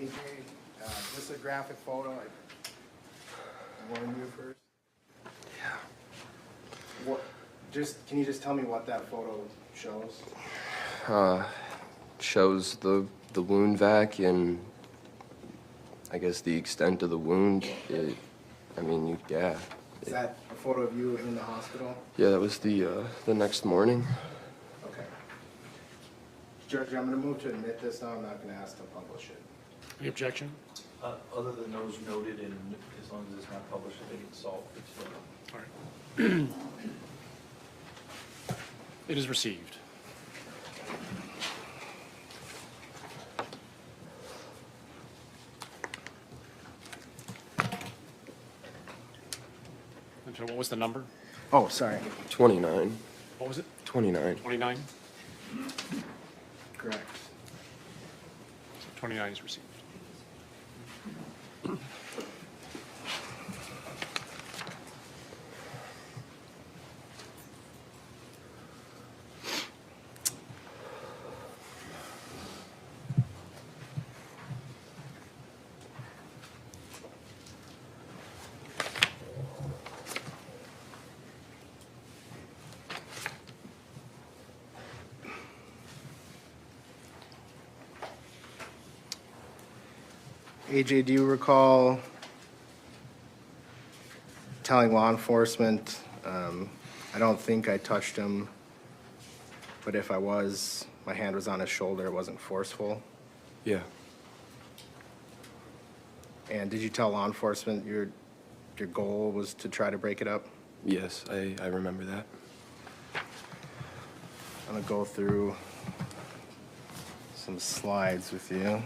AJ, this is a graphic photo. I warned you first. Yeah. Can you just tell me what that photo shows? Shows the wound vac and I guess the extent of the wound. Yeah. Is that a photo of you in the hospital? Yeah, that was the next morning. Okay. Judge, I'm going to move to admit this now. I'm not going to ask to publish it. Any objection? Other than those noted, and as long as it's not published, they get solved. All right. It is received. I'm sorry, what was the number? Oh, sorry. 29. What was it? 29. 29? Correct. So 29 is received. AJ, do you recall telling law enforcement, I don't think I touched him, but if I was, my hand was on his shoulder, it wasn't forceful? Yeah. And did you tell law enforcement your goal was to try to break it up? Yes, I remember that. I'm gonna go through some slides with you.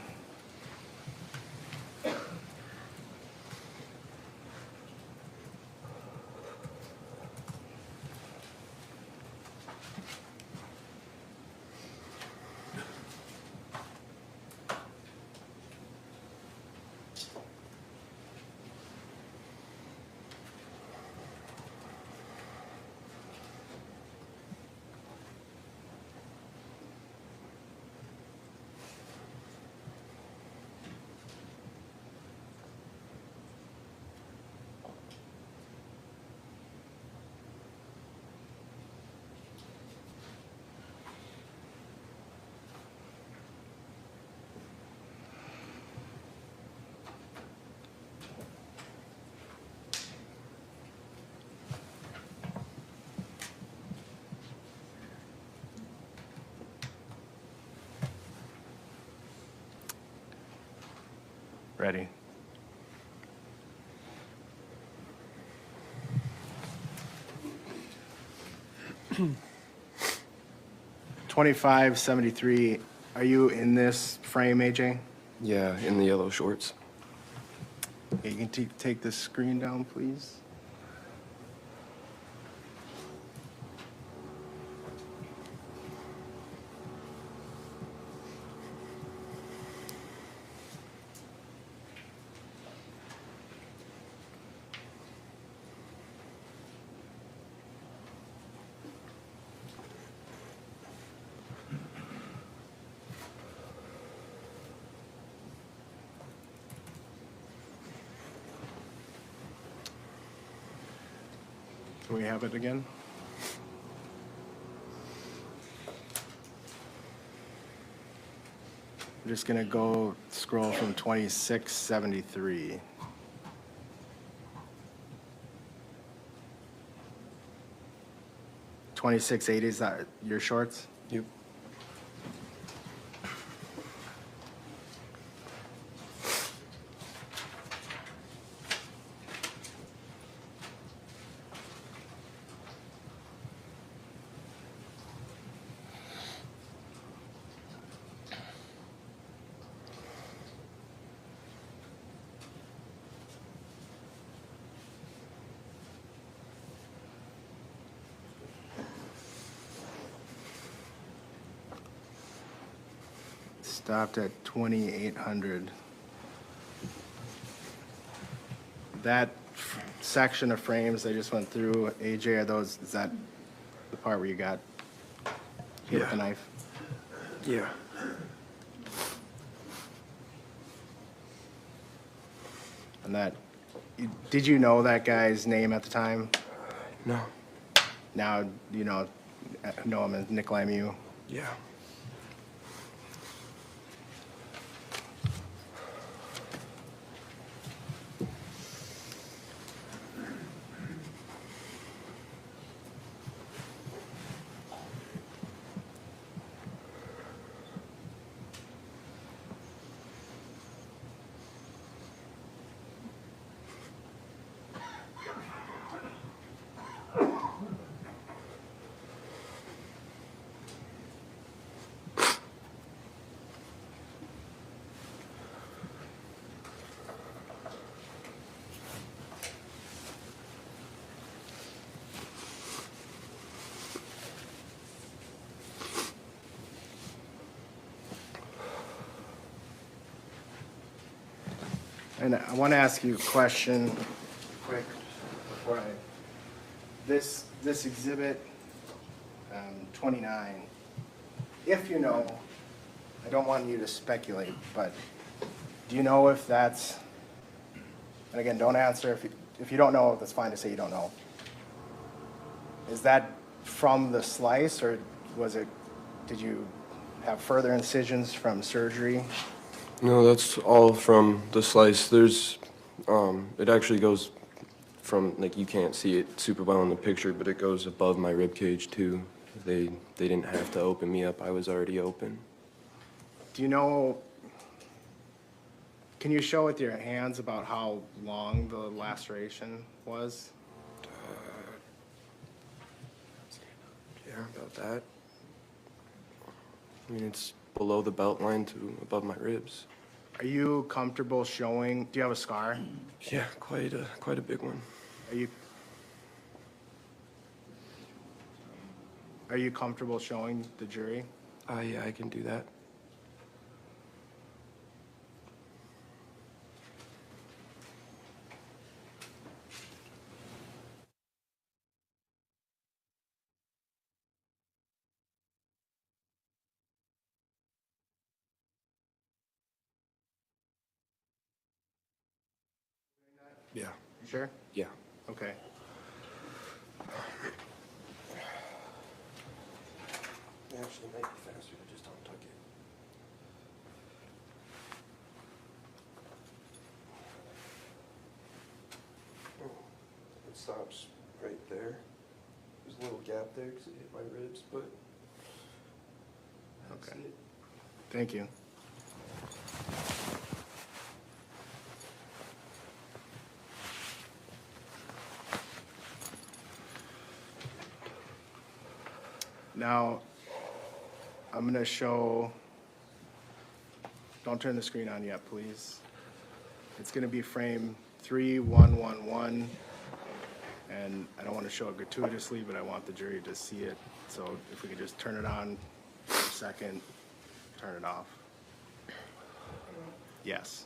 Ready? $25.73. Are you in this frame, AJ? Yeah, in the yellow shorts. Okay, you can take the screen down, please. Can we have it again? I'm just gonna go scroll from 2673. 2680, is that your shorts? Yep. Stopped at 2800. That section of frames I just went through, AJ, is that the part where you got hit with the knife? Yeah. And that, did you know that guy's name at the time? No. Now, you know him as Nicolae Miu? Yeah. And I want to ask you a question quick before I, this exhibit 29, if you know, I don't want you to speculate, but do you know if that's, and again, don't answer, if you don't know, that's fine to say you don't know. Is that from the slice, or was it, did you have further incisions from surgery? No, that's all from the slice. There's, it actually goes from, like, you can't see it super well in the picture, but it goes above my rib cage too. They didn't have to open me up. I was already open. Do you know, can you show with your hands about how long the laceration was? Yeah, about that. I mean, it's below the belt line to above my ribs. Are you comfortable showing, do you have a scar? Yeah, quite a big one. Are you comfortable showing the jury? Yeah, I can do that. Yeah. You sure? Yeah. Okay. Actually, it might be faster to just untuck it. Oh, it stops right there. There's a little gap there because it hit my ribs, but that's Okay. it. Thank you. Now, I'm going to show, don't turn the screen on yet, please. It's going to be frame 3111, and I don't want to show it gratuitously, but I want the jury to see it. So if we could just turn it on for a second, turn it off. Yes.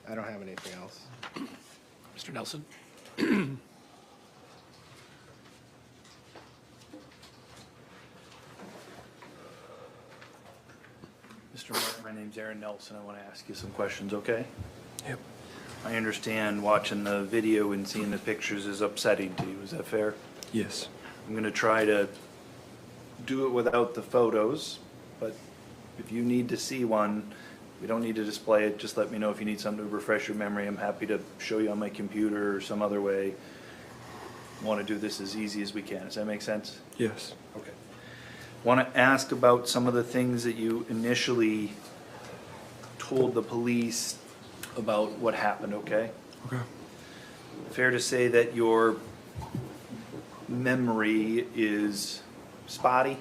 I don't have anything else. Mr. Nelson? Mr. Martin, my name's Aaron Nelson. I want to ask you some questions, okay? Yep. I understand watching the video and seeing the pictures is upsetting to you. Is that fair? Yes. I'm going to try to do it without the photos, but if you need to see one, we don't need to display it. Just let me know if you need something to refresh your memory. I'm happy to show you on my computer or some other way. Want to do this as easy as we can. Does that make sense? Yes. Okay. Want to ask about some of the things that you initially told the police about what happened, okay? Okay. Fair to say that your memory is spotty?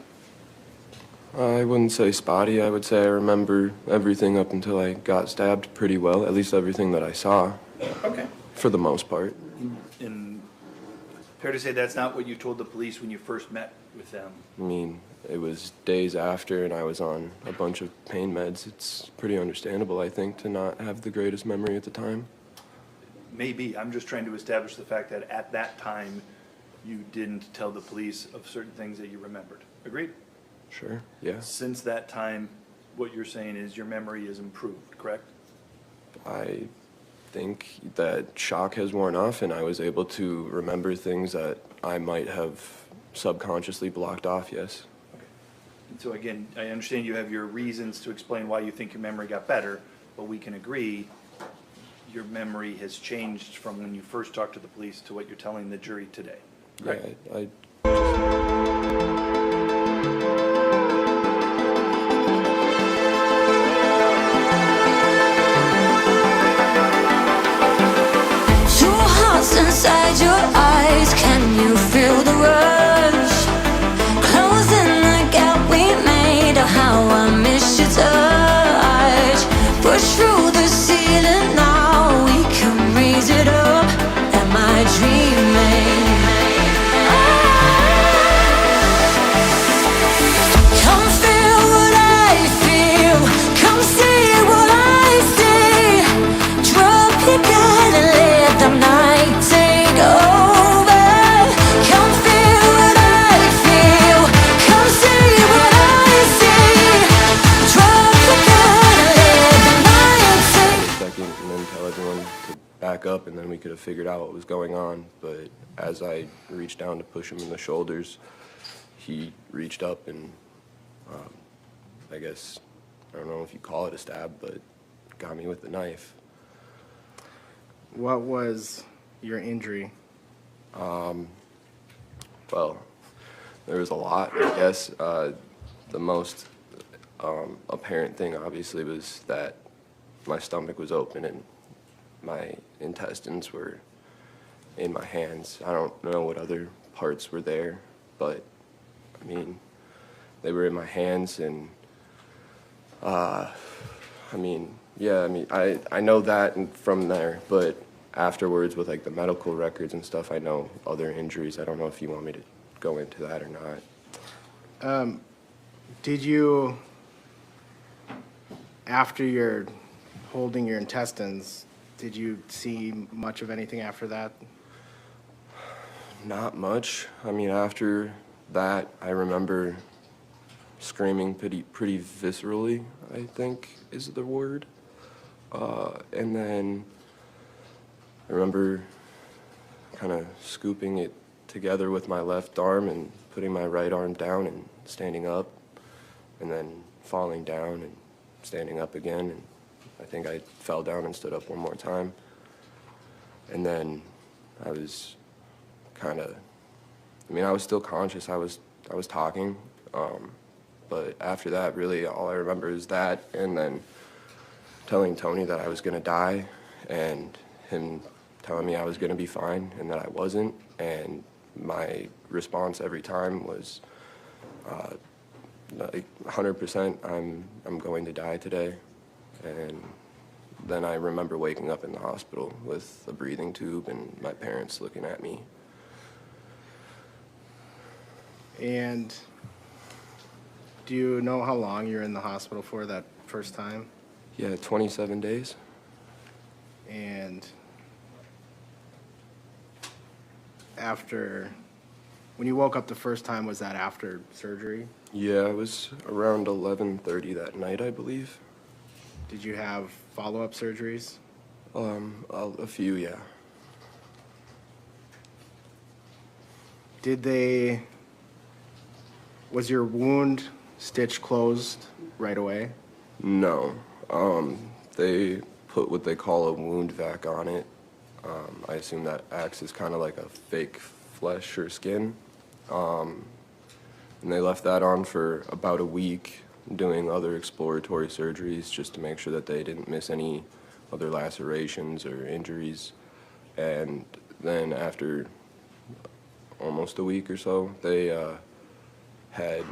I wouldn't say spotty. I would say I remember everything up until I got stabbed pretty well, at least everything that I saw, Okay. for the most part. And Fair to say that's not what you told the police when you first met with them? I mean, it was days after and I was on a bunch of pain meds. It's pretty understandable, I think, to not have the greatest memory at the time. Maybe. I'm just trying to establish the fact that at that time, you didn't tell the police of certain things that you remembered. Agreed? Sure, yeah. Since that time, what you're saying is your memory is improved, correct? I think that shock has worn off and I was able to remember things that I might have subconsciously blocked off, yes. And so again, I understand you have your reasons to explain why you think your memory got better, but we can agree your memory has changed from when you first talked to the police to what you're telling the jury today, correct? Yeah, I Two hearts inside your eyes, can you feel the rush? Closing the gap we made, oh how I miss your touch. Push through the ceiling now, we can raise it up. Am I dreaming? Come feel what I feel, come see what I see. Drop your guard and let the night take over. Come feel what I feel, come see what I see. Drop your guard and let the night take second and then tell everyone to back up and then we could have figured out what was going on. But as I reached down to push him in the shoulders, he reached up and I guess, I don't know if you call it a stab, but got me with the knife. What was your injury? Well, there was a lot, I guess. The most apparent thing, obviously, was that my stomach was open and my intestines were in my hands. I don't know what other parts were there, but, I mean, they were in my hands and, I know that and from there, but afterwards with like the medical records and stuff, I know other injuries. I don't know if you want me to go into that or not. Did you, after you're holding your intestines, did you see much of anything after that? Not much. I mean, after that, I remember screaming pretty viscerally, I think is the word. And then I remember kind of scooping it together with my left arm and putting my right arm down and standing up, and then falling down and standing up again. And I think I fell down and stood up one more time. And then I was kind of, I was still conscious. I was talking, but after that, really all I remember is that, and then telling Tony that I was gonna die, and him telling me I was gonna be fine, and that I wasn't. And my response every time was, like 100%, I'm going to die today. And then I remember waking up in the hospital with a breathing tube and my parents looking at me. And do you know how long you were in the hospital for that first time? Yeah, 27 days. And after, when you woke up the first time, was that after surgery? Yeah, it was around 11:30 that night, I believe. Did you have follow-up surgeries? A few, yeah. Was your wound stitched closed right away? No. They put what they call a wound vac on it. I assume that acts as kind of like a fake flesh or skin. And they left that on for about a week, doing other exploratory surgeries just to make sure that they didn't miss any other lacerations or injuries. And then after almost a week or so, they had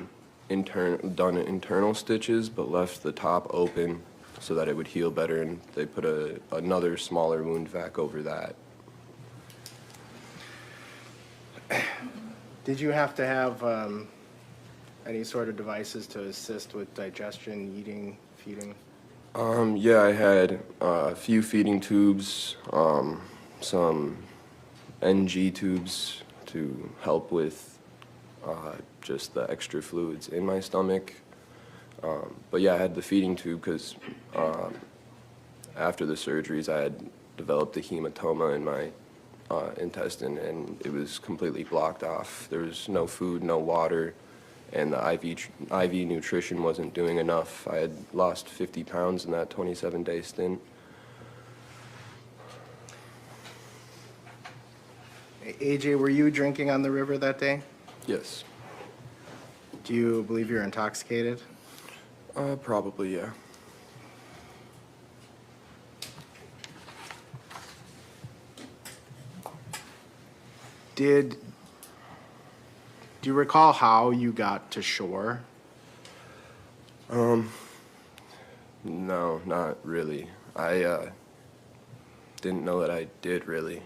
done internal stitches but left the top open so that it would heal better, and they put another smaller wound vac over that. Did you have to have any sort of devices to assist with digestion, eating, feeding? Yeah, I had a few feeding tubes, some NG tubes to help with just the extra fluids in my stomach. But yeah, I had the feeding tube because after the surgeries, I had developed a hematoma in my intestine, and it was completely blocked off. There was no food, no water, and the IV nutrition wasn't doing enough. I had lost 50 pounds in that 27-day stint. AJ, were you drinking on the river that day? Yes. Do you believe you're intoxicated? Probably, yeah. Do you recall how you got to shore? No, not really. I didn't know that I did, really.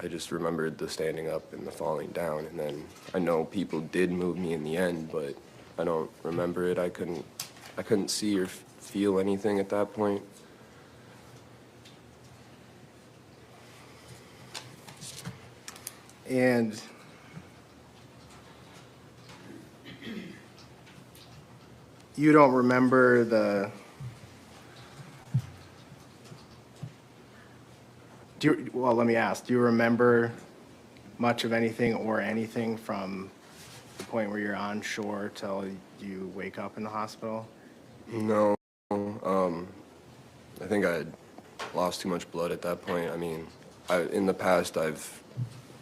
I just remembered the standing up and the falling down, and then I know people did move me in the end, but I don't remember it. I couldn't see or feel anything at that point. And you don't remember well, let me ask, do you remember much of anything or anything from the point where you're on shore till you wake up in the hospital? No, I think I had lost too much blood at that point. I mean, in the past, I've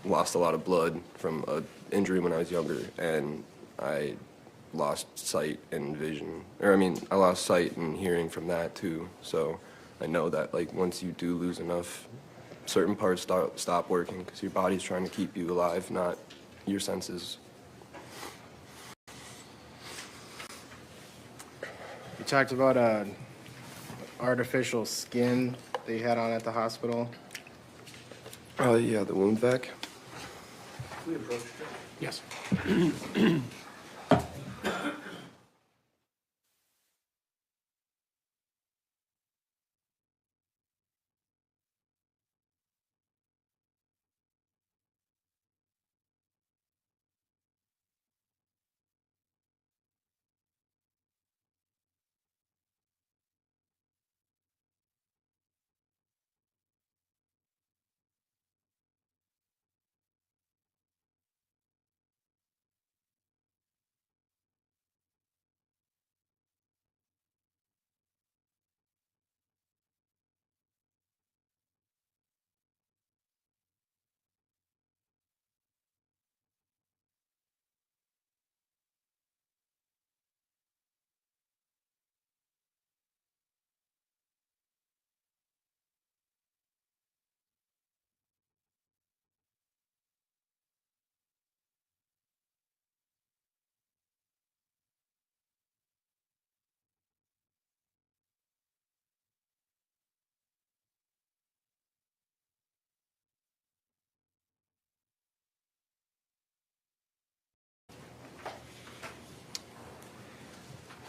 lost a lot of blood from an injury when I was younger, and I lost sight and vision. I lost sight and hearing from that too. So I know that, like, once you do lose enough, certain parts stop working because your body's trying to keep you alive, not your senses. You talked about artificial skin that you had on at the hospital. Yeah, the wound vac. Yes.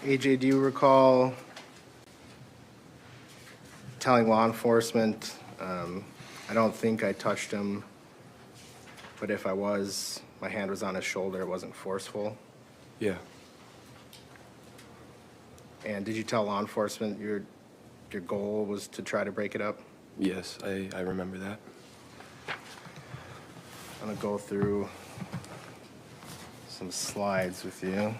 AJ, do you recall telling law enforcement, I don't think I touched him, but if I was, my hand was on his shoulder, it wasn't forceful? Yeah. And did you tell law enforcement your goal was to try to break it up? Yes, I remember that. I'm gonna go through some slides with you.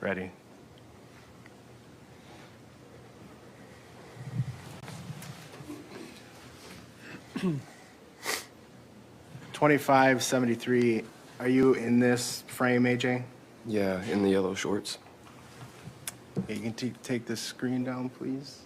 Ready. $25.73. Are you in this frame, AJ? Yeah, in the yellow shorts. Okay, you can take this screen down, please.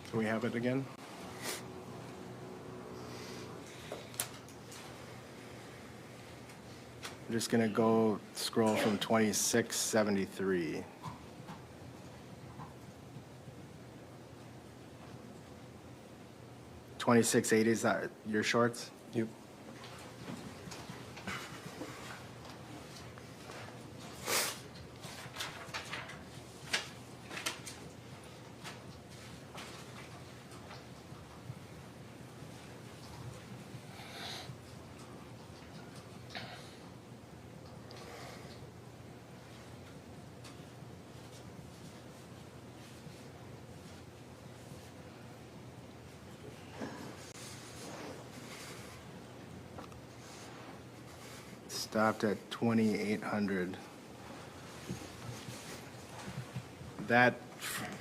Can we have it again? I'm just gonna go scroll from 2673. 2680, is that your shorts? Yep. Stopped at 2800. That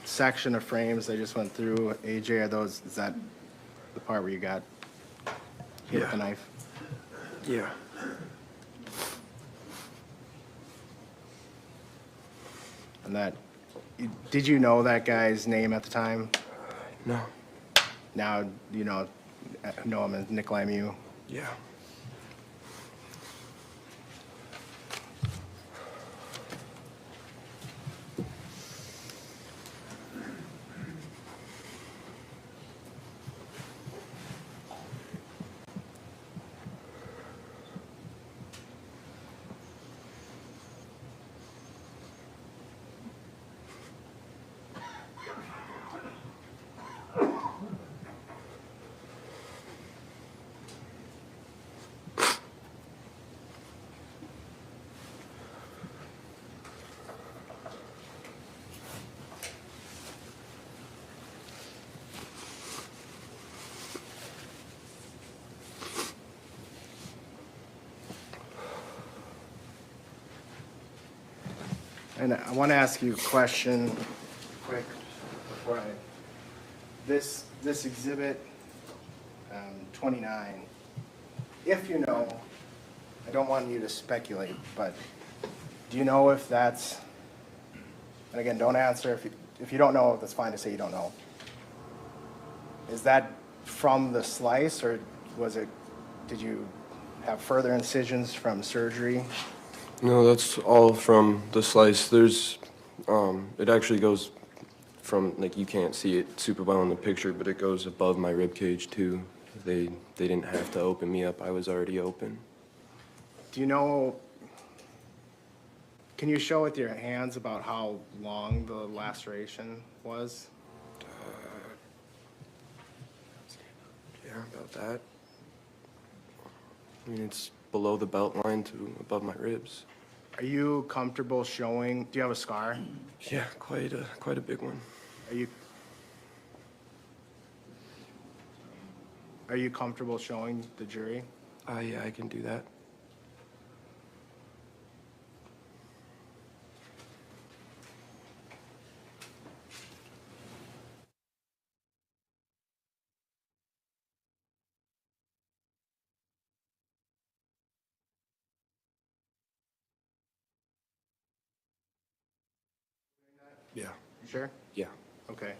section of frames I just went through, AJ, is that the part where you got hit with the knife? Yeah. And that, did you know that guy's name at the time? No. Now, you know him as Nicolae Miu? Yeah. And I want to ask you a question quick before this exhibit 29, if you know, I don't want you to speculate, but do you know if that's, and again, don't answer, if you don't know, that's fine to say you don't know. Is that from the slice, or did you have further incisions from surgery? No, that's all from the slice. There's, it actually goes from, like, you can't see it super well in the picture, but it goes above my rib cage too. They didn't have to open me up. I was already open. Do you know, can you show with your hands about how long the laceration was? Yeah, about that. I mean, it's below the belt line to above my ribs. Are you comfortable showing, do you have a scar? Yeah, quite a big one. Are you comfortable showing the jury? Yeah, I can do that. Yeah. You sure? Yeah. Okay.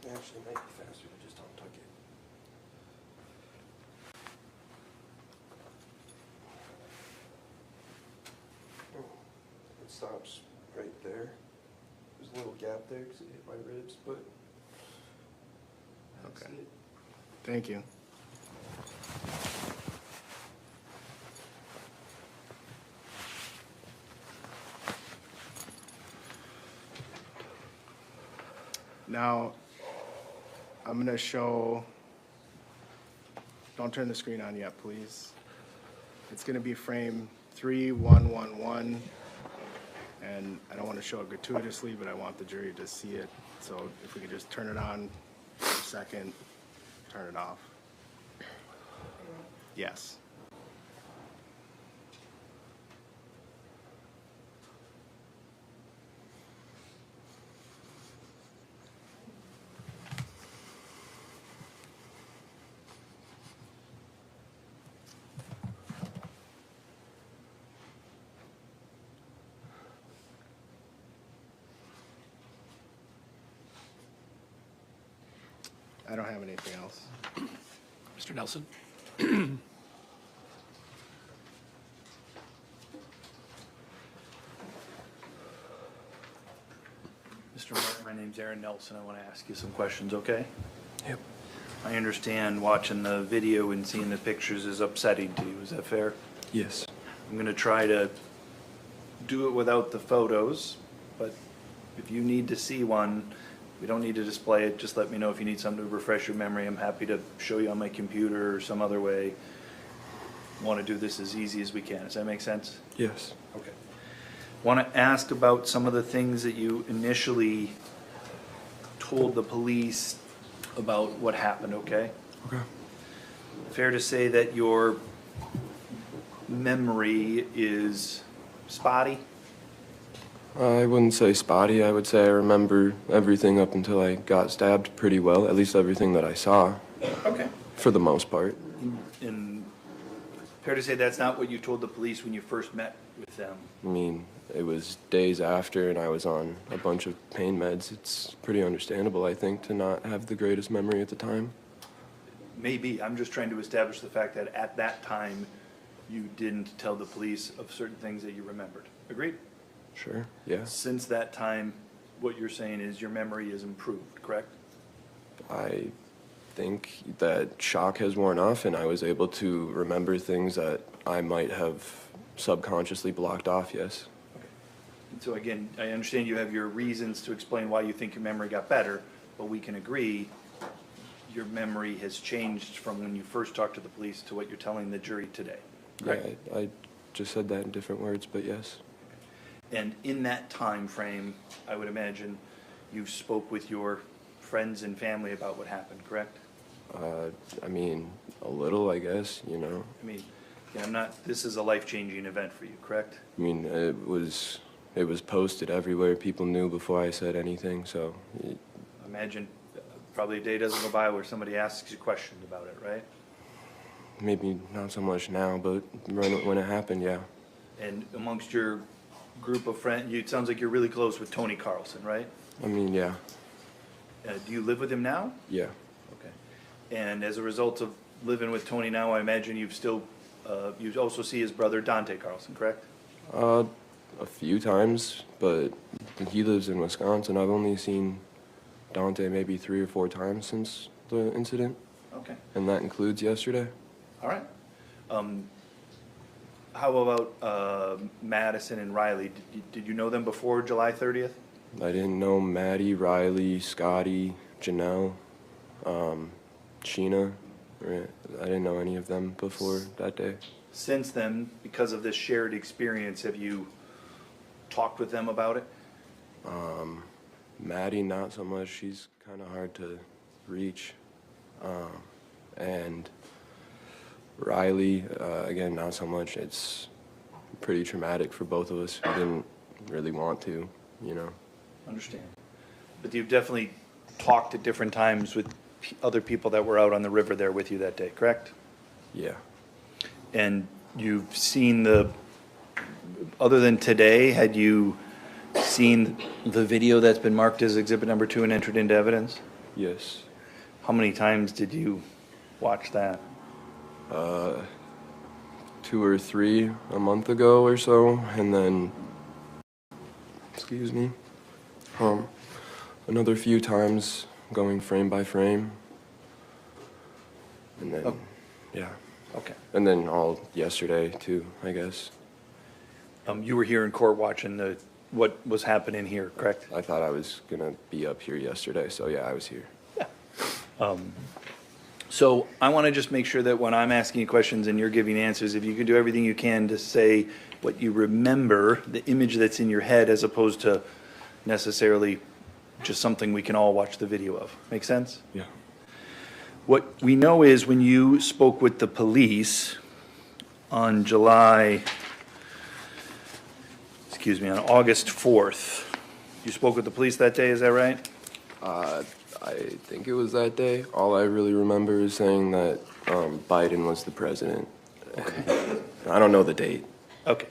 Actually, it might be faster to just untuck it. Oh, it stops right there. There's a little gap there because it hit my ribs, but that's Okay. it. Thank you. Now, I'm gonna show, don't turn the screen on yet, please. It's gonna be frame 3111. And I don't want to show it gratuitously, but I want the jury to see it. So if we could just turn it on for a second, turn it off. Yes. I don't have anything else. Mr. Nelson? Mr. Martin, my name's Aaron Nelson. I want to ask you some questions, okay? Yep. I understand watching the video and seeing the pictures is upsetting to you. Is that fair? Yes. I'm going to try to do it without the photos, but if you need to see one, we don't need to display it. Just let me know if you need something to refresh your memory. I'm happy to show you on my computer or some other way. Want to do this as easy as we can. Does that make sense? Yes. Okay. Want to ask about some of the things that you initially told the police about what happened, okay? Okay. Fair to say that your memory is spotty? I wouldn't say spotty. I would say I remember everything up until I got stabbed pretty well, at least everything that I saw, Okay. for the most part. And fair to say that's not what you told the police when you first met with them? I mean, it was days after and I was on a bunch of pain meds. It's pretty understandable, I think, to not have the greatest memory at the time. Maybe. I'm just trying to establish the fact that at that time, you didn't tell the police of certain things that you remembered. Agreed? Sure, yeah. Since that time, what you're saying is your memory is improved, correct? I think that shock has worn off and I was able to remember things that I might have subconsciously blocked off, yes. And so again, I understand you have your reasons to explain why you think your memory got better, but we can agree your memory has changed from when you first talked to the police to what you're telling the jury today, correct? Yeah, I just said that in different words, but yes. And in that time frame, I would imagine you spoke with your friends and family about what happened, correct? I mean, a little, I guess, you know. I mean, yeah, this is a life-changing event for you, correct? I mean, it was posted everywhere. People knew before I said anything, so Imagine probably a day doesn't go by where somebody asks you questions about it, right? maybe not so much now, but when it happened, yeah. And amongst your group of friends, it sounds like you're really close with Tony Carlson, right? I mean, yeah, Do you live with him now? yeah. Okay. And as a result of living with Tony now, I imagine you also see his brother Dante Carlson, correct? A few times, but he lives in Wisconsin. I've only seen Dante maybe 3 or 4 times since the incident, Okay, and that includes yesterday. all right. How about Madison and Rhyley? Did you know them before July 30th? I didn't know Maddie, Riley, Scotty, Janelle, Sheena. I didn't know any of them before that day. Since then, because of this shared experience, have you talked with them about it? Maddie, not so much. She's kind of hard to reach. And Riley, again, not so much. It's pretty traumatic for both of us. We didn't really want to, you know. Understand. But you've definitely talked at different times with other people that were out on the river there with you that day, correct? Yeah. And you've seen other than today, had you seen the video that's been marked as exhibit number 2 and entered into evidence? Yes. How many times did you watch that? 2 or 3 a month ago or so, and then, excuse me, another few times going frame by frame, and then, Oh. yeah, Okay. and then all yesterday too, I guess. You were here in court watching the what was happening here, correct? I thought I was gonna be up here yesterday, so yeah, I was here. So I want to just make sure that when I'm asking you questions and you're giving answers, if you can do everything you can to say what you remember, the image that's in your head, as opposed to necessarily just something we can all watch the video of. Make sense? Yeah. What we know is when you spoke with the police on on August 4th, you spoke with the police that day, is that right? I think it was that day. All I really remember is saying that Biden was the president. I don't know the date. Okay.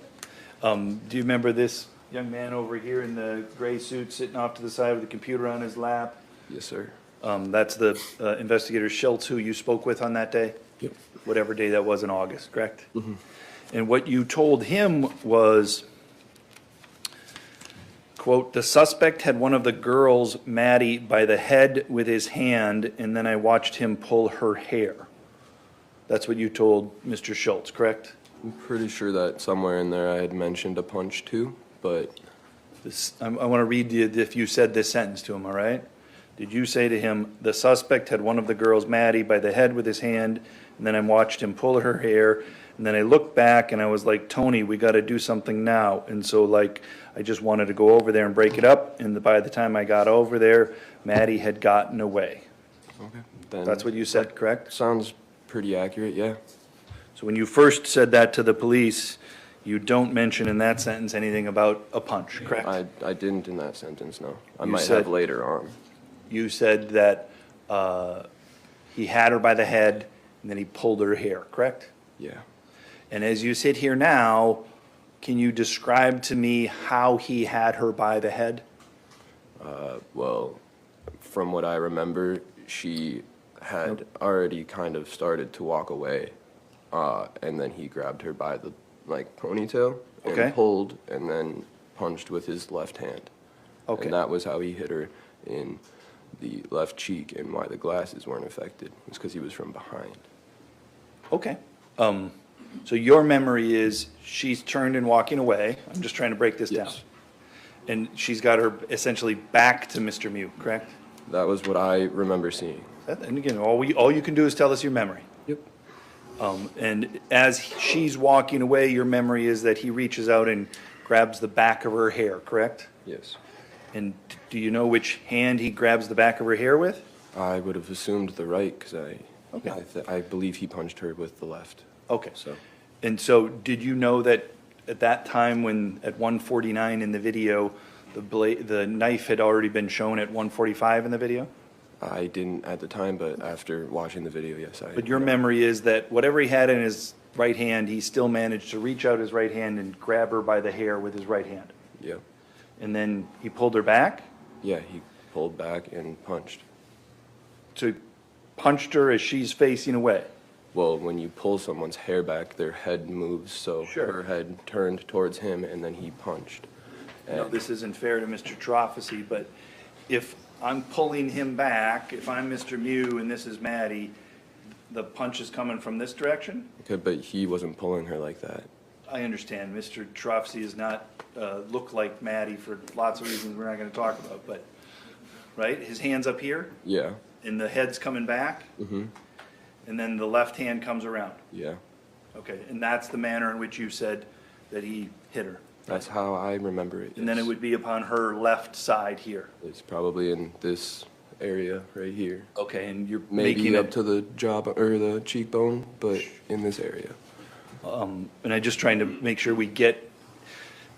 Do you remember this young man over here in the gray suit sitting off to the side with a computer on his lap? Yes, sir. That's the investigator Schultz who you spoke with on that day? Yep. Whatever day that was in August, correct? Mm-hmm. And what you told him was, quote, "The suspect had one of the girls, Maddie, by the head with his hand, and then I watched him pull her hair." That's what you told Mr. Schultz, correct? I'm pretty sure that somewhere in there I had mentioned a punch too, but I want to read you if you said this sentence to him, all right? Did you say to him, "The suspect had one of the girls, Maddie, by the head with his hand, and then I watched him pull her hair, and then I looked back and I was like, Tony, we got to do something now." And so like, I just wanted to go over there and break it up, and by the time I got over there, Maddie had gotten away. okay. Then That's what you said, correct? sounds pretty accurate, yeah. So when you first said that to the police, you don't mention in that sentence anything about a punch, correct? I didn't in that sentence, no. I You might said- have later on. You said that he had her by the head, and then he pulled her hair, correct? Yeah. And as you sit here now, can you describe to me how he had her by the head? Well, from what I remember, she had already kind of started to walk away, and then he grabbed her by the ponytail and Okay. pulled, and then punched with his left hand. Okay. And that was how he hit her in the left cheek, and why the glasses weren't affected was because he was from behind. Okay. So your memory is she's turned and walking away. I'm just trying to break this down. Yes. And she's got her essentially back to Mr. Miu, correct? That was what I remember seeing. And again, all you can do is tell us your memory. Yep. And as she's walking away, your memory is that he reaches out and grabs the back of her hair, correct? Yes. And do you know which hand he grabs the back of her hair with? I would have assumed the right, because Okay. I believe he punched her with the left. Okay. So, And so did you know that at that time when, at 1:49 in the video, the knife had already been shown at 1:45 in the video? I didn't at the time, but after watching the video, yes, I. But your memory is that whatever he had in his right hand, he still managed to reach out his right hand and grab her by the hair with his right hand. Yeah. And then he pulled her back? Yeah, he pulled back and punched. So he punched her as she's facing away? Well, when you pull someone's hair back, their head moves, so Sure. her head turned towards him, and then he punched. No, this isn't fair to Mr. Trofficy, but if I'm pulling him back, if I'm Mr. Miu and this is Maddie, the punch is coming from this direction? Okay, but he wasn't pulling her like that. I understand, Mr. Trofficy does not look like Maddie for lots of reasons we're not gonna talk about, but, right, his hand's up here, Yeah. and the head's coming back, Mm-hmm. and then the left hand comes around. Yeah. Okay, and that's the manner in which you said that he hit her. That's how I remember it. And then it yes. would be upon her left side here. It's probably in this area right here. Okay, and you're Maybe making up it, to the jaw or the cheekbone, but in this area. and I'm just trying to make sure we get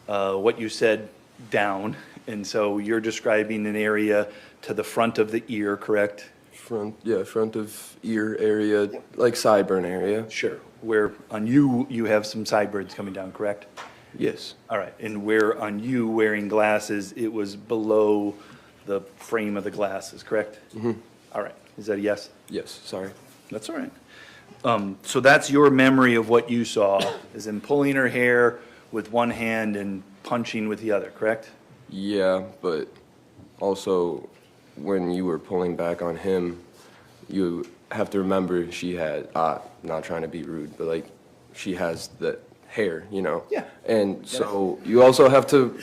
what you said down. And so you're describing an area to the front of the ear, correct? Front of ear area, like sideburn area. Sure. Where on you, you have some sideburns coming down, correct? Yes. All right, and where on you wearing glasses, it was below the frame of the glasses, correct? Mm-hmm. All right, is that a yes? Yes, sorry. That's all right. So that's your memory of what you saw, is in pulling her hair with one hand and punching with the other, correct? Yeah, but also when you were pulling back on him, you have to remember she had, not trying to be rude, but like she has the hair, you know? Yeah. And so you also have to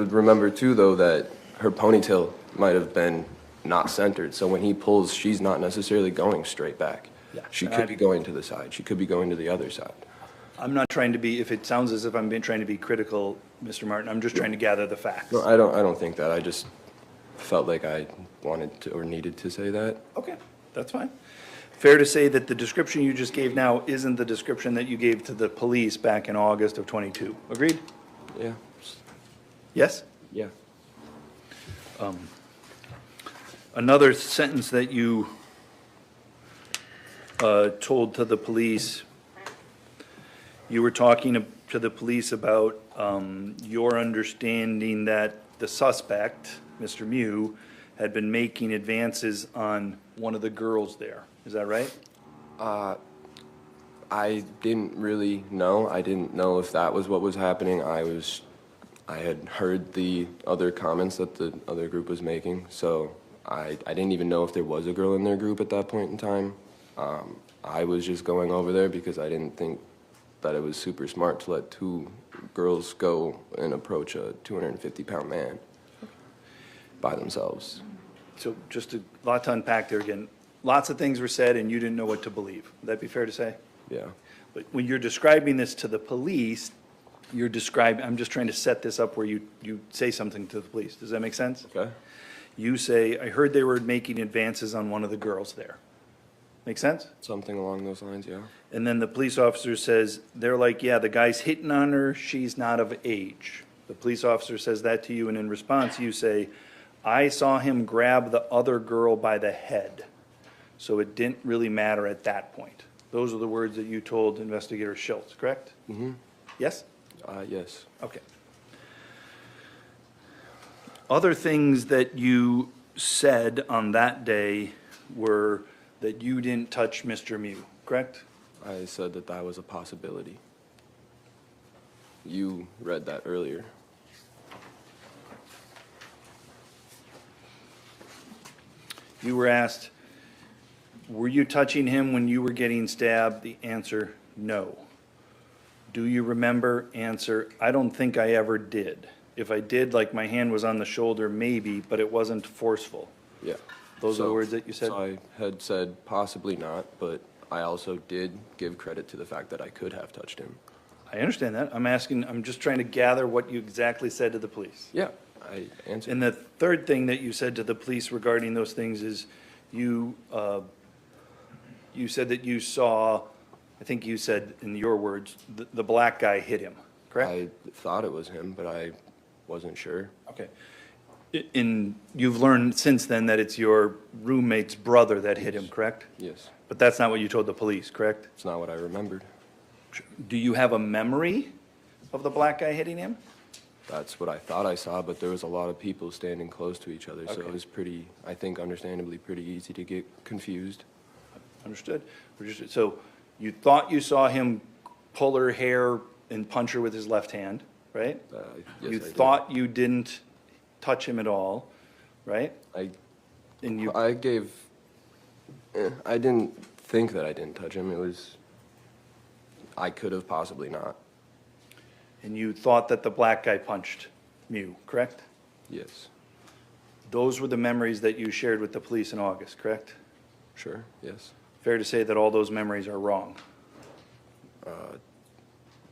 remember too, though, that her ponytail might have been not centered. So when he pulls, she's not necessarily going straight back. Yeah. She could be going to the side. She could be going to the other side. I'm not trying to be, if it sounds as if I'm trying to be critical, Mr. Martin, I'm just trying to gather the facts. No, I don't think that. I just felt like I wanted to or needed to say that. Okay, that's fine. Fair to say that the description you just gave now isn't the description that you gave to the police back in August of '22. Agreed? Yeah. Yes? Yeah. Another sentence that you told to the police, you were talking to the police about your understanding that the suspect, Mr. Miu, had been making advances on one of the girls there. Is that right? I didn't really know. I didn't know if that was what was happening. I had heard the other comments that the other group was making, so I didn't even know if there was a girl in their group at that point in time. I was just going over there because I didn't think that it was super smart to let two girls go and approach a 250-pound man by themselves. So just a lot to unpack there again. Lots of things were said and you didn't know what to believe. Would that be fair to say? Yeah. But when you're describing this to the police, I'm just trying to set this up where you say something to the police. Does that make sense? Okay. You say, I heard they were making advances on one of the girls there. Make sense? Something along those lines, yeah. And then the police officer says, they're like, yeah, the guy's hitting on her, she's not of age. The police officer says that to you, and in response, you say, I saw him grab the other girl by the head, so it didn't really matter at that point. Those are the words that you told Investigator Schultz, correct? Mm-hmm. Yes? Yes. Okay. Other things that you said on that day were that you didn't touch Mr. Miu, correct? I said that that was a possibility. You read that earlier. You were asked, were you touching him when you were getting stabbed? The answer, no. Do you remember? Answer, I don't think I ever did. If I did, like my hand was on the shoulder, maybe, but it wasn't forceful. Yeah. Those are the words that you said? So I had said possibly not, but I also did give credit to the fact that I could have touched him. I understand that. I'm just trying to gather what you exactly said to the police. Yeah, I answered. And the third thing that you said to the police regarding those things is you said that you saw, I think you said in your words, the black guy hit him, correct? I thought it was him, but I wasn't sure. Okay. And you've learned since then that it's your roommate's brother that hit him, correct? Yes. But that's not what you told the police, correct? It's not what I remembered. Do you have a memory of the black guy hitting him? That's what I thought I saw, but there was a lot of people standing close to each other, so Okay. it was pretty, I think understandably, pretty easy to get confused. Understood. So you thought you saw him pull her hair and punch her with his left hand, right? Yes, You I did. thought you didn't touch him at all, right? And you, I didn't think that I didn't touch him. It was, I could have possibly not. and you thought that the black guy punched Miu, correct? Yes. Those were the memories that you shared with the police in August, correct? Sure, yes. Fair to say that all those memories are wrong.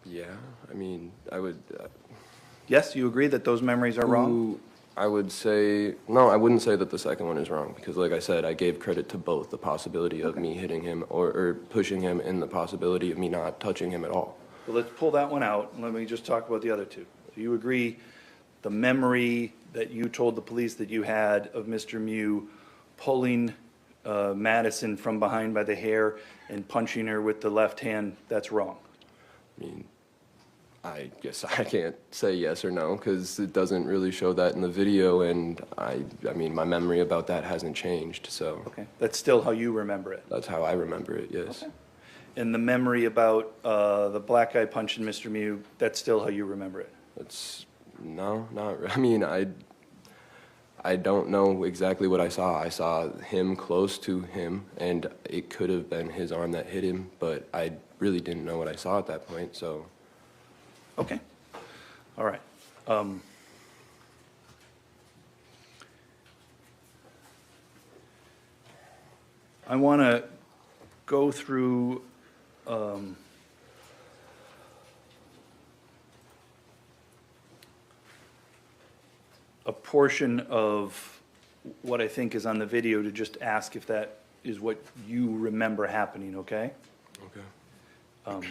Yeah, I mean, I would, Yes, you agree that those memories are wrong? I would say, no, I wouldn't say that the second one is wrong, because like I said, I gave credit to both, the possibility of me hitting him or pushing him and the possibility of me not touching him at all. Well, let's pull that one out, and let me just talk about the other two. So you agree the memory that you told the police that you had of Mr. Miu pulling Madison from behind by the hair and punching her with the left hand, that's wrong? I mean, I guess I can't say yes or no, because it doesn't really show that in the video, and I mean, my memory about that hasn't changed, so Okay, that's still how you remember it? that's how I remember it, yes. Okay. And the memory about the black guy punching Mr. Miu, that's still how you remember it? It's, no, I mean, I don't know exactly what I saw. I saw him close to him, and it could have been his arm that hit him, but I really didn't know what I saw at that point, so. Okay, all right. I want to go through a portion of what I think is on the video to just ask if that is what you remember happening, okay? Okay.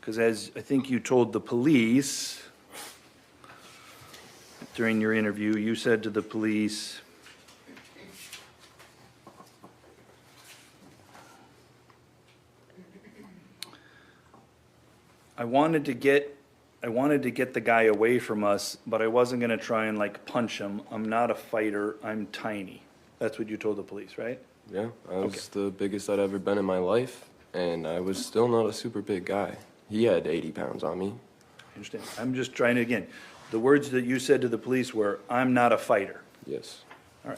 Because as I think you told the police during your interview, you said to the police, I wanted to get the guy away from us, but I wasn't gonna try and like punch him. I'm not a fighter, I'm tiny. That's what you told the police, right? Yeah, I was the biggest I'd ever been in my life, and I was still not a super big guy. He had 80 pounds on me. I understand. I'm just trying to, again, the words that you said to the police were, I'm not a fighter. Yes. All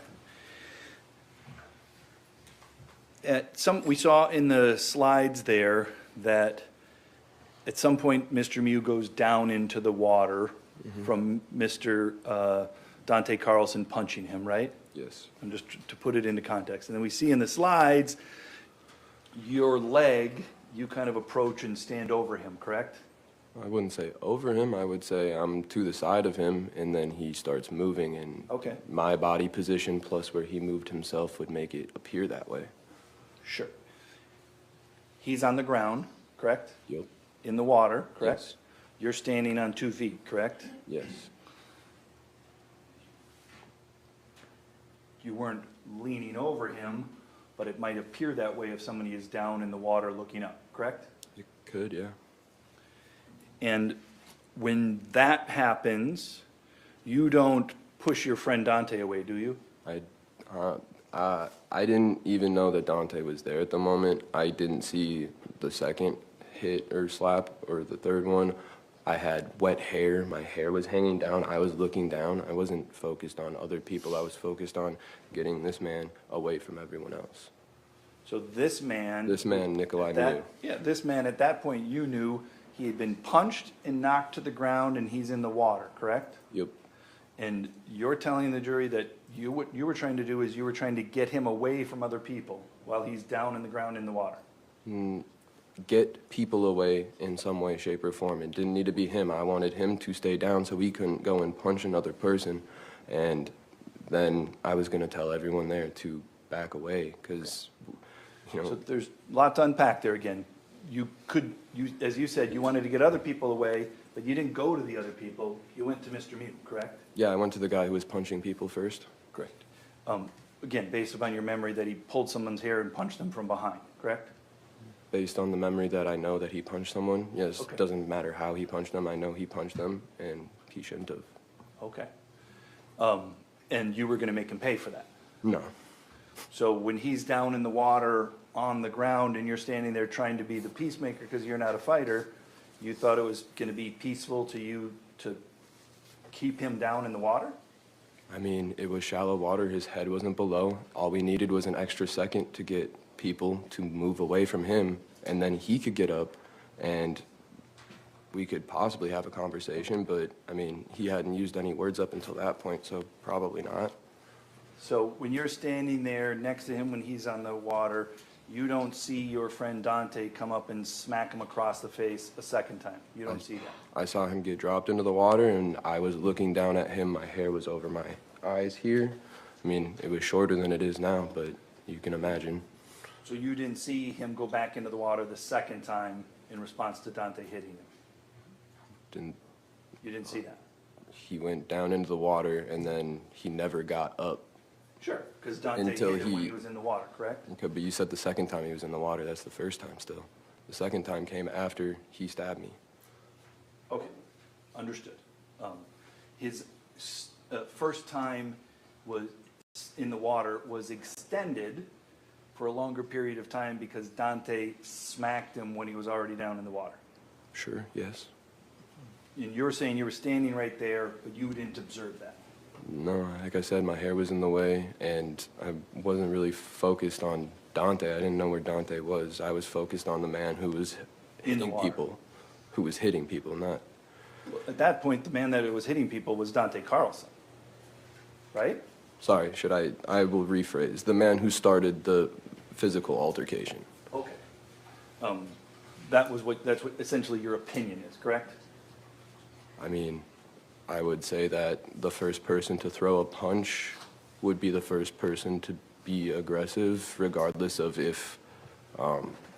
right. We saw in the slides there that at some point, Mr. Miu goes down into the water from Mr. Dante Carlson punching him, right? Yes. And just to put it into context. And then we see in the slides, your leg, you kind of approach and stand over him, correct? I wouldn't say over him. I would say I'm to the side of him, and then he starts moving, and Okay. my body position plus where he moved himself would make it appear that way. Sure. He's on the ground, correct? Yep. In the water, correct? Yes. You're standing on 2 feet, correct? Yes. You weren't leaning over him, but it might appear that way if somebody is down in the water looking up, correct? It could, yeah. And when that happens, you don't push your friend Dante away, do you? I didn't even know that Dante was there at the moment. I didn't see the second hit or slap or the third one. I had wet hair. My hair was hanging down. I was looking down. I wasn't focused on other people. I was focused on getting this man away from everyone else. So this man. Nicolae at that- Miu. Yeah, this man, at that point, you knew he had been punched and knocked to the ground and he's in the water, correct? Yep. And you're telling the jury that what you were trying to do is you were trying to get him away from other people while he's down in the ground in the water. Get people away in some way, shape, or form. It didn't need to be him. I wanted him to stay down so he couldn't go and punch another person. And then I was going to tell everyone there to back away because, you know. So there's a lot to unpack there again. As you said, you wanted to get other people away, but you didn't go to the other people. You went to Mr. Miu, correct? Yeah, I went to the guy who was punching people first. Correct. Again, based upon your memory that he pulled someone's hair and punched them from behind, correct? Based on the memory that I know that he punched someone, yes, Okay. it doesn't matter how he punched them. I know he punched them, and he shouldn't have. Okay. And you were going to make him pay for that. No. So when he's down in the water on the ground and you're standing there trying to be the peacemaker because you're not a fighter, you thought it was going to be peaceful to you to keep him down in the water? I mean, it was shallow water. His head wasn't below. All we needed was an extra second to get people to move away from him, and then he could get up and we could possibly have a conversation, but I mean, he hadn't used any words up until that point, so probably not. So when you're standing there next to him when he's on the water, you don't see your friend Dante come up and smack him across the face a second time? You don't see that? I saw him get dropped into the water, and I was looking down at him. My hair was over my eyes here. I mean, it was shorter than it is now, but you can imagine. So you didn't see him go back into the water the second time in response to Dante hitting him? You didn't see that? He went down into the water, and then he never got up. Sure, because Dante hit him when he was in the water, correct? Okay, but you said the second time he was in the water. That's the first time still. The second time came after he stabbed me. Okay, understood. His first time was in the water was extended for a longer period of time because Dante smacked him when he was already down in the water. Sure, yes. And you were saying you were standing right there, but you didn't observe that. No, like I said, my hair was in the way, and I wasn't really focused on Dante. I didn't know where Dante was. I was focused on the man who was In the hitting water. people, who was hitting people, not At that point, the man that was hitting people was Dante Carlson, right? Sorry, I will rephrase. The man who started the physical altercation. Okay. That's what essentially your opinion is, correct? I mean, I would say that the first person to throw a punch would be the first person to be aggressive, regardless of if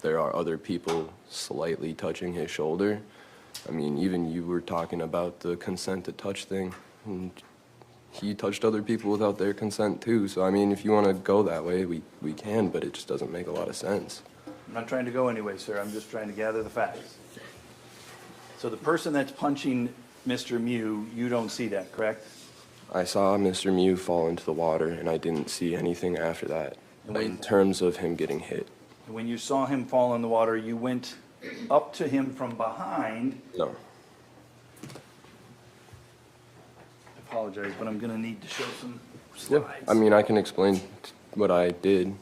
there are other people slightly touching his shoulder. I mean, even you were talking about the consent to touch thing, and he touched other people without their consent too. So, I mean, if you want to go that way, we can, but it just doesn't make a lot of sense. I'm not trying to go anyway, sir. I'm just trying to gather the facts. So the person that's punching Mr. Miu, you don't see that, correct? I saw Mr. Miu fall into the water, and I didn't see anything after that And in terms of him getting hit. When you saw him fall in the water, you went up to him from behind. No. I apologize, but I'm gonna need to show some Yeah, slides. I mean, I can explain what I did.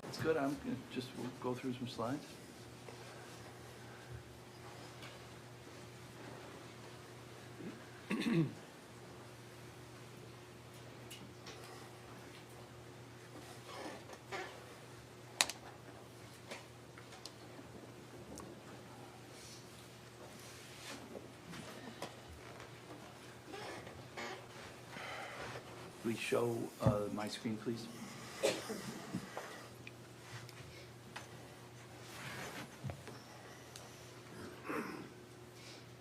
It's good, I'm gonna just, we'll go through some slides. Please show my screen, please.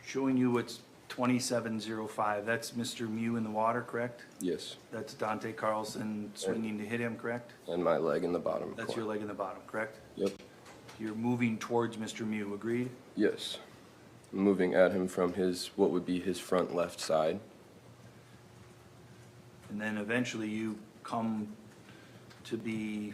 Showing you what's 2705. That's Mr. Miu in the water, correct? Yes, That's Dante Carlson swinging to hit him, correct? and my leg in the bottom That's your corner. leg in the bottom, correct? Yep. You're moving towards Mr. Miu, agreed? Yes. Moving at him from his, what would be his front left side. And then eventually you come to be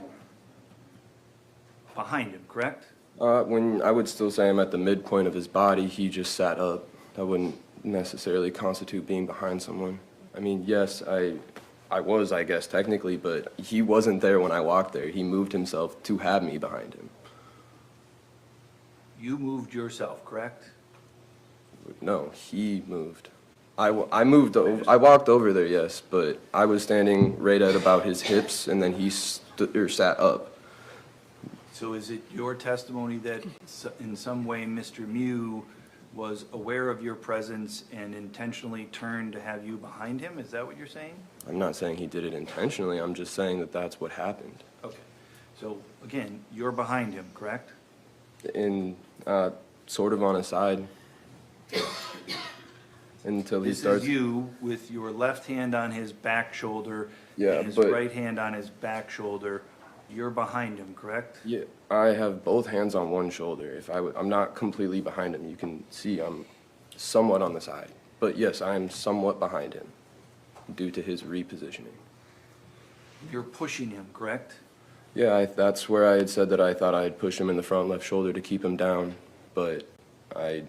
behind him, correct? When I would still say I'm at the midpoint of his body, he just sat up. That wouldn't necessarily constitute being behind someone. I mean, yes, I was, I guess, technically, but he wasn't there when I walked there. He moved himself to have me behind him. You moved yourself, correct? No, he moved. I moved over, I walked over there, yes, but I was standing right at about his hips, and then he sat up. So is it your testimony that in some way Mr. Miu was aware of your presence and intentionally turned to have you behind him? Is that what you're saying? I'm not saying he did it intentionally, I'm just saying that that's what happened. Okay. So again, you're behind him, correct? In, sort of on his side. Until he This starts. is you with your left hand on his back shoulder Yeah, and his but- right hand on his back shoulder. You're behind him, correct? Yeah, I have both hands on one shoulder. I'm not completely behind him. You can see I'm somewhat on the side. But yes, I am somewhat behind him due to his repositioning. You're pushing him, correct? Yeah, that's where I had said that I thought I'd push him in the front left shoulder to keep him down, but I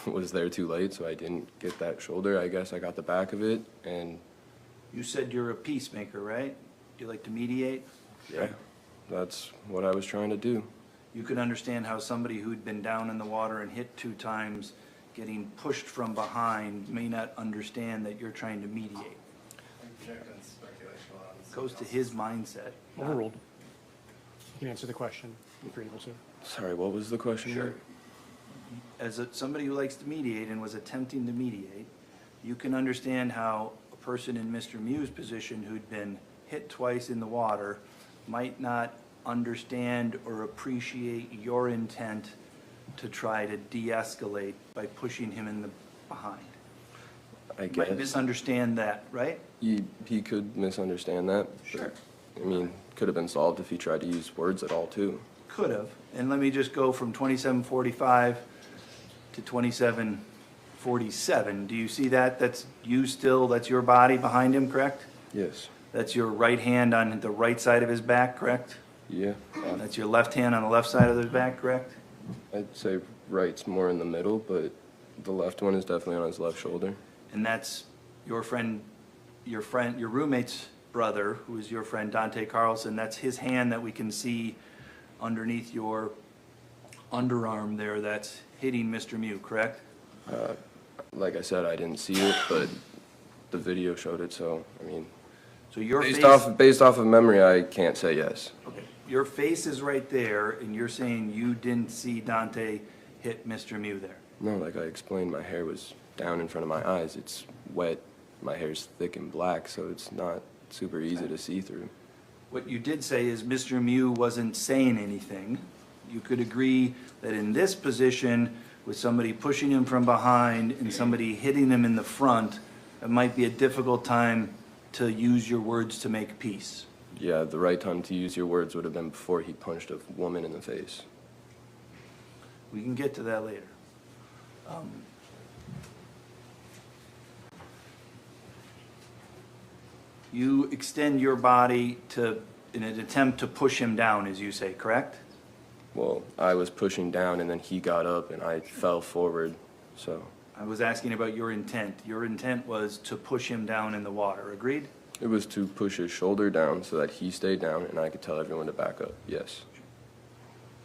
was there too late, so I didn't get that shoulder. I guess I got the back of it, and You said you're a peacemaker, right? You like to mediate? yeah, that's what I was trying to do. You can understand how somebody who'd been down in the water and hit 2 times, getting pushed from behind, may not understand that you're trying to mediate. Goes to his mindset. Overruled. You can answer the question if you're able to. Sorry, what was the question? Sure. As somebody who likes to mediate and was attempting to mediate, you can understand how a person in Mr. Miu's position who'd been hit twice in the water might not understand or appreciate your intent to try to de-escalate by pushing him in the behind. I You might guess. misunderstand that, right? He could misunderstand that. but, I mean, could have been solved if he tried to use words at all, too. Could have. And let me just go from 2745 to 2747. Do you see that? That's you still, that's your body behind him, correct? Yes. That's your right hand on the right side of his back, correct? Yeah. That's your left hand on the left side of his back, correct? I'd say right's more in the middle, but the left one is definitely on his left shoulder. And that's your roommate's brother, who is your friend Dante Carlson. That's his hand that we can see underneath your underarm there that's hitting Mr. Miu, correct? Like I said, I didn't see it, but the video showed it, so, I mean, So your based face, based off of memory, I can't say yes. okay, your face is right there, and you're saying you didn't see Dante hit Mr. Miu there? No, like I explained, my hair was down in front of my eyes. It's wet, my hair's thick and black, so it's not super easy to see through. What you did say is Mr. Miu wasn't saying anything. You could agree that in this position, with somebody pushing him from behind and somebody hitting him in the front, it might be a difficult time to use your words to make peace. Yeah, the right time to use your words would have been before he punched a woman in the face. We can get to that later. You extend your body to, in an attempt to push him down, as you say, correct? Well, I was pushing down and then he got up and I fell forward, so. I was asking about your intent. Your intent was to push him down in the water, agreed? It was to push his shoulder down so that he stayed down and I could tell everyone to back up, yes.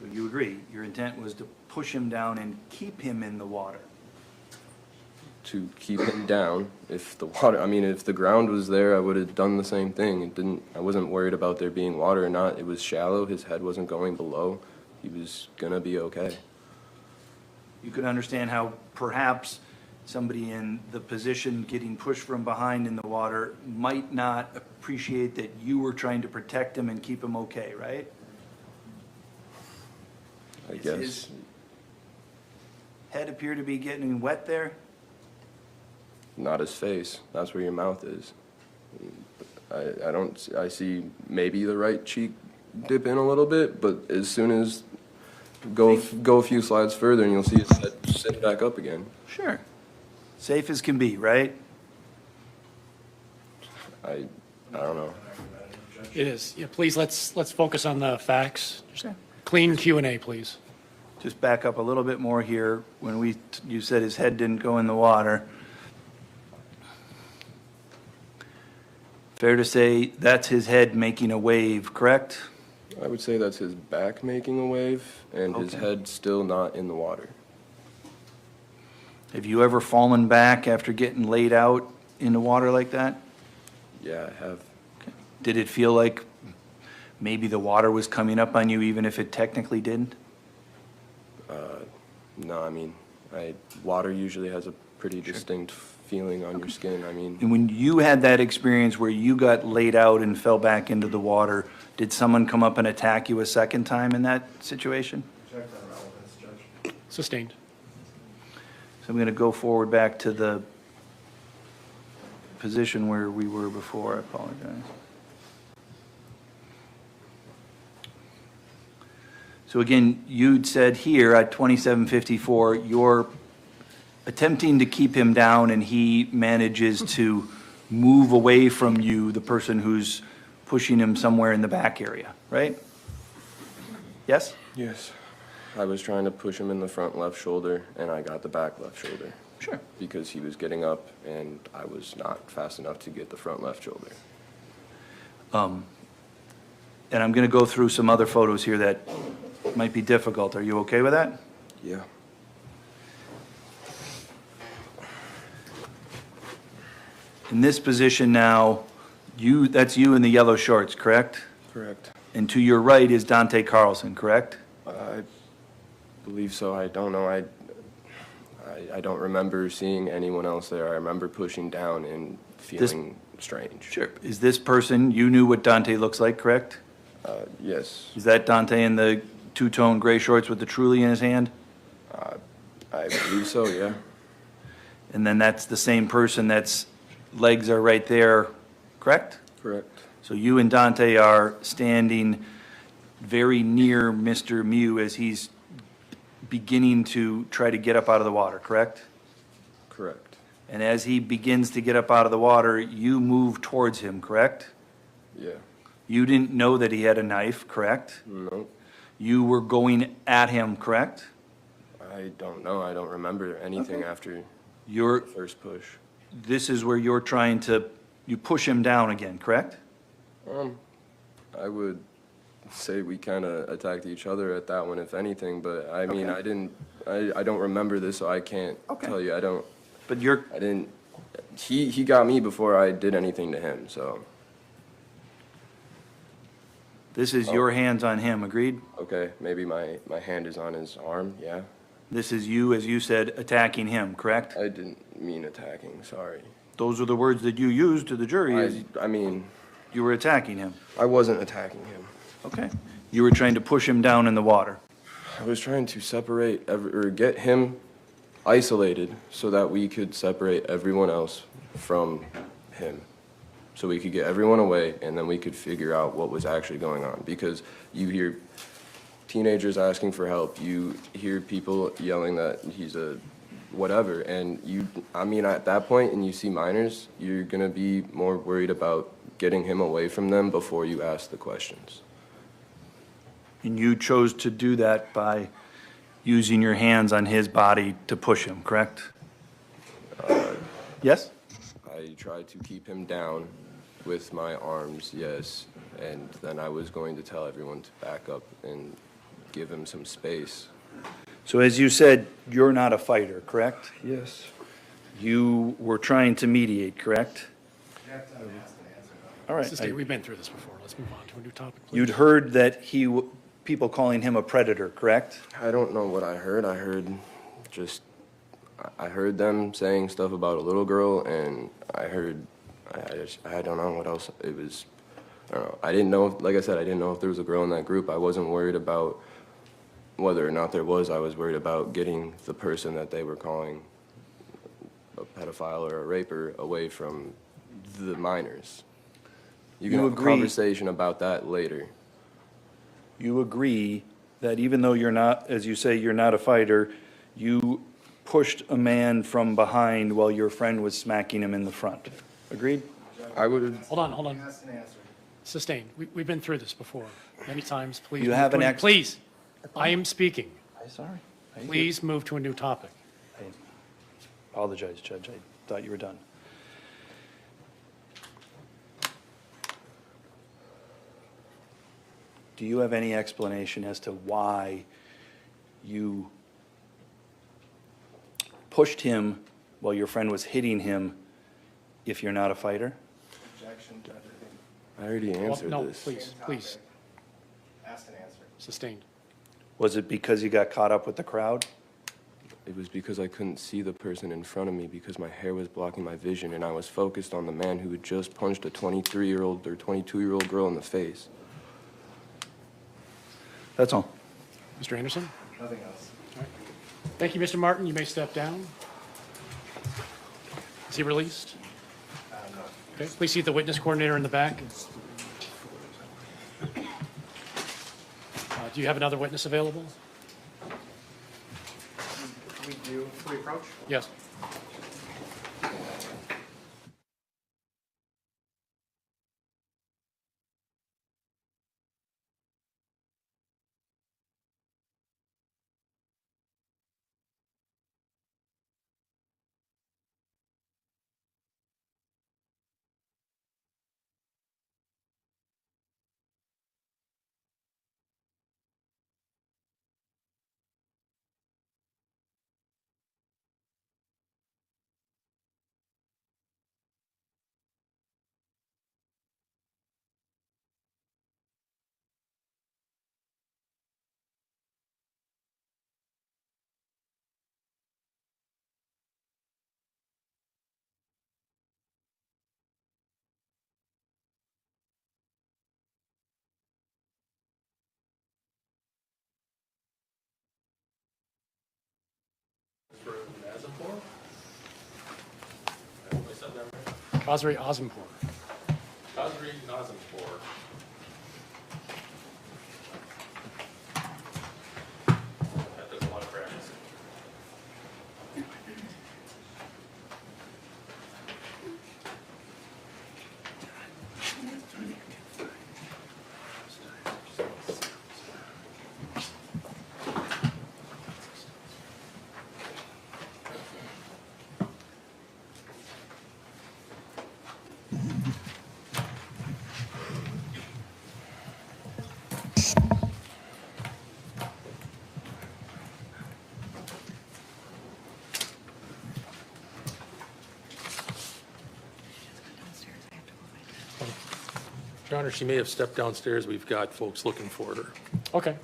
So you agree, your intent was to push him down and keep him in the water. To keep him down, if the water, I mean, if the ground was there, I would have done the same thing. It didn't, I wasn't worried about there being water or not. It was shallow, his head wasn't going below. He was gonna be okay. You could understand how perhaps somebody in the position getting pushed from behind in the water might not appreciate that you were trying to protect him and keep him okay, right? I Is guess. his head appear to be getting wet there? Not his face. That's where your mouth is. I don't, I see maybe the right cheek dip in a little bit, but as soon as go a few slides further and you'll see his head sit back up again. Sure. Safe as can be, right? I don't know. It is. Yeah, please, let's focus on the facts. Sure. Clean Q&A, please. Just back up a little bit more here. When you said his head didn't go in the water. Fair to say that's his head making a wave, correct? I would say that's his back making a wave and his Okay. head still not in the water. Have you ever fallen back after getting laid out in the water like that? Yeah, I have. Did it feel like maybe the water was coming up on you even if it technically didn't? No, I mean, water usually has a pretty distinct feeling on your skin. I mean, And when you had that experience where you got laid out and fell back into the water, did someone come up and attack you a second time in that situation? Sustained. So I'm going to go forward back to the position where we were before. I apologize. So again, you'd said here at 2754, you're attempting to keep him down and he manages to move away from you, the person who's pushing him somewhere in the back area, right? Yes? yes, I was trying to push him in the front left shoulder and I got the back left shoulder Sure. because he was getting up and I was not fast enough to get the front left shoulder. And I'm going to go through some other photos here that might be difficult. Are you okay with that? Yeah. In this position now, that's you in the yellow shorts, correct? Correct. And to your right is Dante Carlson, correct? I believe so. I don't know. I don't remember seeing anyone else there. I remember pushing down and feeling strange. Sure. Is this person, you knew what Dante looks like, correct? Yes, Is that Dante in the two-tone gray shorts with the Truly in his hand? I believe so, yeah. And then that's the same person that's legs are right there, correct? Correct. So you and Dante are standing very near Mr. Miu as he's beginning to try to get up out of the water, correct? Correct. And as he begins to get up out of the water, you move towards him, correct? Yeah. You didn't know that he had a knife, correct? No, You were going at him, correct? I don't know. I don't remember anything Okay. after You're, the first push. this is where you're trying to, you push him down again, correct? I would say we kind of attacked each other at that one, if anything, but I mean, Okay. I don't remember this, so I can't Okay. tell you. But you're, I didn't, he got me before I did anything to him, so, this is your hands on him, agreed? okay, maybe my hand is on his arm, yeah? This is you, as you said, attacking him, correct? I didn't mean attacking, sorry. Those are the words that you used to the jury, is I mean, you were attacking him. I wasn't attacking him. Okay. You were trying to push him down in the water. I was trying to separate, or get him isolated so that we could separate everyone else from him. So we could get everyone away, and then we could figure out what was actually going on. Because you hear teenagers asking for help, you hear people yelling that he's a whatever, and I mean, at that point, and you see minors, you're gonna be more worried about getting him away from them before you ask the questions. And you chose to do that by using your hands on his body to push him, correct? Yes? I tried to keep him down with my arms, yes, and then I was going to tell everyone to back up and give him some space. So as you said, you're not a fighter, correct? Yes. You were trying to mediate, correct? All right. Sister, we've been through this before. Let's move on to a new topic, please. You'd heard that people calling him a predator, correct? I don't know what I heard. I heard them saying stuff about a little girl, and I don't know what else it was. I don't know. I didn't know, like I said, I didn't know if there was a girl in that group. I wasn't worried about whether or not there was. I was worried about getting the person that they were calling a pedophile or a raper away from the minors. You can You have a agree- conversation about that later. You agree that even though you're not, as you say, you're not a fighter, you pushed a man from behind while your friend was smacking him in the front. Agreed? I would. Hold on. Sustained. We've been through this before, many times. Please. You move have to an a- ex- Please, I am speaking. I'm sorry. Please move to a new topic. I apologize, Judge. I thought you were done. Do you have any explanation as to why you pushed him while your friend was hitting him if you're not a fighter? I already answered No, this. please. Asked and answered. Sustained. Was it because you got caught up with the crowd? It was because I couldn't see the person in front of me because my hair was blocking my vision, and I was focused on the man who had just punched a 23-year-old or 22-year-old girl in the face. That's all. Mr. Anderson? Nothing else. Thank you, Mr. Martin. You may step down. Is he released? Okay, please see the witness coordinator in the back. Do you have another witness available? We do free approach? Yes. Qasri Azimpour. Qasri Nazimpour. That does a lot of practice. Your Honor, she may have stepped downstairs. We've got folks looking for her. Okay.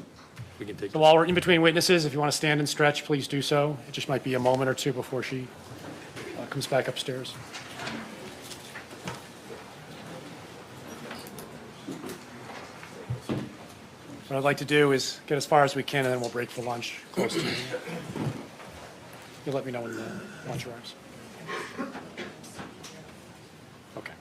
We can take So this. while we're in between witnesses, if you want to stand and stretch, please do so. It just might be a moment or two before she comes back upstairs. What I'd like to do is get as far as we can, and then we'll break for lunch close to you. You'll let me know when the lunch arrives. Okay.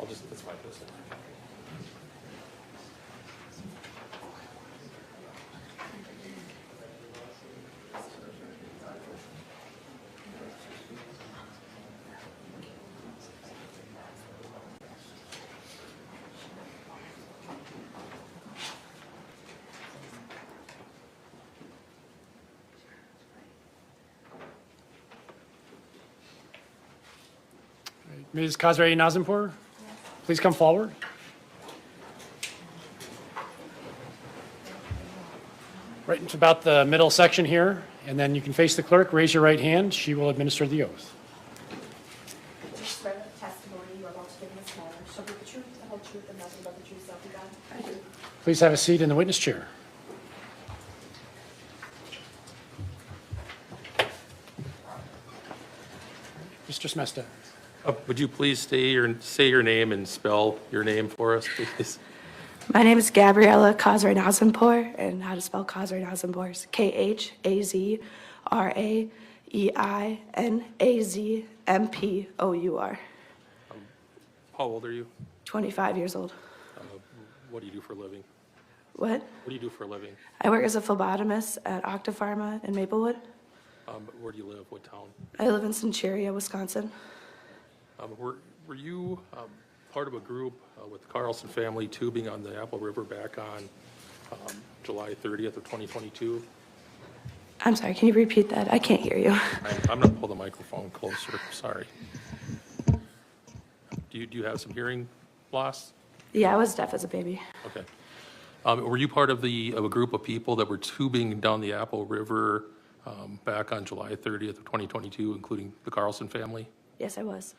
I'll just, that's fine. Ms. Kazrai Nazimpour, please come forward. Right into about the middle section here, and then you can face the clerk, raise your right hand. She will administer the oath. Do you swear that the testimony you are about to give in this matter shall be the truth, the whole truth, and nothing but the truth, so help you God? I do. Please have a seat in the witness chair. Mr. Smesta. Would you please say your name and spell your name for us, please? My name is Gabriella Kazrai Nazimpour, and how to spell Kazrai Nazimpour is KHAZRAEINAZMPOUR. How old are you? 25 years old. What do you do for a living? What? What do you do for a living? I work as a phlebotomist at Octapharma in Maplewood. Where do you live? What town? I live in Centuria, Wisconsin. Were you part of a group with the Carlson family tubing on the Apple River back on July 30th of 2022? I'm sorry, can you repeat that? I can't hear you. I'm going to pull the microphone closer, sorry. Do you have some hearing loss? Yeah, I was deaf as a baby. Okay. Were you part of a group of people that were tubing down the Apple River back on July 30th of 2022, including the Carlson family? Yes, I was.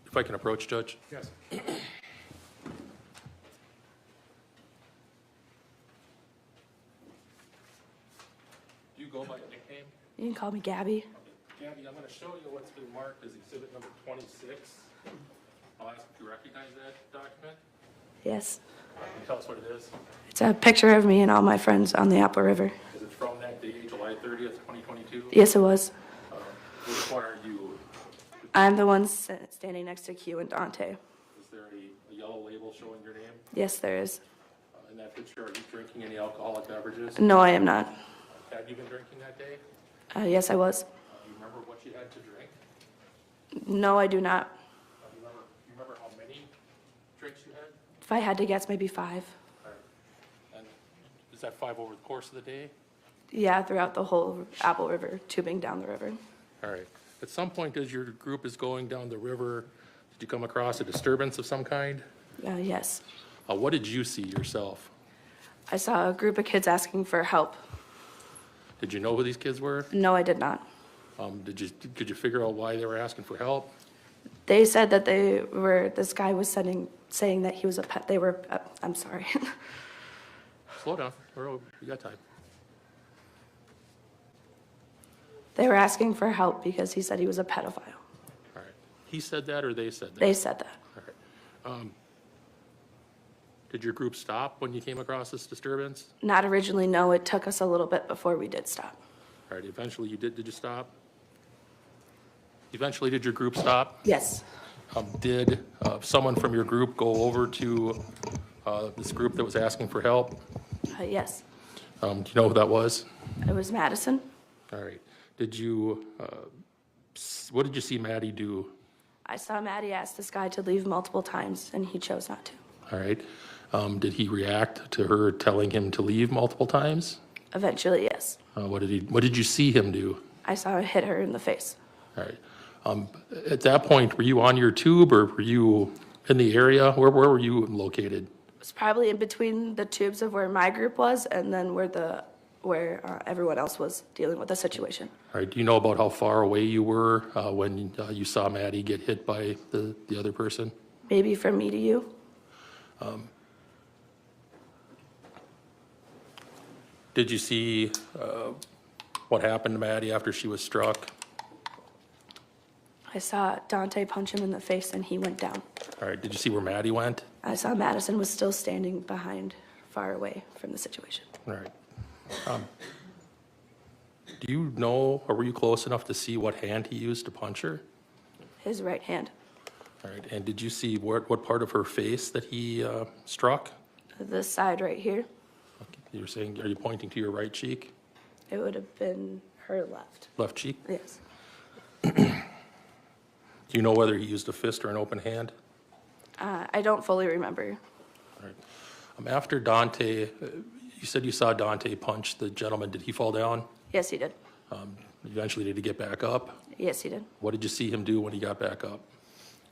If I can approach, Judge? Yes. Do you go by a nickname? You can call me Gabby. Gabby, I'm going to show you what's been marked as exhibit number 26. I'll ask if you recognize that document. Yes. Can you tell us what it is? It's a picture of me and all my friends on the Apple River. Is it from that date, July 30th, 2022? Yes, it was. Which one are you? I'm the one standing next to Q and Dante. Is there a yellow label showing your name? Yes, there is. In that picture, are you drinking any alcoholic beverages? No, I am not. Had you been drinking that day? Yes, I was. Do you remember what you had to drink? No, I do not. Do you remember how many drinks you had? If I had to guess, maybe 5. All right. And is that 5 over the course of the day? Yeah, throughout the whole Apple River, tubing down the river. All right. At some point, as your group is going down the river, did you come across a disturbance of some kind? Yes. What did you see yourself? I saw a group of kids asking for help. Did you know who these kids were? No, I did not. Could you figure out why they were asking for help? They said that this guy was saying that he was a pet. They were, I'm sorry. Slow down. We got time. They were asking for help because he said he was a pedophile. All right. He said that or they said that? They said that. All right. Did your group stop when you came across this disturbance? Not originally, no. It took us a little bit before we did stop. All right. Eventually you did you stop? Eventually, did your group stop? Yes. Did someone from your group go over to this group that was asking for help? Yes. Do you know who that was? It was Madison. All right. Did you, what did you see Maddie do? I saw Maddie ask this guy to leave multiple times, and he chose not to. All right. Did he react to her telling him to leave multiple times? Eventually, yes. What did you see him do? I saw her hit her in the face. All right. At that point, were you on your tube or were you in the area? Where were you located? It was probably in between the tubes of where my group was and then where everyone else was dealing with the situation. All right. Do you know about how far away you were when you saw Maddie get hit by the other person? Maybe from me to you. Did you see what happened to Maddie after she was struck? I saw Dante punch him in the face and he went down. All right. Did you see where Maddie went? I saw Madison was still standing behind, far away from the situation. All right. Do you know, or were you close enough to see what hand he used to punch her? His right hand. All right. And did you see what part of her face that he struck? This side right here, You're saying, are you pointing to your right cheek? it would have been her left. Left cheek? Yes. Do you know whether he used a fist or an open hand? I don't fully remember. All right. After Dante, you said you saw Dante punch the gentleman. Did he fall down? Yes, he did. Eventually, did he get back up? Yes, he did. What did you see him do when he got back up?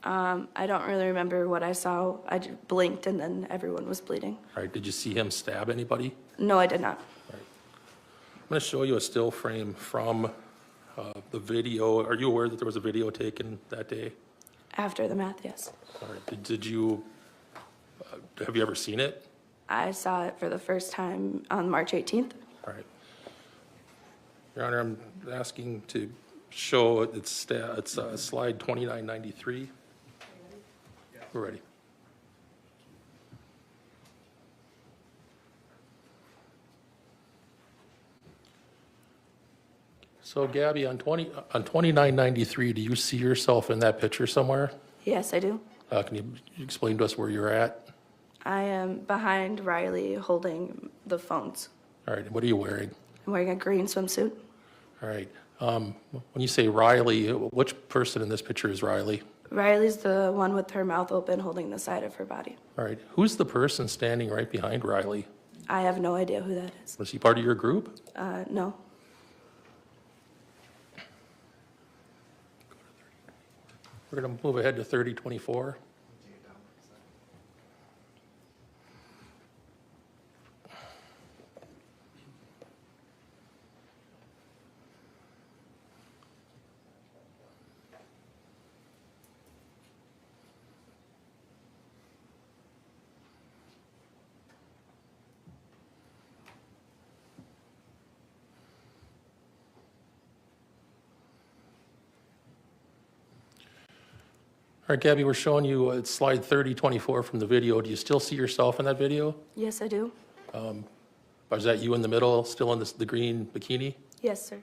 I don't really remember what I saw. I blinked and then everyone was bleeding. All right. Did you see him stab anybody? No, I did not. I'm going to show you a still frame from the video. Are you aware that there was a video taken that day? After the math, yes. All right. Did you, have you ever seen it? I saw it for the first time on March 18th. All right. Your Honor, I'm asking to show, it's slide 2993. We're ready. So Gabby, on 2993, do you see yourself in that picture somewhere? Yes, I do. Can you explain to us where you're at? I am behind Rhyley holding the phones. All right, what are you wearing? I'm wearing a green swimsuit. All right. When you say Rhyley, which person in this picture is Rhyley? Riley's the one with her mouth open holding the side of her body. All right. Who's the person standing right behind Rhyley? I have no idea who that is. Was he part of your group? No. We're going to move ahead to 3024. All right, Gabby, we're showing you slide 3024 from the video. Do you still see yourself in that video? Yes, I do. Or is that you in the middle, still in the green bikini? Yes, sir.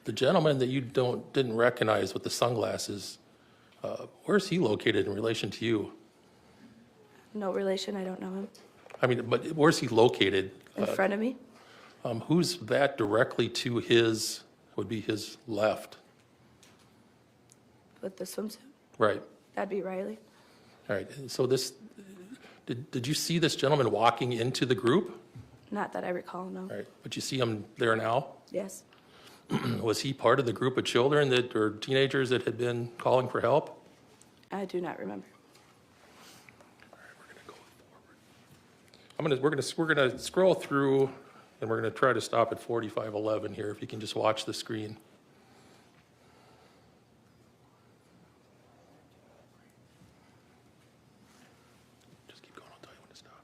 The gentleman that you didn't recognize with the sunglasses, where's he located in relation to you? No relation. I don't know him. I mean, but where's he located? In front of me? Who's that directly to his, would be his left? With the swimsuit? Right. That'd be Rhyley. All right. So this, did you see this gentleman walking into the group? Not that I recall, no. All right. But you see him there now? Yes. Was he part of the group of children that, or teenagers that had been calling for help? I do not remember. We're gonna scroll through, and we're gonna try to stop at 4511 here. If you can just watch the screen. Just keep going. I'll tell you when to stop.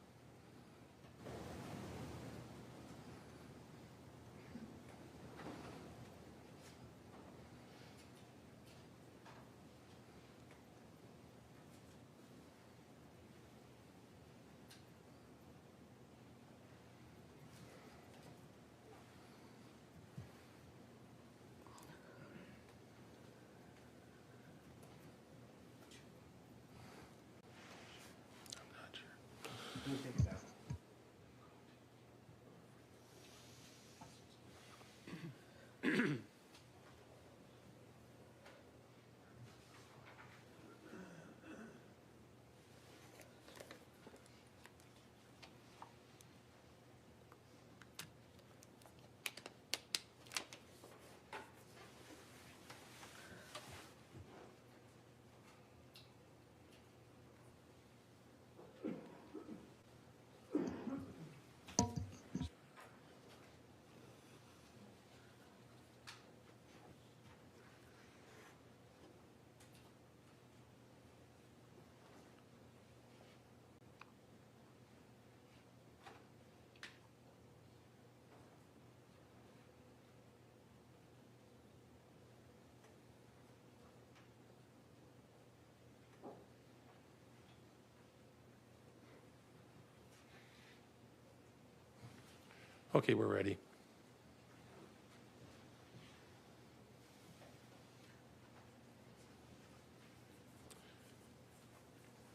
Okay, we're ready.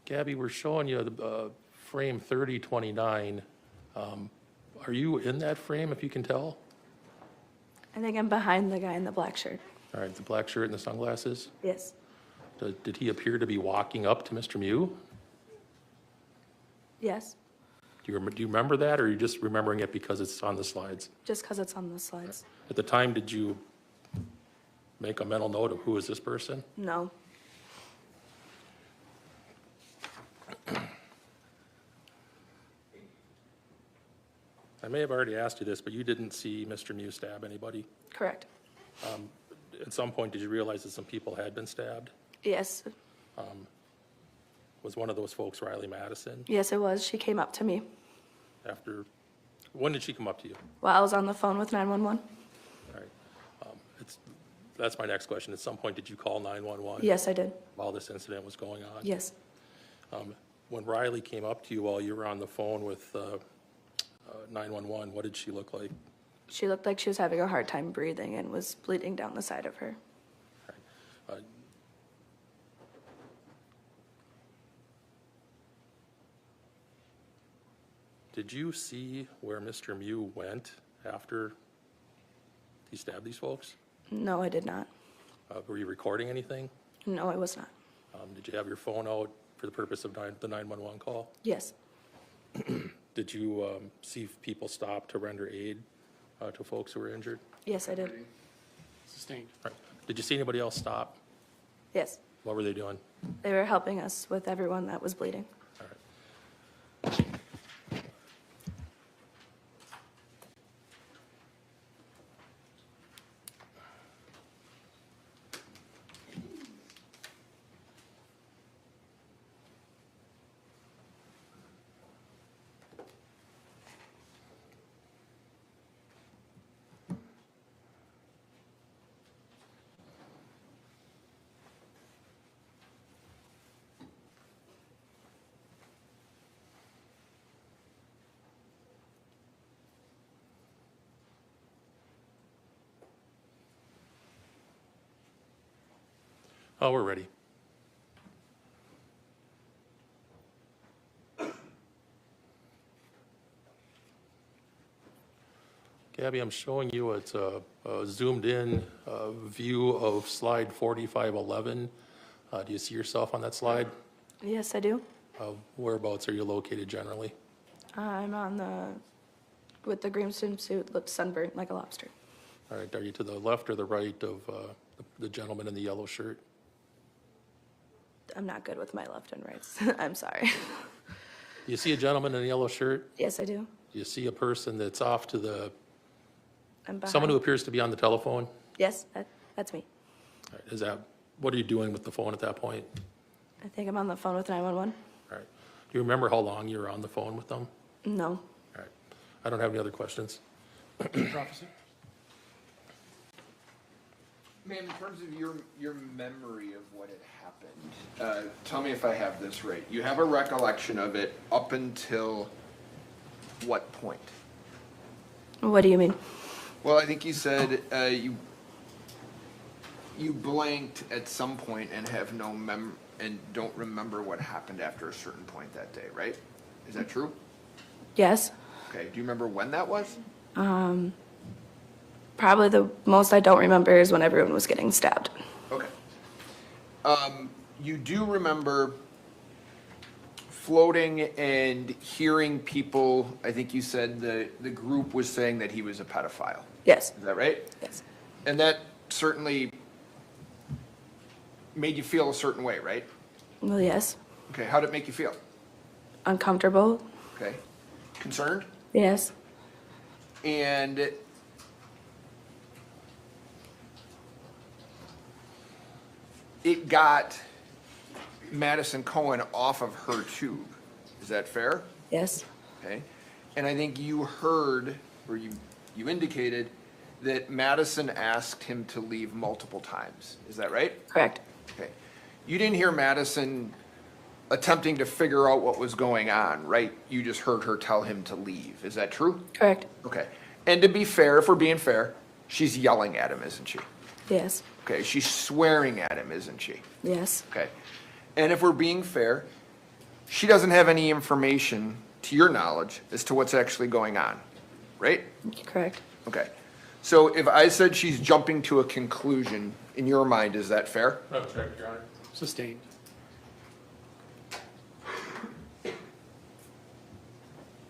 Gabby, we're showing you the frame 3029. Are you in that frame, if you can tell? I think I'm behind the guy in the black shirt. All right, the black shirt and the sunglasses? Yes. Did he appear to be walking up to Mr. Miu? Yes, Do you remember that, or are you just remembering it because it's on the slides? just because it's on the slides. At the time, did you make a mental note of who is this person? No. I may have already asked you this, but you didn't see Mr. Miu stab anybody. Correct. At some point, did you realize that some people had been stabbed? Yes. Was one of those folks Rhyley Mattison? Yes, it was. She came up to me After, when did she come up to you? while I was on the phone with 911. All right. That's my next question. At some point, did you call 911? Yes, I did. While this incident was going on? Yes. When Rhyley came up to you while you were on the phone with 911, what did she look like? She looked like she was having a hard time breathing and was bleeding down the side of her. Did you see where Mr. Miu went after he stabbed these folks? No, I did not. Were you recording anything? No, I was not. Did you have your phone out for the purpose of the 911 call? Yes. Did you see people stop to render aid to folks who were injured? Yes, I did. Sustained. Right. Did you see anybody else stop? Yes. What were they doing? They were helping us with everyone that was bleeding. All right. Oh, we're ready. Gabby, I'm showing you it's a zoomed in view of slide 4511. Do you see yourself on that slide? Yes, I do. Whereabouts are you located generally? I'm on with the green swimsuit, looked sunburnt like a lobster. All right, are you to the left or the right of the gentleman in the yellow shirt? I'm not good with my left and rights. I'm sorry. Do you see a gentleman in a yellow shirt? Yes, I do. Do you see a person that's off to the, I'm behind. someone who appears to be on the telephone? Yes, that's me. All right, is that, what are you doing with the phone at that point? I think I'm on the phone with 911. All right. Do you remember how long you were on the phone with them? No. All right. I don't have any other questions. Officer? Ma'am, in terms of your memory of what had happened, tell me if I have this right. You have a recollection of it up until what point? What do you mean? Well, I think you said you blanked at some point and have no and don't remember what happened after a certain point that day, right? Is that true? Yes. Okay. Do you remember when that was? Probably the most I don't remember is when everyone was getting stabbed. Okay. You do remember floating and hearing people, I think you said the group was saying that he was a pedophile. Yes. Is that right? Yes. And that certainly made you feel a certain way, right? Well, yes. Okay, how did it make you feel? Uncomfortable. Okay. Concerned? Yes. And it got Madison Cohen off of her tube. Is that fair? Yes. Okay. And I think you heard, or you indicated, that Madison asked him to leave multiple times. Is that right? Correct. Okay. You didn't hear Madison attempting to figure out what was going on, right? You just heard her tell him to leave. Is that true? Correct. Okay. And to be fair, if we're being fair, she's yelling at him, isn't she? Yes. Okay, she's swearing at him, isn't she? Yes. Okay. And if we're being fair, she doesn't have any information, to your knowledge, as to what's actually going on, right? Correct. Okay. So if I said she's jumping to a conclusion, in your mind, is that fair? Object, Your Honor. Sustained.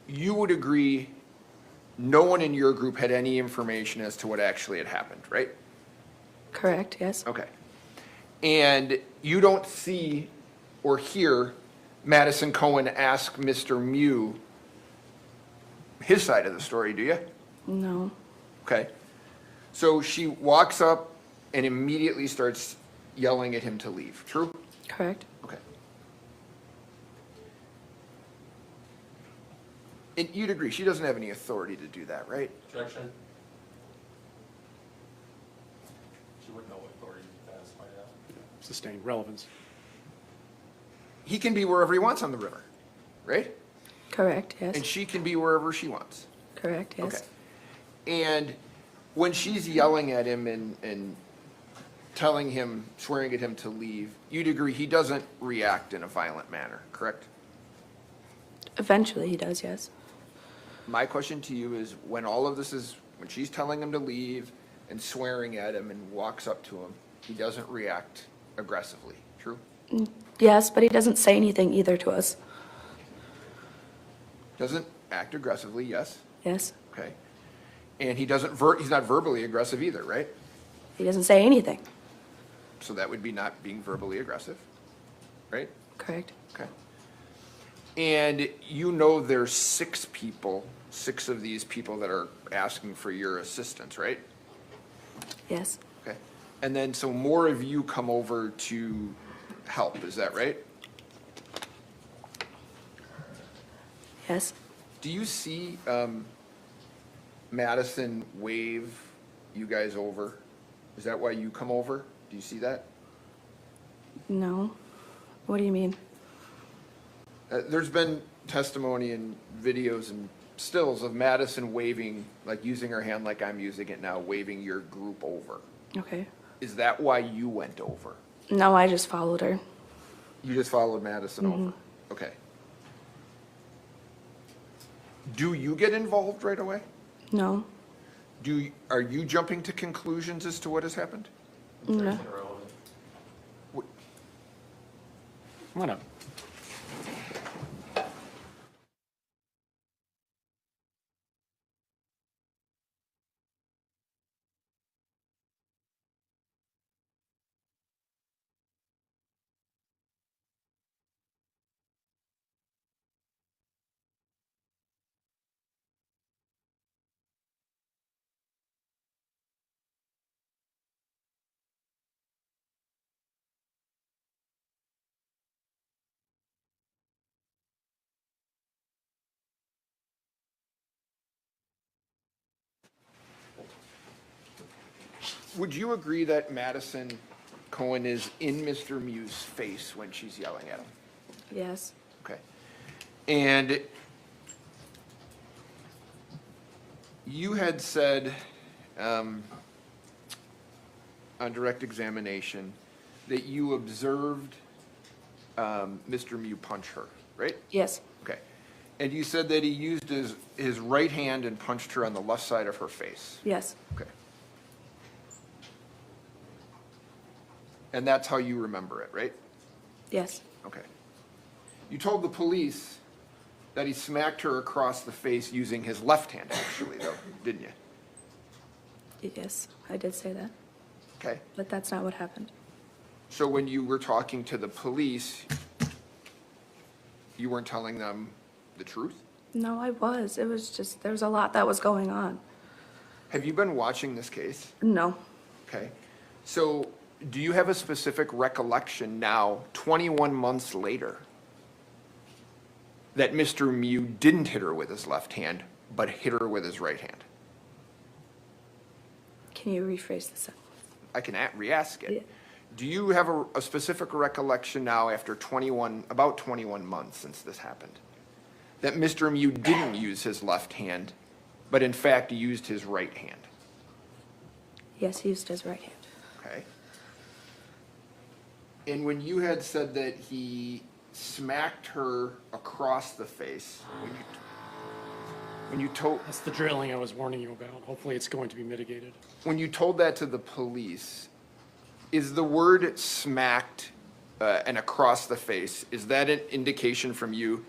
You would agree no one in your group had any information as to what actually had happened, right? Correct, yes. Okay. And you don't see or hear Madison Cohen ask Mr. Miu his side of the story, do you? No. Okay. So she walks up and immediately starts yelling at him to leave, true? Correct. Okay. And you'd agree, she doesn't have any authority to do that, right? Objection. She would know what authority to satisfy that. Sustained. Relevance. He can be wherever he wants on the river, right? Correct, yes. And she can be wherever she wants. Correct, yes. Okay. And when she's yelling at him and telling him, swearing at him to leave, you'd agree he doesn't react in a violent manner, correct? Eventually he does, yes. My question to you is, when all of this is, when she's telling him to leave and swearing at him and walks up to him, he doesn't react aggressively, true? Yes, but he doesn't say anything either to us. Doesn't act aggressively, yes? Yes. Okay. And he doesn't, he's not verbally aggressive either, right? He doesn't say anything. So that would be not being verbally aggressive, right? Correct. Okay. And you know there's 6 people, 6 of these people that are asking for your assistance, right? Yes. Okay. And then so more of you come over to help, is that right? Yes. Do you see Madison wave you guys over? Is that why you come over? Do you see that? No. What do you mean? There's been testimony and videos and stills of Madison waving, like using her hand like I'm using it now, waving your group over. Okay. Is that why you went over? No, I just followed her. You just followed Madison over? Okay. Do you get involved right away? No. Are you jumping to conclusions as to what has happened? No. Come on up. Would you agree that Madison Cohen is in Mr. Miu's face when she's yelling at him? Yes. Okay. And you had said on direct examination that you observed Mr. Miu punch her, right? Yes. Okay. And you said that he used his right hand and punched her on the left side of her face. Yes. Okay. And that's how you remember it, right? Yes. Okay. You told the police that he smacked her across the face using his left hand, actually, though, didn't you? Yes, I did say that. Okay. But that's not what happened. So when you were talking to the police, you weren't telling them the truth? No, I was. It was just, there was a lot that was going on. Have you been watching this case? No. Okay. So do you have a specific recollection now, 21 months later, that Mr. Miu didn't hit her with his left hand, but hit her with his right hand? Can you rephrase the sentence? I can re-ask it. Yeah. Do you have a specific recollection now after about 21 months since this happened, that Mr. Miu didn't use his left hand, but in fact used his right hand. Yes, he used his right hand. Okay. And when you had said that he smacked her across the face, when you told That's the drilling I was warning you about. Hopefully it's going to be mitigated. when you told that to the police, is the word smacked and across the face, is that an indication from you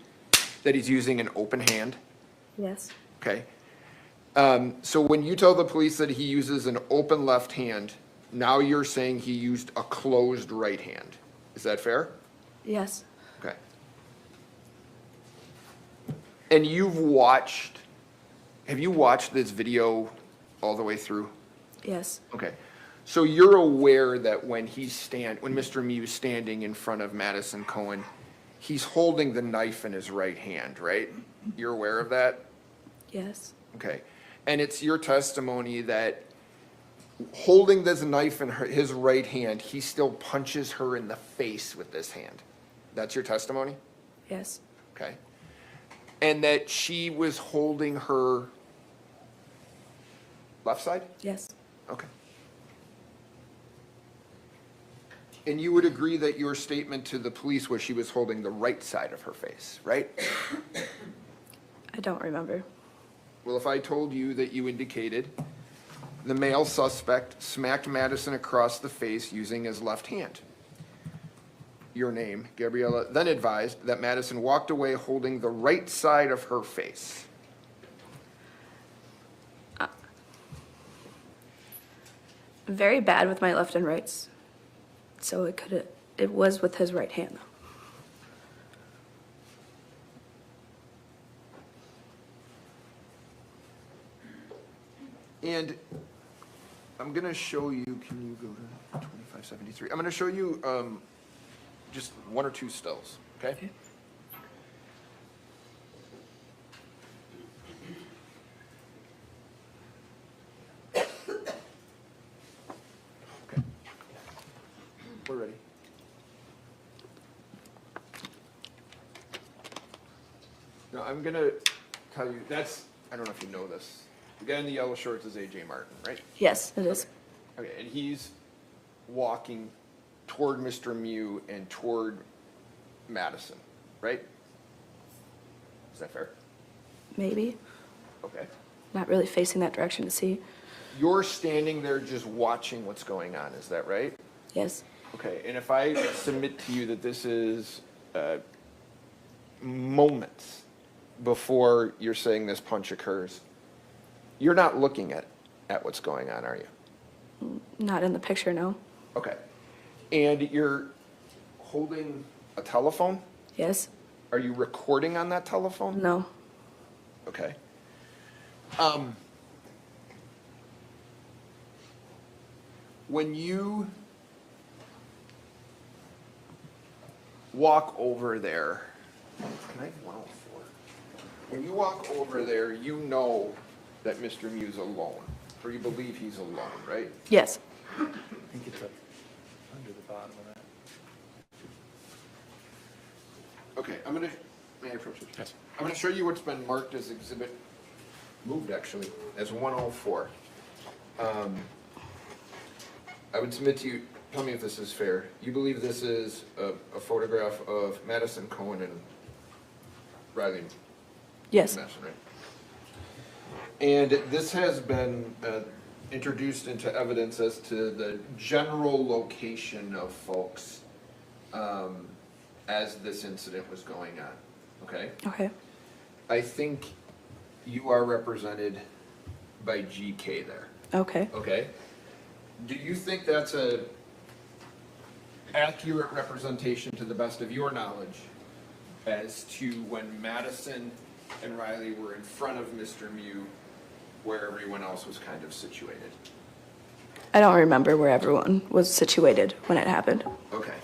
that he's using an open hand? Yes. Okay. So when you tell the police that he uses an open left hand, now you're saying he used a closed right hand. Is that fair? Yes. Okay. And have you watched this video all the way through? Yes. Okay. So you're aware that when Mr. Miu is standing in front of Madison Cohen, he's holding the knife in his right hand, right? You're aware of that? Yes. Okay. And it's your testimony that holding this knife in his right hand, he still punches her in the face with this hand. That's your testimony? Yes. Okay. And that she was holding her left side? Yes. Okay. And you would agree that your statement to the police was she was holding the right side of her face, right? I don't remember. Well, if I told you that you indicated the male suspect smacked Madison across the face using his left hand, your name, Gabriella, then advised that Madison walked away holding the right side of her face. Very bad with my left and rights. So it was with his right hand though. And I'm going to show you, can you go to 2573? I'm going to show you just one or two stills, okay? Okay. Okay. We're ready. Now, I'm going to tell you, I don't know if you know this. The guy in the yellow shorts is A.J. Martin, right? Yes, it is. Okay, and he's walking toward Mr. Miu and toward Madison, right? Is that fair? Maybe. Okay. Not really facing that direction to see. You're standing there just watching what's going on, is that right? Yes. Okay, and if I submit to you that this is moments before you're saying this punch occurs, you're not looking at what's going on, are you? Not in the picture, no. Okay. And you're holding a telephone? Yes. Are you recording on that telephone? No. Okay. When you walk over there, can I have 104? When you walk over there, you know that Mr. Miu's alone, or you believe he's alone, right? Yes. I think it's under the bottom of that. Okay, may I approach it? Yes. I'm gonna show you what's been marked as moved actually, as 104. I would submit to you, tell me if this is fair. You believe this is a photograph of Madison Cohen and Rhyley Yes. Mattison, right? And this has been introduced into evidence as to the general location of folks as this incident was going on, okay? Okay. I think you are represented by GK there, Okay. okay? Do you think that's a accurate representation to the best of your knowledge as to when Madison and Rhyley were in front of Mr. Miu where everyone else was kind of situated? I don't remember where everyone was situated when it happened. Okay.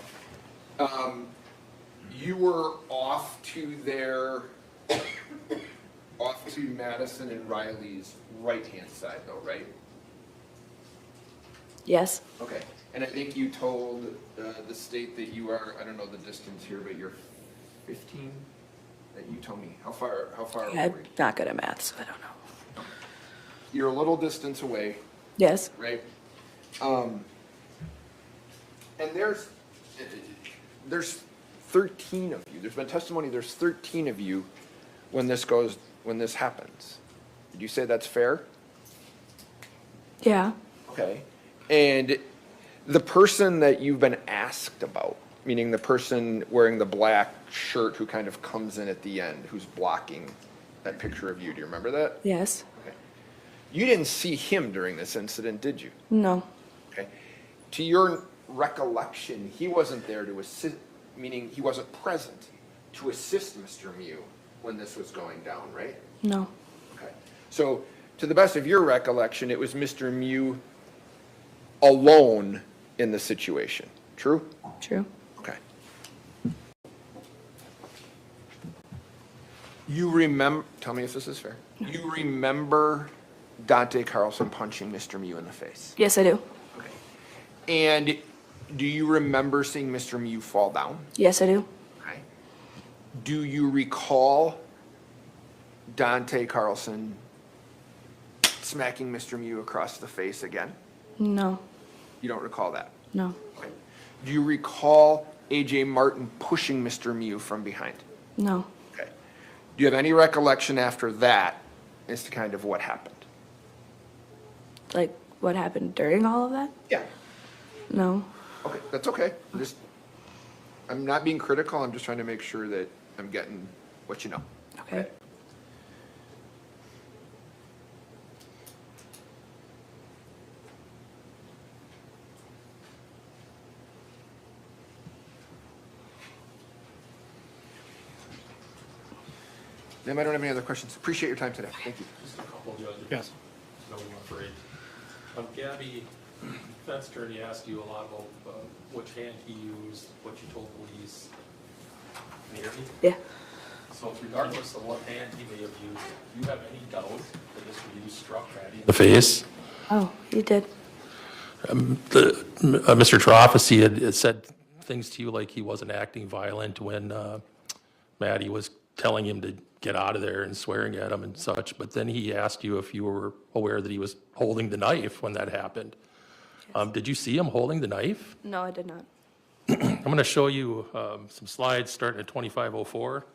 You were off to Madison and Riley's right-hand side though, right? Yes. Okay. And I think you told the state that you are, I don't know the distance here, but you're 15? That you told me. How far I'm away? not good at math, so I don't know. You're a little distance away, Yes. right? And there's 13 of you. There's been testimony, there's 13 of you when this happens. Would you say that's fair? Yeah. Okay. And the person that you've been asked about, meaning the person wearing the black shirt who kind of comes in at the end, who's blocking that picture of you, do you remember that? Yes. Okay. You didn't see him during this incident, did you? No. Okay. To your recollection, he wasn't there to assist, meaning he wasn't present to assist Mr. Miu when this was going down, right? No. Okay. So, to the best of your recollection, it was Mr. Miu alone in the situation. True? True. Okay. You remember, tell me if this is fair. You remember Dante Carlson punching Mr. Miu in the face? Yes, I do. Okay. And do you remember seeing Mr. Miu fall down? Yes, I do. Okay. Do you recall Dante Carlson smacking Mr. Miu across the face again? No. You don't recall that? No. Okay. Do you recall A.J. Martin pushing Mr. Miu from behind? No. Okay. Do you have any recollection after that as to kind of what happened? Like, what happened during all of that? Yeah. No. Okay, that's okay. I'm not being critical, I'm just trying to make sure that I'm getting what you know. Okay. Ma'am, I don't have any other questions. Appreciate your time today. Thank you. Just a couple, Judge. Yes. No, I'm afraid. Gabby, defense attorney asked you a lot about which hand he used, what you told police. Can you hear me? Yeah. So regardless of what hand he may have used, do you have any doubt that Mr. Miu struck Maddie in the face? Oh, you did. Mr. Trofficy had said things to you like he wasn't acting violent when Maddie was telling him to get out of there and swearing at him and such, but then he asked you if you were aware that he was holding the knife when that happened. Did you see him holding the knife? No, I did not. I'm going to show you some slides starting at 2504.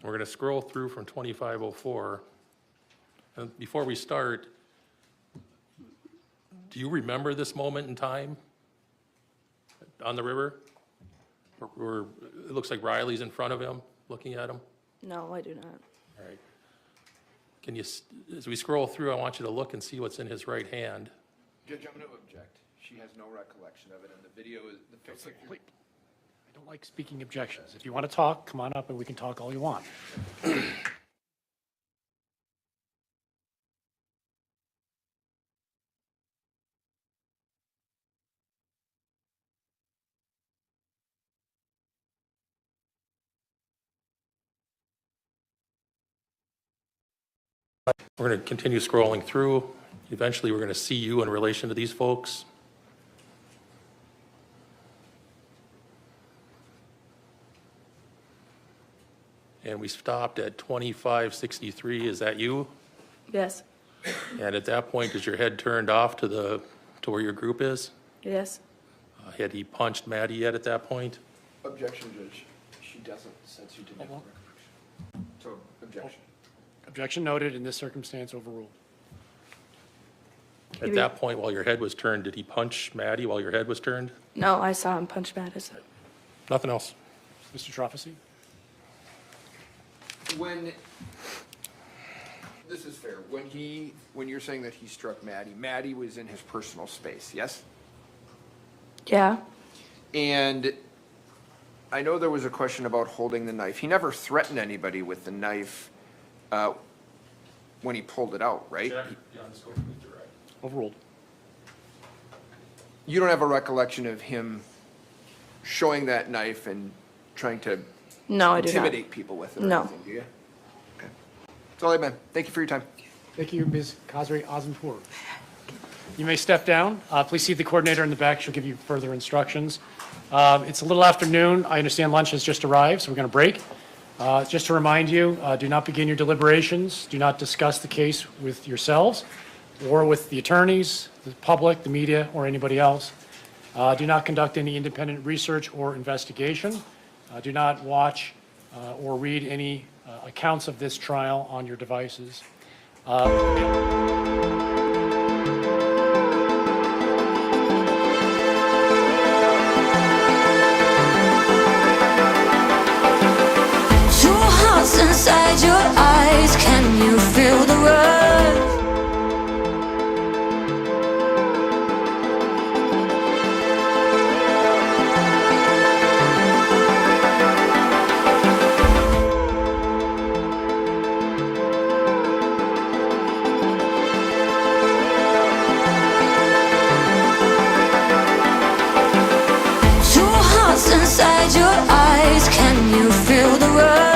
We're going to scroll through from 2504. And before we start, do you remember this moment in time on the river? Where it looks like Rhyley's in front of him, looking at him? No, I do not. All right. Can you, as we scroll through, I want you to look and see what's in his right hand. Judge, I'm going to object. She has no recollection of it, and the video is, the picture. I don't like speaking objections. If you want to talk, come on up and we can talk all you want. We're going to continue scrolling through. Eventually, we're going to see you in relation to these folks. And we stopped at 2563. Is that you? Yes. And at that point, is your head turned off to where your group is? Yes. Had he punched Maddie yet at that point? Objection, Judge. She doesn't, since you didn't have a recollection. So, objection. Objection noted, in this circumstance overruled. At that point, while your head was turned, did he punch Maddie while your head was turned? No, I saw him punch Mattison. Nothing else? Mr. Trofficy? When, this is fair, when you're saying that he struck Maddie was in his personal space, yes? Yeah. And I know there was a question about holding the knife. He never threatened anybody with the knife when he pulled it out, right? Overruled. You don't have a recollection of him showing that knife and trying to No, I do not. intimidate people with it or No. anything, do you? Okay. That's all I have, man. Thank you for your time. Thank you, Ms. Khazri Azampour. You may step down. Please see the coordinator in the back. She'll give you further instructions. It's a little afternoon. I understand lunch has just arrived, so we're going to break. Just to remind you, do not begin your deliberations, do not discuss the case with yourselves or with the attorneys, the public, the media, or anybody else. Do not conduct any independent research or investigation. Do not watch or read any accounts of this trial on your devices. Two hearts inside your eyes, can you feel the rush? Two hearts inside your eyes, can you feel the rush?